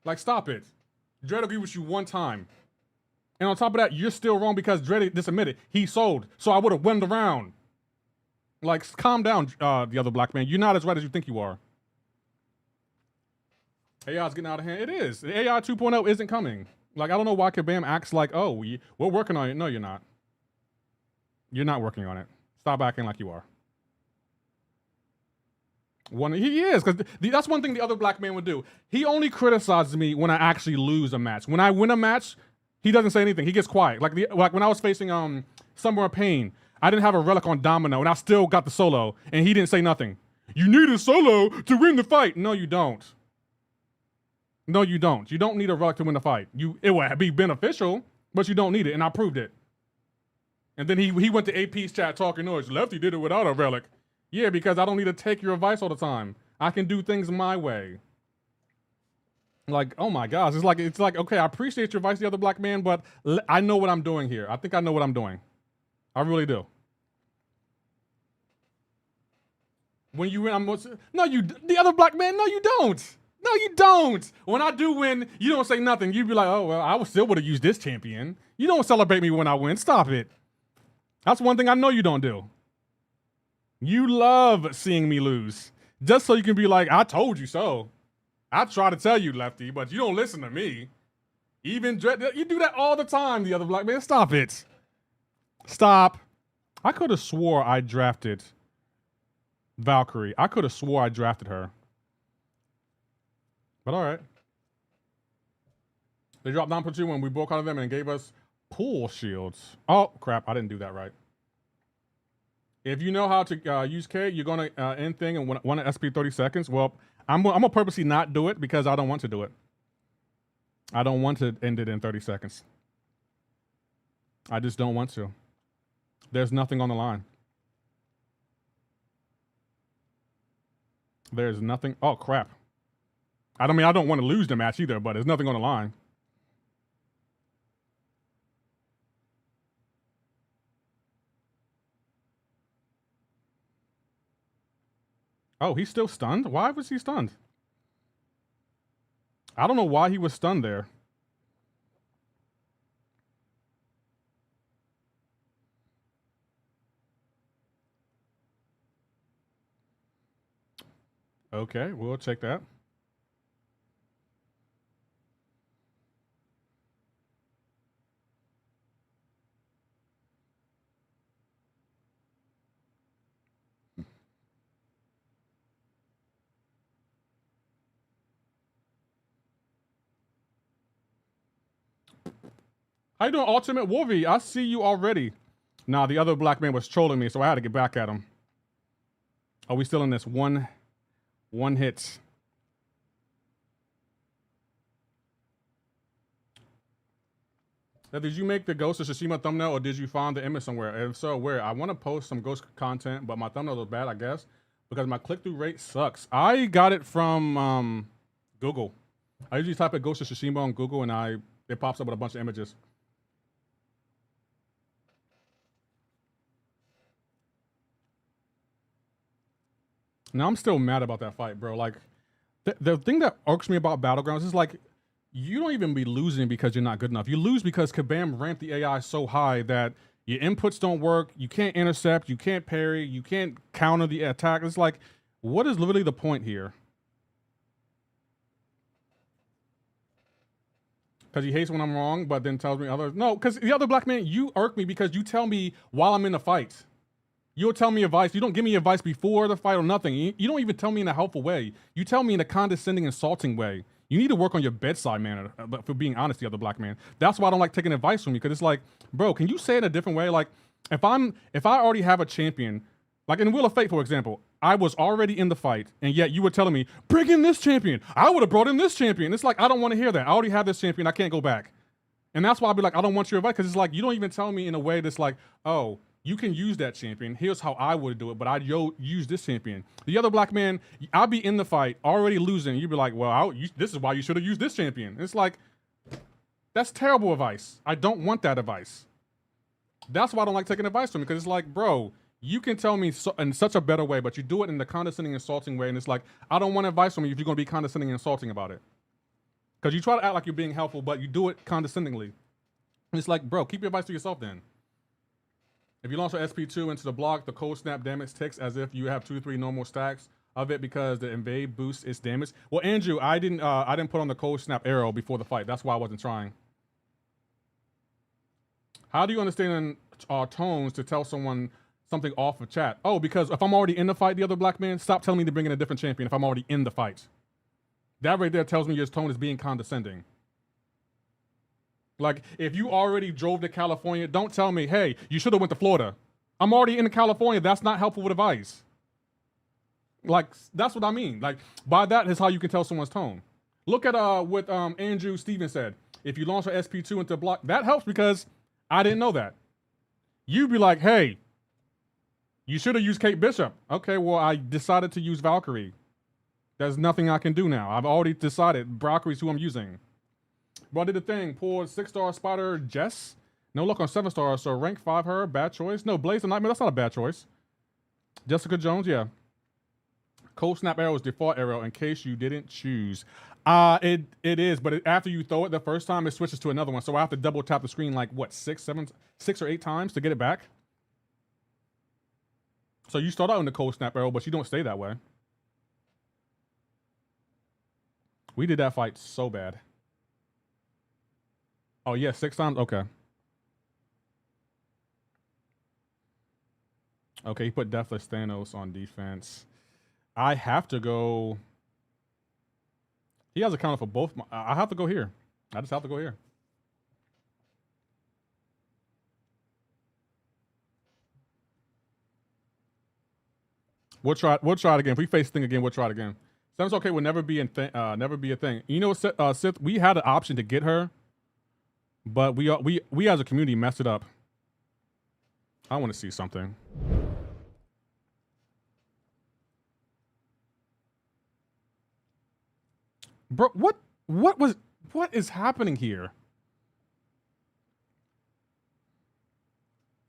Like, stop it. Dread agreed with you one time. And on top of that, you're still wrong because Dread just admitted he sold. So I would have won the round. Like, calm down, the other black man. You're not as right as you think you are. AI's getting out of hand. It is. The AI 2.0 isn't coming. Like, I don't know why Kabam acts like, oh, we're working on it. No, you're not. You're not working on it. Stop acting like you are. He is, because that's one thing the other black man would do. He only criticizes me when I actually lose a match. When I win a match, he doesn't say anything. He gets quiet. Like when I was facing Somewhere in Pain, I didn't have a relic on Domino, and I still got the solo, and he didn't say nothing. You need a solo to win the fight. No, you don't. No, you don't. You don't need a relic to win the fight. It would be beneficial, but you don't need it, and I proved it. And then he went to AP's chat talking noise. Lefty did it without a relic. Yeah, because I don't need to take your advice all the time. I can do things my way. Like, oh my gosh, it's like, okay, I appreciate your advice, the other black man, but I know what I'm doing here. I think I know what I'm doing. I really do. When you win, the other black man, no, you don't. No, you don't. When I do win, you don't say nothing. You'd be like, oh, well, I still would have used this champion. You don't celebrate me when I win. Stop it. That's one thing I know you don't do. You love seeing me lose. Just so you can be like, I told you so. I try to tell you, Lefty, but you don't listen to me. Even you do that all the time, the other black man. Stop it. Stop. I could have swore I drafted Valkyrie. I could have swore I drafted her. But all right. They dropped 9.2 when we broke out of them and gave us pool shields. Oh, crap. I didn't do that right. If you know how to use K, you're going to end thing and want an SP 30 seconds. Well, I'm going to purposely not do it because I don't want to do it. I don't want to end it in 30 seconds. I just don't want to. There's nothing on the line. There's nothing. Oh, crap. I don't want to lose the match either, but there's nothing on the line. Oh, he's still stunned? Why was he stunned? I don't know why he was stunned there. Okay, we'll check that. How you doing, Ultimate Wolvie? I see you already. Nah, the other black man was trolling me, so I had to get back at him. Are we still in this one hit? Now, did you make the Ghost of Tsushima thumbnail, or did you find the image somewhere? And if so, where? I want to post some Ghost content, but my thumbnail was bad, I guess, because my click-through rate sucks. I got it from Google. I usually type in Ghost of Tsushima on Google, and it pops up with a bunch of images. Now, I'm still mad about that fight, bro. Like, the thing that irks me about Battlegrounds is, like, you don't even be losing because you're not good enough. You lose because Kabam ramped the AI so high that your inputs don't work, you can't intercept, you can't parry, you can't counter the attack. It's like, what is literally the point here? Because he hates when I'm wrong, but then tells me others. No, because the other black man, you irk me because you tell me while I'm in the fight. You'll tell me advice. You don't give me advice before the fight or nothing. You don't even tell me in a helpful way. You tell me in a condescending, insulting way. You need to work on your bedside manner, for being honest, the other black man. That's why I don't like taking advice from you, because it's like, bro, can you say it a different way? Like, if I already have a champion Like in Wheel of Fate, for example, I was already in the fight, and yet you were telling me, bring in this champion. I would have brought in this champion. It's like, I don't want to hear that. I already have this champion. I can't go back. And that's why I'll be like, I don't want your advice, because it's like, you don't even tell me in a way that's like, oh, you can use that champion. Here's how I would do it, but I'd use this champion. The other black man, I'll be in the fight, already losing. You'd be like, well, this is why you should have used this champion. It's like, that's terrible advice. I don't want that advice. That's why I don't like taking advice from him, because it's like, bro, you can tell me in such a better way, but you do it in the condescending, insulting way, and it's like, I don't want advice from you if you're going to be condescending and insulting about it. Because you try to act like you're being helpful, but you do it condescendingly. And it's like, bro, keep your advice to yourself then. If you launch your SP2 into the block, the cold snap damage ticks as if you have 2 to 3 normal stacks of it because the invade boosts its damage. Well, Andrew, I didn't put on the cold snap arrow before the fight. That's why I wasn't trying. How do you understand tones to tell someone something off of chat? Oh, because if I'm already in the fight, the other black man, stop telling me to bring in a different champion if I'm already in the fight. That right there tells me your tone is being condescending. Like, if you already drove to California, don't tell me, hey, you should have went to Florida. I'm already in California. That's not helpful with advice. Like, that's what I mean. Like, by that is how you can tell someone's tone. Look at what Andrew Stevens said. If you launch an SP2 into a block, that helps because I didn't know that. You'd be like, hey, you should have used Kate Bishop. Okay, well, I decided to use Valkyrie. There's nothing I can do now. I've already decided Valkyrie's who I'm using. Bro, I did the thing. Pulled 6-star Spider Jess. No luck on 7-star, so rank 5 her. Bad choice. No, Blaze the Nightmare. That's not a bad choice. Jessica Jones, yeah. Cold Snap Arrow is default arrow in case you didn't choose. It is, but after you throw it the first time, it switches to another one. So I have to double tap the screen like, what, 6 or 8 times to get it back? So you start out in the Cold Snap Arrow, but you don't stay that way. We did that fight so bad. Oh, yeah, 6 times? Okay. Okay, he put Deathless Thanos on defense. I have to go... He has a counter for both. I have to go here. I just have to go here. We'll try it again. If we face Thing again, we'll try it again. Sounds okay. Will never be a thing. You know, Sith. We had an option to get her, but we as a community messed it up. I want to see something. Bro, what is happening here?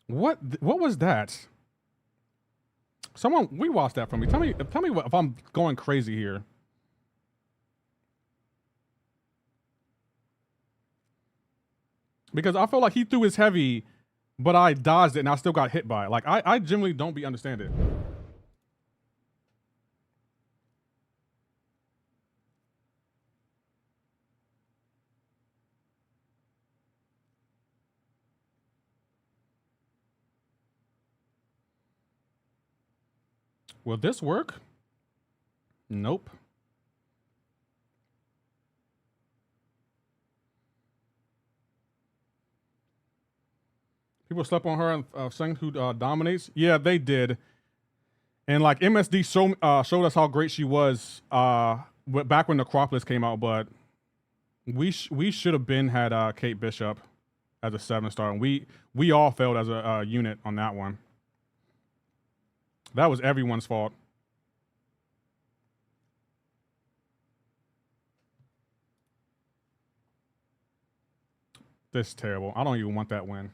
What was that? Someone rewatch that for me. Tell me if I'm going crazy here. Because I feel like he threw his heavy, but I dodged it and I still got hit by it. Like I generally don't understand it. Will this work? Nope. People slept on her and saying who dominates. Yeah, they did. And like MSD showed us how great she was back when Necropolis came out, but we should have been had Kate Bishop as a 7-star, and we all failed as a unit on that one. That was everyone's fault. This is terrible. I don't even want that win.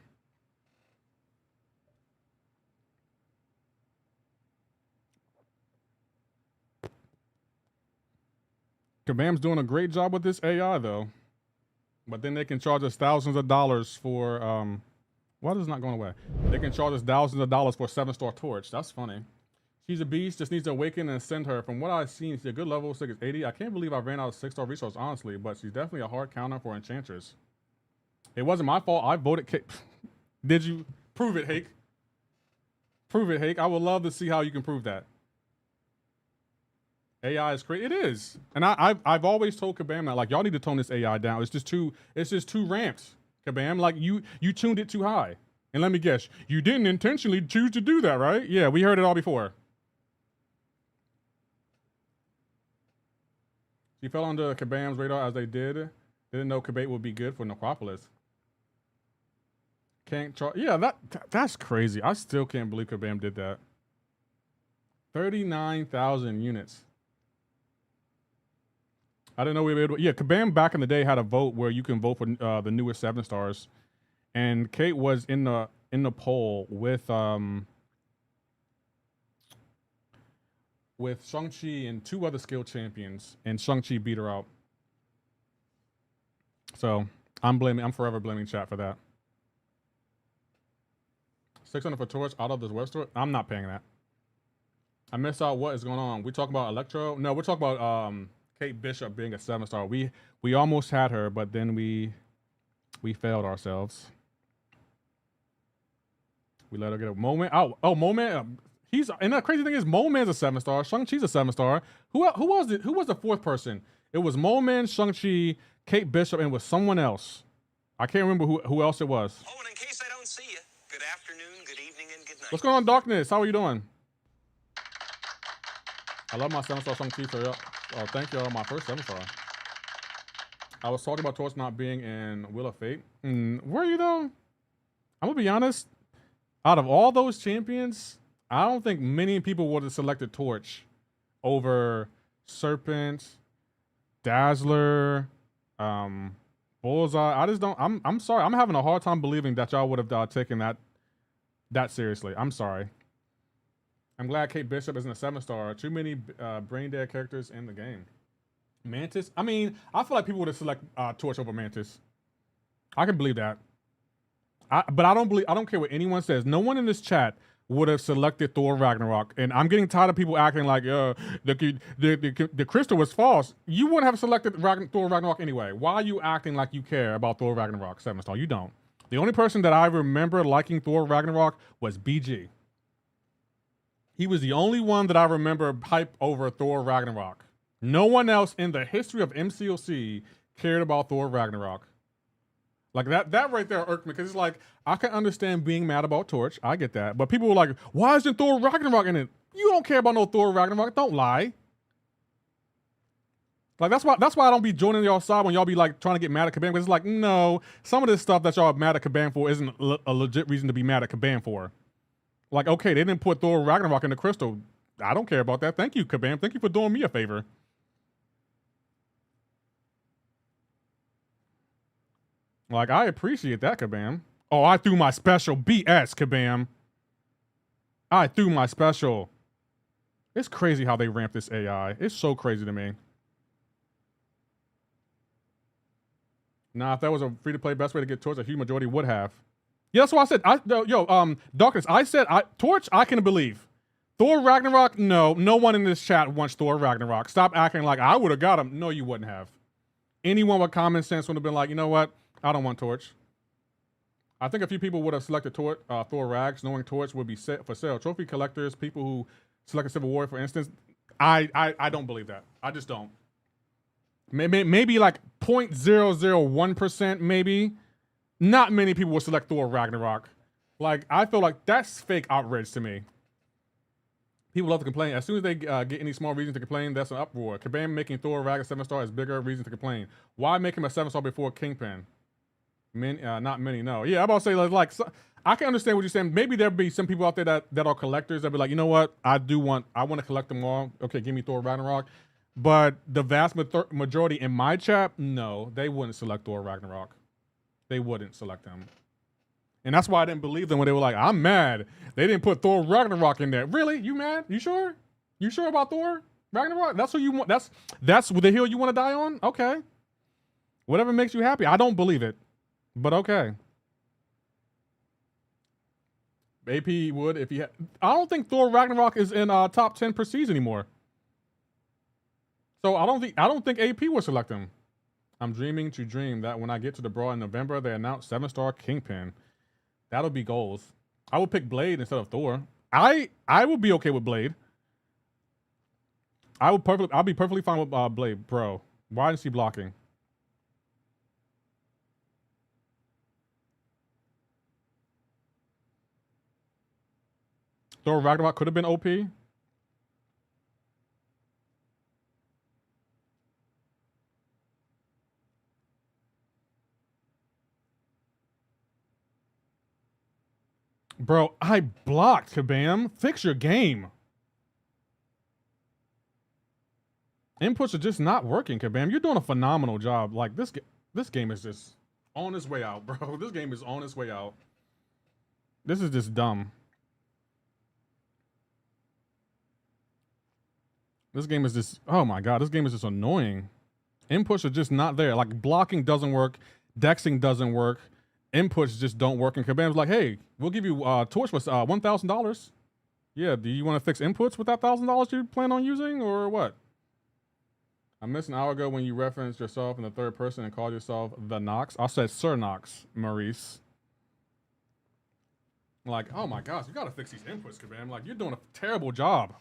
Kabam's doing a great job with this AI though. But then they can charge us thousands of dollars for why is it not going away? They can charge us thousands of dollars for a 7-star torch. That's funny. She's a beast, just needs to awaken and send her. From what I've seen, she's a good level, 6 is 80. I can't believe I ran out of 6-star resource, honestly, but she's definitely a hard counter for Enchantress. It wasn't my fault. I voted Did you? Prove it, Hake. Prove it, Hake. I would love to see how you can prove that. AI is crazy. It is. And I've always told Kabam that, like, y'all need to tone this AI down. It's just too ramped. Kabam, like you tuned it too high. And let me guess, you didn't intentionally choose to do that, right? Yeah, we heard it all before. She fell under Kabam's radar as they did. Didn't know Kabate would be good for Necropolis. Can't try. Yeah, that's crazy. I still can't believe Kabam did that. 39,000 units. I didn't know we were able to. Yeah, Kabam back in the day had a vote where you can vote for the newest 7 stars. And Kate was in the poll with Shang-Chi and 2 other skill champions, and Shang-Chi beat her out. So I'm forever blaming chat for that. 600 for Torch out of this web store. I'm not paying that. I missed out. What is going on? We talk about Electro. No, we're talking about Kate Bishop being a 7 star. We almost had her, but then we failed ourselves. We let her get a moment. Oh, moment. And the crazy thing is, Moman's a 7 star. Shang-Chi's a 7 star. Who was it? Who was the 4th person? It was Moman, Shang-Chi, Kate Bishop, and it was someone else. I can't remember who else it was. Oh, and in case I don't see you, good afternoon, good evening, and good night. What's going on, Darkness? How are you doing? I love my 7 star Shang-Chi. So, oh, thank you. My first 7 star. I was talking about Torch not being in Wheel of Fate. Were you though? I'm gonna be honest. Out of all those champions, I don't think many people would have selected Torch over Serpent, Dazzler, Bullseye. I just don't. I'm sorry. I'm having a hard time believing that y'all would have taken that seriously. I'm sorry. I'm glad Kate Bishop isn't a 7 star. Too many brain dead characters in the game. Mantis. I mean, I feel like people would have selected Torch over Mantis. I can believe that. But I don't care what anyone says. No one in this chat would have selected Thor Ragnarok, and I'm getting tired of people acting like the crystal was false. You wouldn't have selected Thor Ragnarok anyway. Why are you acting like you care about Thor Ragnarok 7 star? You don't. The only person that I remember liking Thor Ragnarok was BG. He was the only one that I remember hype over Thor Ragnarok. No one else in the history of MCoC cared about Thor Ragnarok. Like that right there irked me, because it's like, I can understand being mad about Torch. I get that. But people were like, why isn't Thor Ragnarok in it? You don't care about no Thor Ragnarok. Don't lie. Like, that's why I don't be joining y'all side when y'all be like trying to get mad at Kabam, because it's like, no, some of this stuff that y'all are mad at Kabam for isn't a legit reason to be mad at Kabam for. Like, okay, they didn't put Thor Ragnarok in the crystal. I don't care about that. Thank you, Kabam. Thank you for doing me a favor. Like, I appreciate that, Kabam. Oh, I threw my special. BS, Kabam. I threw my special. It's crazy how they ramp this AI. It's so crazy to me. Nah, if that was a free-to-play best way to get Torch, a huge majority would have. Yeah, that's what I said. Darkness, I said Torch, I can believe. Thor Ragnarok, no one in this chat wants Thor Ragnarok. Stop acting like I would have got him. No, you wouldn't have. Anyone with common sense would have been like, you know what? I don't want Torch. I think a few people would have selected Thor Rags, knowing Torch would be set for sale. Trophy collectors, people who selected Civil War, for instance. I don't believe that. I just don't. Maybe like 0.001%, maybe. Not many people would select Thor Ragnarok. Like, I feel like that's fake outrage to me. People love to complain. As soon as they get any small reason to complain, that's an uproar. Kabam making Thor Ragnarok a 7 star is bigger reason to complain. Why make him a 7 star before Kingpin? Not many, no. Yeah, I'm about to say, like so, I can understand what you're saying. Maybe there'll be some people out there that are collectors that be like, you know what? I want to collect them all. Okay, give me Thor Ragnarok. But the vast majority in my chat, no, they wouldn't select Thor Ragnarok. They wouldn't select him. And that's why I didn't believe them when they were like, I'm mad. They didn't put Thor Ragnarok in there. Really? You mad? You sure? You sure about Thor Ragnarok? That's who you want. That's the hill you want to die on? Okay. Whatever makes you happy. I don't believe it. But okay. AP would if he had. I don't think Thor Ragnarok is in top 10 prestige anymore. So I don't think AP would select him. I'm dreaming to dream that when I get to the Brawl in November, they announce 7 star Kingpin. That'll be goals. I would pick Blade instead of Thor. I would be okay with Blade. I'll be perfectly fine with Blade, bro. Why is he blocking? Thor Ragnarok could have been OP. Bro, I blocked, Kabam. Fix your game. Inputs are just not working, Kabam. You're doing a phenomenal job. Like, this game is just on its way out, bro. This game is on its way out. This is just dumb. This game is just, oh my God, this game is just annoying. Inputs are just not there. Like, blocking doesn't work. Dexing doesn't work. Inputs just don't work. And Kabam's like, hey, we'll give you Torch for $1,000. Yeah, do you want to fix inputs with that $1,000 you plan on using or what? I missed an hour ago when you referenced yourself in the third person and called yourself the Knox. I said Sir Knox, Maurice. Like, oh my gosh, you gotta fix these inputs, Kabam. Like, you're doing a terrible job.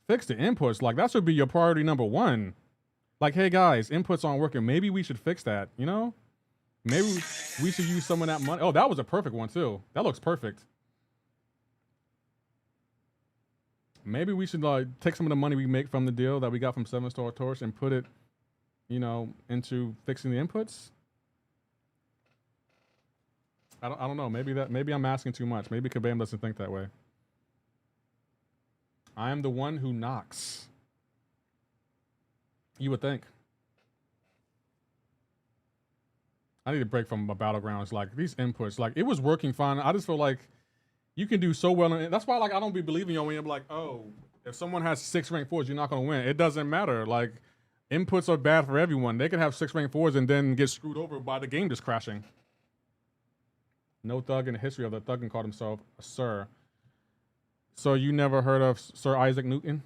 Fix the inputs. Like, that should be your priority number one. Like, hey guys, inputs aren't working. Maybe we should fix that, you know? Maybe we should use some of that money. Oh, that was a perfect one too. That looks perfect. Maybe we should take some of the money we make from the deal that we got from 7-Star Torch and put it, you know, into fixing the inputs. I don't know. Maybe I'm asking too much. Maybe Kabam doesn't think that way. I am the one who knocks. You would think. I need a break from Battlegrounds. Like, these inputs, like, it was working fine. I just feel like you can do so well. That's why, like, I don't be believing you when you're like, oh, if someone has 6 rank 4s, you're not going to win. It doesn't matter. Like, inputs are bad for everyone. They can have 6 rank 4s and then get screwed over by the game just crashing. No thug in the history of the thugging called himself a Sir. So you never heard of Sir Isaac Newton?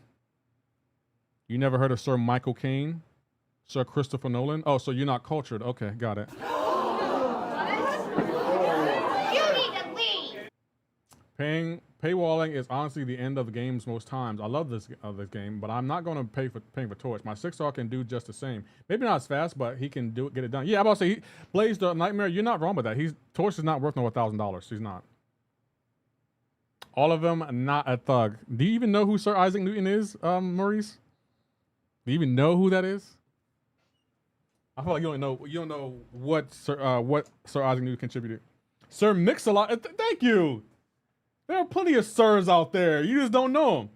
You never heard of Sir Michael Caine? Sir Christopher Nolan? Oh, so you're not cultured. Okay, got it. You need to leave. Paywalling is honestly the end of the games most times. I love this game, but I'm not going to pay for Torch. My 6-star can do just the same. Maybe not as fast, but he can get it done. Yeah, I'm about to say, Blaze the Nightmare, you're not wrong with that. Torch is not worth no $1,000. He's not. All of them, not a thug. Do you even know who Sir Isaac Newton is, Maurice? Do you even know who that is? I feel like you don't know what Sir Isaac Newton contributed. Sir Mix-a-Lot, thank you. There are plenty of Sirs out there. You just don't know them.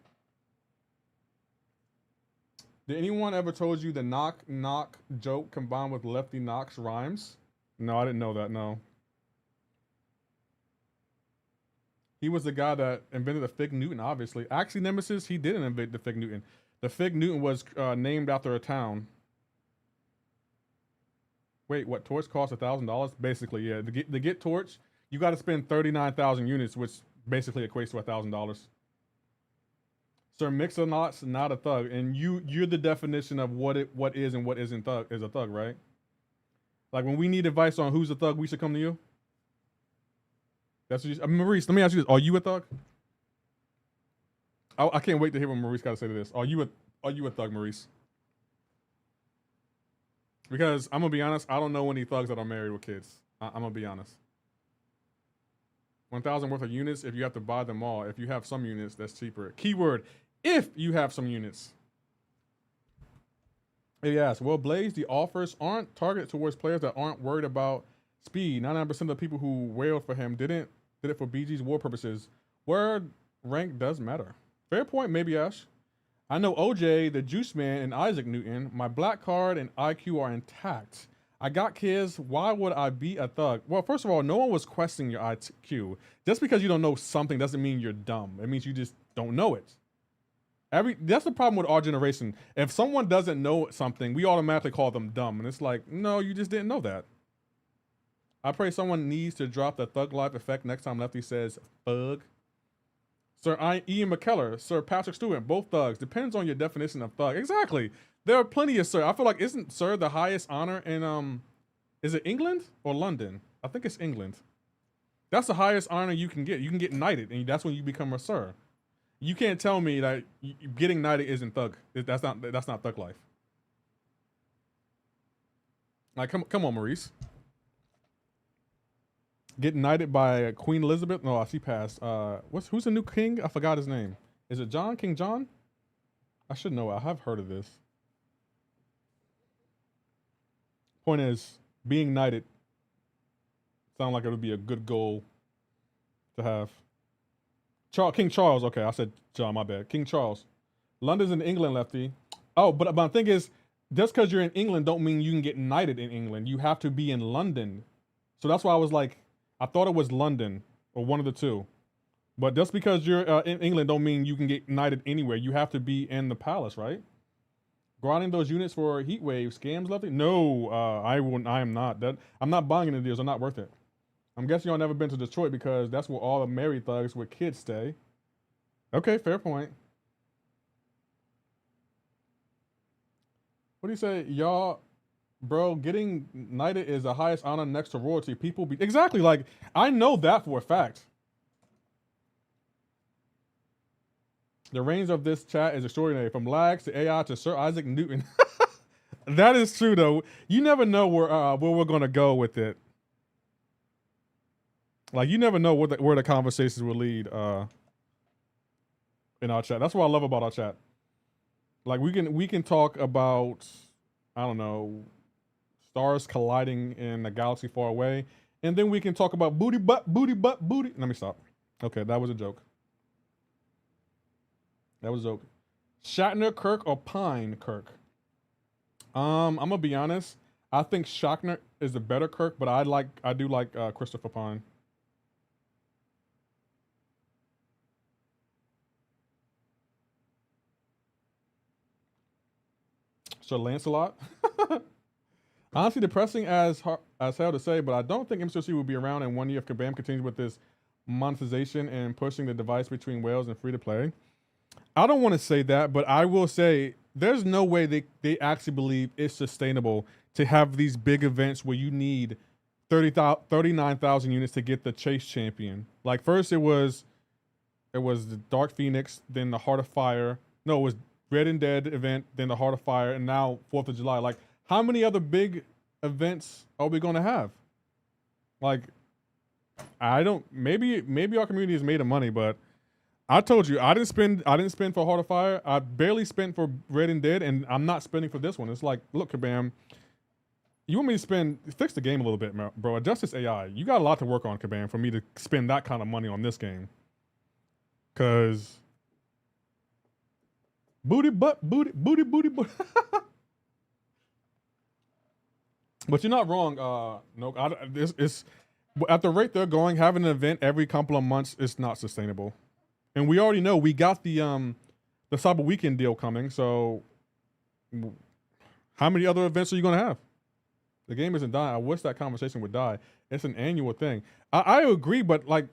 Did anyone ever told you the knock joke combined with Lefty Knox rhymes? No, I didn't know that, no. He was the guy that invented the Fig Newton, obviously. Actually, Nemesis, he didn't invent the Fig Newton. The Fig Newton was named after a town. Wait, what? Torch costs $1,000? Basically, yeah. To get Torch, you got to spend 39,000 units, which basically equates to $1,000. Sir Mix-a-Lot's not a thug, and you're the definition of what is and what isn't is a thug, right? Like, when we need advice on who's a thug, we should come to you. That's what you, Maurice. Let me ask you this: are you a thug? I can't wait to hear what Maurice got to say to this. Are you a thug, Maurice? Because I'm gonna be honest, I don't know any thugs that are married with kids. I'm gonna be honest. 1,000 worth of units if you have to buy them all. If you have some units, that's cheaper. Keyword: if you have some units. Yes, well, Blaze, the offers aren't targeted towards players that aren't worried about speed. 99% of the people who wailed for him did it for BG's war purposes. Word rank does matter. Fair point, maybe Ash. I know OJ, the Juice Man, and Isaac Newton. My black card and IQ are intact. I got kids. Why would I be a thug? Well, first of all, no one was questioning your IQ. Just because you don't know something doesn't mean you're dumb. It means you just don't know it. That's the problem with our generation. If someone doesn't know something, we automatically call them dumb. And it's like, no, you just didn't know that. I pray someone needs to drop the thug life effect next time Lefty says thug. Sir Ian McKellar, Sir Patrick Stewart, both thugs. Depends on your definition of thug. Exactly. There are plenty of Sir. I feel like, isn't Sir the highest honor in, is it England or London? I think it's England. That's the highest honor you can get. You can get knighted, and that's when you become a Sir. You can't tell me that getting knighted isn't thug. That's not thug life. Like, come on, Maurice. Getting knighted by Queen Elizabeth. No, she passed. Who's the new king? I forgot his name. Is it John? King John? I should know. I have heard of this. Point is, being knighted sound like it would be a good goal to have. King Charles. Okay, I said John. My bad. King Charles. London's in England, lefty. Oh, but my thing is, just because you're in England don't mean you can get knighted in England. You have to be in London. So that's why I was like, I thought it was London or one of the two. But just because you're in England don't mean you can get knighted anywhere. You have to be in the palace, right? Grinding those units for heat wave scams, lefty? No, I am not. I'm not buying any deals. They're not worth it. I'm guessing y'all never been to Detroit because that's where all the married thugs with kids stay. Okay, fair point. What do you say, y'all? Bro, getting knighted is the highest honor next to royalty. People be exactly like I know that for a fact. The range of this chat is extraordinary, from lags to AI to Sir Isaac Newton. That is true, though. You never know where we're gonna go with it. Like you never know where the conversations will lead in our chat. That's what I love about our chat. Like we can talk about, I don't know, stars colliding in a galaxy far away, and then we can talk about booty butt. Let me stop. Okay, that was a joke. That was a joke. Shatner Kirk or Pine Kirk? I'm gonna be honest. I think Shatner is the better Kirk, but I do like Christopher Pine. Sir Lancelot. Honestly, depressing as hell to say, but I don't think MCoC will be around in 1 year if Kabam continues with this monetization and pushing the device between whales and free to play. I don't want to say that, but I will say there's no way they actually believe it's sustainable to have these big events where you need 39,000 units to get the Chase Champion. Like first it was the Dark Phoenix, then the Heart of Fire. No, it was Red and Dead event, then the Heart of Fire, and now 4th of July. Like, how many other big events are we gonna have? Like, I don't. Maybe our community is made of money, but I told you I didn't spend for Heart of Fire. I barely spent for Red and Dead, and I'm not spending for this one. It's like, look, Kabam, you want me to fix the game a little bit, bro? Adjust this AI. You got a lot to work on, Kabam, for me to spend that kind of money on this game. Cause booty. But you're not wrong. No, it's at the rate they're going, having an event every couple of months is not sustainable. And we already know we got the Cyber Weekend deal coming. So how many other events are you gonna have? The game isn't dying. I wish that conversation would die. It's an annual thing. I agree, but like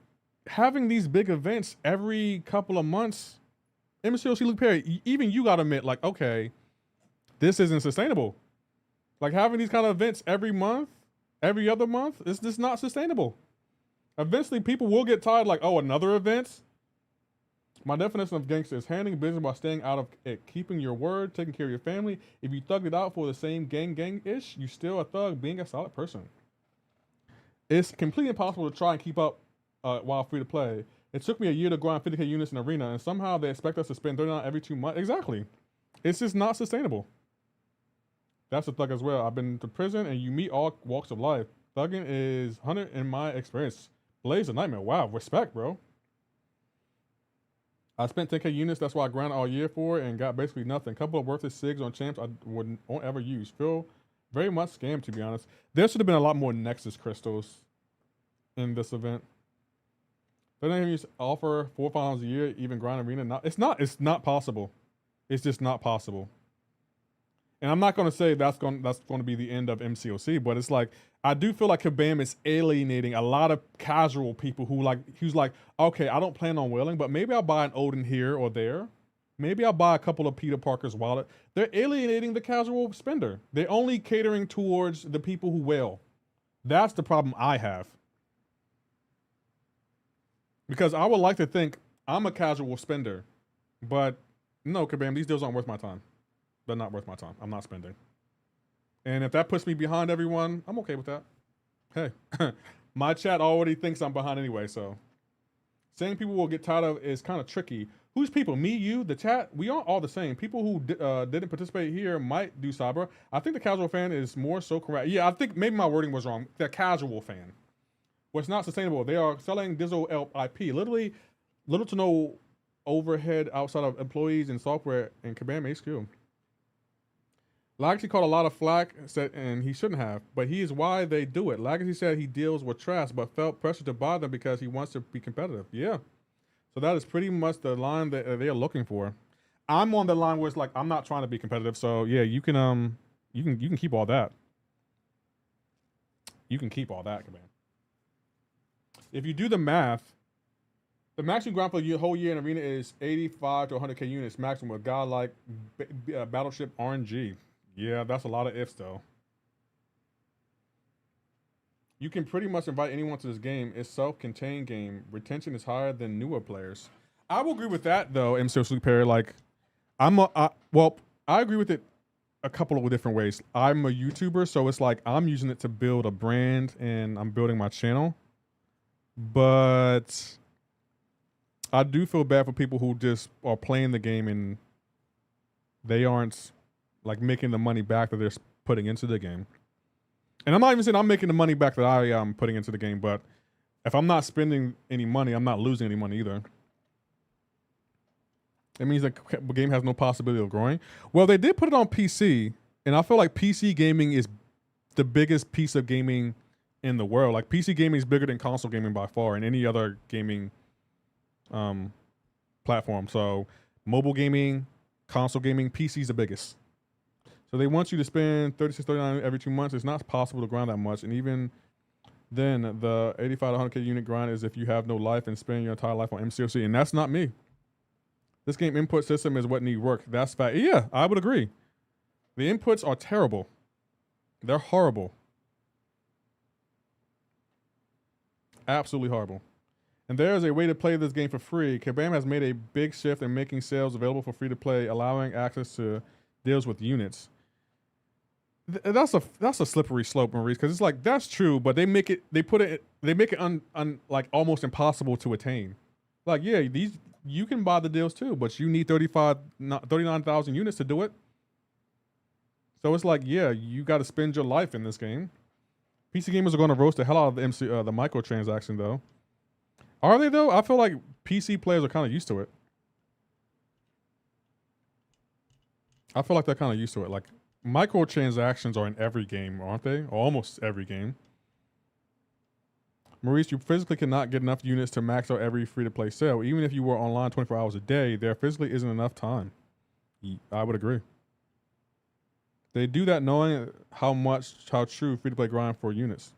having these big events every couple of months. MCoC Luke Perry, even you gotta admit, like, okay, this isn't sustainable. Like having these kind of events every month, every other month, it's just not sustainable. Eventually people will get tired, like, oh, another event? My definition of gangster is handling business while staying out of it, keeping your word, taking care of your family. If you thugged it out for the same gang-ish, you still a thug, being a solid person. It's completely impossible to try and keep up while free to play. It took me a year to grind 50k units in Arena, and somehow they expect us to spend 39 every 2 months. Exactly. It's just not sustainable. That's a thug as well. I've been to prison, and you meet all walks of life. Thugging is 100 in my experience. Blaze a nightmare. Wow, respect, bro. I spent 10k units. That's why I grinded all year for, and got basically nothing. Couple of worthless SIGs on champs I won't ever use. Feel very much scammed, to be honest. There should have been a lot more Nexus crystals in this event. They don't even offer 4 finals a year, even grind Arena. It's not possible. It's just not possible. And I'm not going to say that's going to be the end of MCoC, but it's like, I do feel like Kabam is alienating a lot of casual people who's like, okay, I don't plan on whaling, but maybe I'll buy an Odin here or there. Maybe I'll buy a couple of Peter Parker's wallet. They're alienating the casual spender. They're only catering towards the people who whale. That's the problem I have. Because I would like to think I'm a casual spender, but no, Kabam, these deals aren't worth my time. They're not worth my time. I'm not spending. And if that puts me behind everyone, I'm okay with that. Hey, My chat already thinks I'm behind anyway, so saying people will get tired of is kind of tricky. Who's people? Me, you, the chat? We aren't all the same. People who didn't participate here might do cyber. I think the casual fan is more so correct. Yeah, I think maybe my wording was wrong. The casual fan. What's not sustainable. They are selling digital IP. Literally, little to no overhead outside of employees and software and Kabam HQ. Legacy caught a lot of flack, and he shouldn't have, but he is why they do it. Legacy said he deals with trash, but felt pressure to buy them because he wants to be competitive. Yeah. So that is pretty much the line that they're looking for. I'm on the line where it's like, I'm not trying to be competitive. So yeah, you can keep all that. You can keep all that, man. If you do the math, the maximum grind for the whole year in Arena is 85 to 100k units maximum with a guy like Battleship RNG. Yeah, that's a lot of ifs though. You can pretty much invite anyone to this game. It's self-contained game. Retention is higher than newer players. I will agree with that though, MCoC Perry. Like, well, I agree with it a couple of different ways. I'm a YouTuber, so it's like I'm using it to build a brand and I'm building my channel. But I do feel bad for people who just are playing the game and they aren't like making the money back that they're putting into the game. And I'm not even saying I'm making the money back that I am putting into the game, but if I'm not spending any money, I'm not losing any money either. It means that the game has no possibility of growing. Well, they did put it on PC, and I feel like PC gaming is the biggest piece of gaming in the world. Like PC gaming is bigger than console gaming by far and any other gaming platform. So mobile gaming, console gaming, PC is the biggest. So they want you to spend $36.39 every 2 months. It's not possible to grind that much. And even then, the 85 to 100k unit grind is if you have no life and spend your entire life on MCoC. And that's not me. This game input system is what needs work. That's fact. Yeah, I would agree. The inputs are terrible. They're horrible. Absolutely horrible. And there is a way to play this game for free. Kabam has made a big shift in making sales available for free to play, allowing access to deals with units. That's a slippery slope, Maurice, because it's like that's true, but they make it like almost impossible to attain. Like, yeah, you can buy the deals too, but you need 39,000 units to do it. So it's like, yeah, you got to spend your life in this game. PC gamers are going to roast the hell out of the microtransaction though. Are they though? I feel like PC players are kind of used to it. I feel like they're kind of used to it. Like, microtransactions are in every game, aren't they? Or almost every game. Maurice, you physically cannot get enough units to max out every free-to-play sale. Even if you were online 24 hours a day, there physically isn't enough time. I would agree. They do that knowing how true free-to-play grind for units.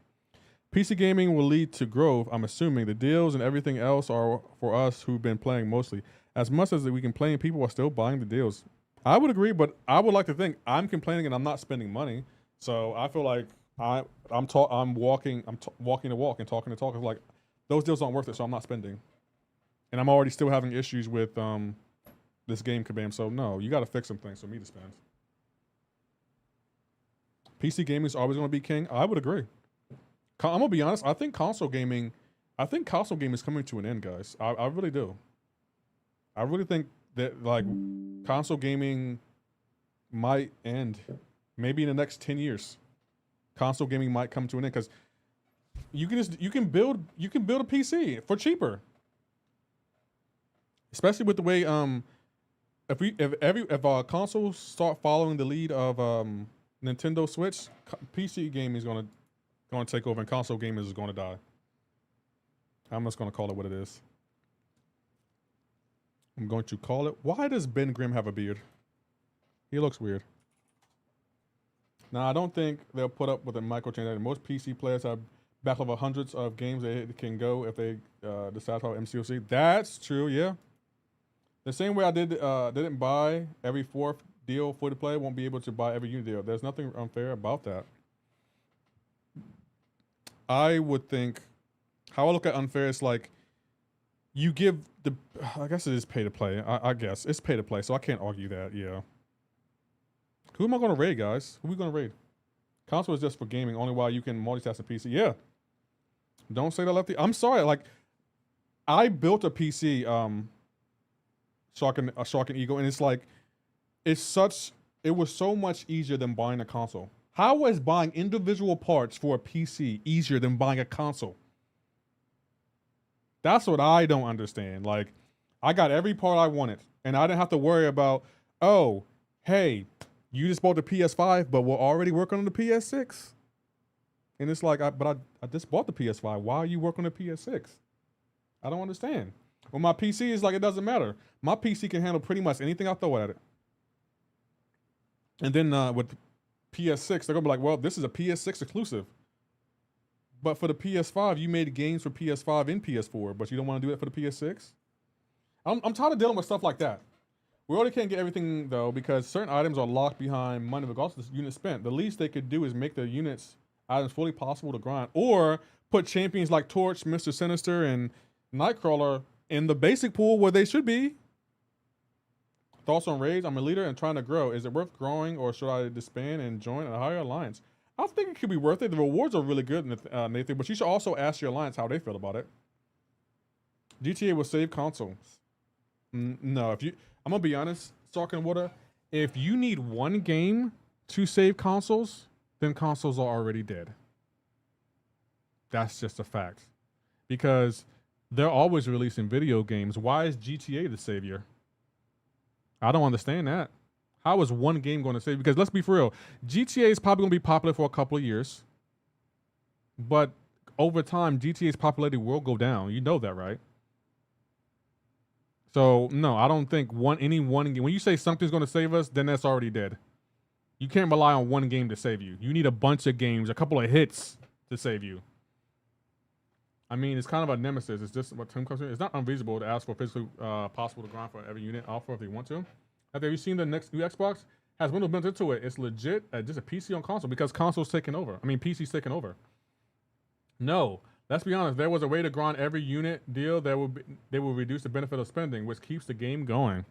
PC gaming will lead to growth, I'm assuming. The deals and everything else are for us who've been playing mostly. As much as we complain, people are still buying the deals. I would agree, but I would like to think I'm complaining and I'm not spending money. So I feel like I'm walking the walk and talking the talk. It's like those deals aren't worth it, so I'm not spending. And I'm already still having issues with this game, Kabam. So no, you got to fix some things for me to spend. PC gaming is always going to be king. I would agree. I'm gonna be honest. I think console gaming is coming to an end, guys. I really do. I really think that like console gaming might end maybe in the next 10 years. Console gaming might come to an end because you can build a PC for cheaper. Especially with the way if consoles start following the lead of Nintendo Switch, PC gaming is going to take over and console gaming is going to die. I'm just going to call it what it is. I'm going to call it. Why does Ben Grimm have a beard? He looks weird. Now, I don't think they'll put up with a microtransaction. Most PC players have backlog of hundreds of games they can go if they decide to have MCoC. That's true, yeah. The same way I didn't buy every fourth deal for the play, won't be able to buy every unit deal. There's nothing unfair about that. I would think, how I look at unfair is like, you give the, I guess it is pay to play. I guess it's pay to play, so I can't argue that, yeah. Who am I going to raid, guys? Who are we going to raid? Console is just for gaming, only while you can multitask a PC. Yeah. Don't say the lefty. I'm sorry. Like, I built a PC, Shark and Eagle, and it's like, it was so much easier than buying a console. How is buying individual parts for a PC easier than buying a console? That's what I don't understand. Like, I got every part I wanted, and I didn't have to worry about, oh, hey, you just bought the PS5, but we're already working on the PS6. And it's like, I just bought the PS5. Why are you working on the PS6? I don't understand. Well, my PC is like, it doesn't matter. My PC can handle pretty much anything I throw at it. And then with PS6, they're gonna be like, well, this is a PS6 exclusive. But for the PS5, you made games for PS5 and PS4, but you don't want to do it for the PS6? I'm tired of dealing with stuff like that. We already can't get everything, though, because certain items are locked behind money regardless of the unit spent. The least they could do is make the units items fully possible to grind, or put champions like Torch, Mr. Sinister, and Nightcrawler in the basic pool where they should be. Thoughts on raids? I'm a leader and trying to grow. Is it worth growing, or should I disband and join a higher alliance? I think it could be worth it. The rewards are really good, Nathan, but you should also ask your alliance how they feel about it. GTA will save consoles. No, I'm gonna be honest, Shark and Water, if you need one game to save consoles, then consoles are already dead. That's just a fact. Because they're always releasing video games. Why is GTA the savior? I don't understand that. How is one game going to save? Because let's be for real, GTA is probably going to be popular for a couple of years. But over time, GTA's popularity will go down. You know that, right? So, no, I don't think any one game. When you say something's going to save us, then that's already dead. You can't rely on one game to save you. You need a bunch of games, a couple of hits to save you. I mean, it's kind of a nemesis. It's just what Tim comes in. It's not unreasonable to ask for physically possible to grind for every unit offer if they want to. Have you seen the next new Xbox? Has Windows built into it. It's legit just a PC on console because console's taking over. I mean, PC's taking over. No, let's be honest. There was a way to grind every unit deal that they will reduce the benefit of spending, which keeps the game going.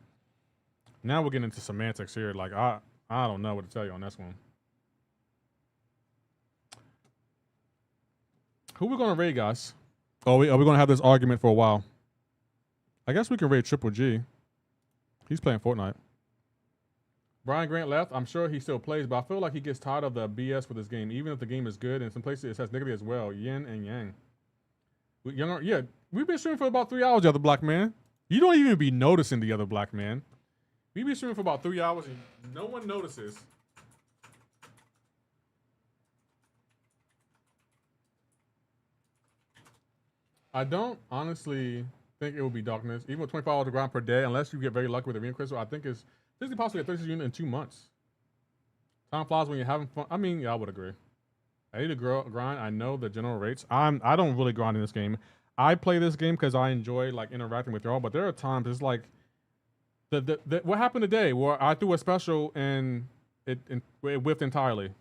Now we're getting into semantics here. Like, I don't know what to tell you on this one. Who we going to raid, guys? Oh, are we going to have this argument for a while? I guess we can raid Triple G. He's playing Fortnite. Brian Grant left. I'm sure he still plays, but I feel like he gets tired of the BS with this game, even if the game is good. And some places it says negative as well. Yin and yang. Yeah, we've been streaming for about 3 hours, the other black man. You don't even be noticing the other black man. We've been streaming for about 3 hours and no one notices. I don't honestly think it will be darkness. Even with 25 hours to grind per day, unless you get very lucky with the arena crystal, I think it's physically possible to get 36 units in 2 months. Time flies when you're having fun. I mean, yeah, I would agree. I need to grind. I know the general rates. I don't really grind in this game. I play this game because I enjoy like interacting with y'all, but there are times it's like what happened today where I threw a special and it whiffed entirely.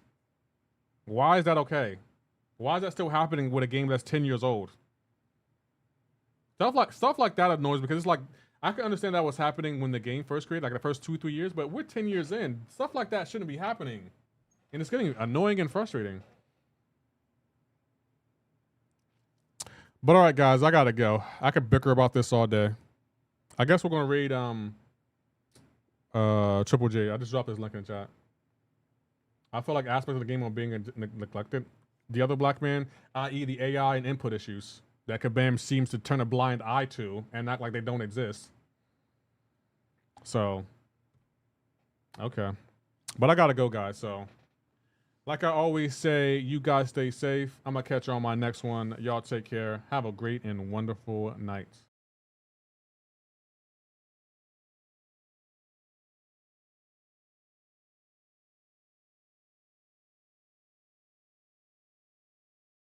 Why is that okay? Why is that still happening with a game that's 10 years old? Stuff like that annoys me because it's like I can understand that was happening when the game first created, like the first 2-3 years, but we're 10 years in. Stuff like that shouldn't be happening. And it's getting annoying and frustrating. But all right, guys, I gotta go. I could bicker about this all day. I guess we're gonna raid Triple J. I just dropped his link in the chat. I feel like aspects of the game are being neglected. The other black man, i.e. the AI and input issues that Kabam seems to turn a blind eye to and act like they don't exist. So, okay. But I gotta go, guys. So, like I always say, you guys stay safe. I'm gonna catch you on my next one. Y'all take care. Have a great and wonderful night.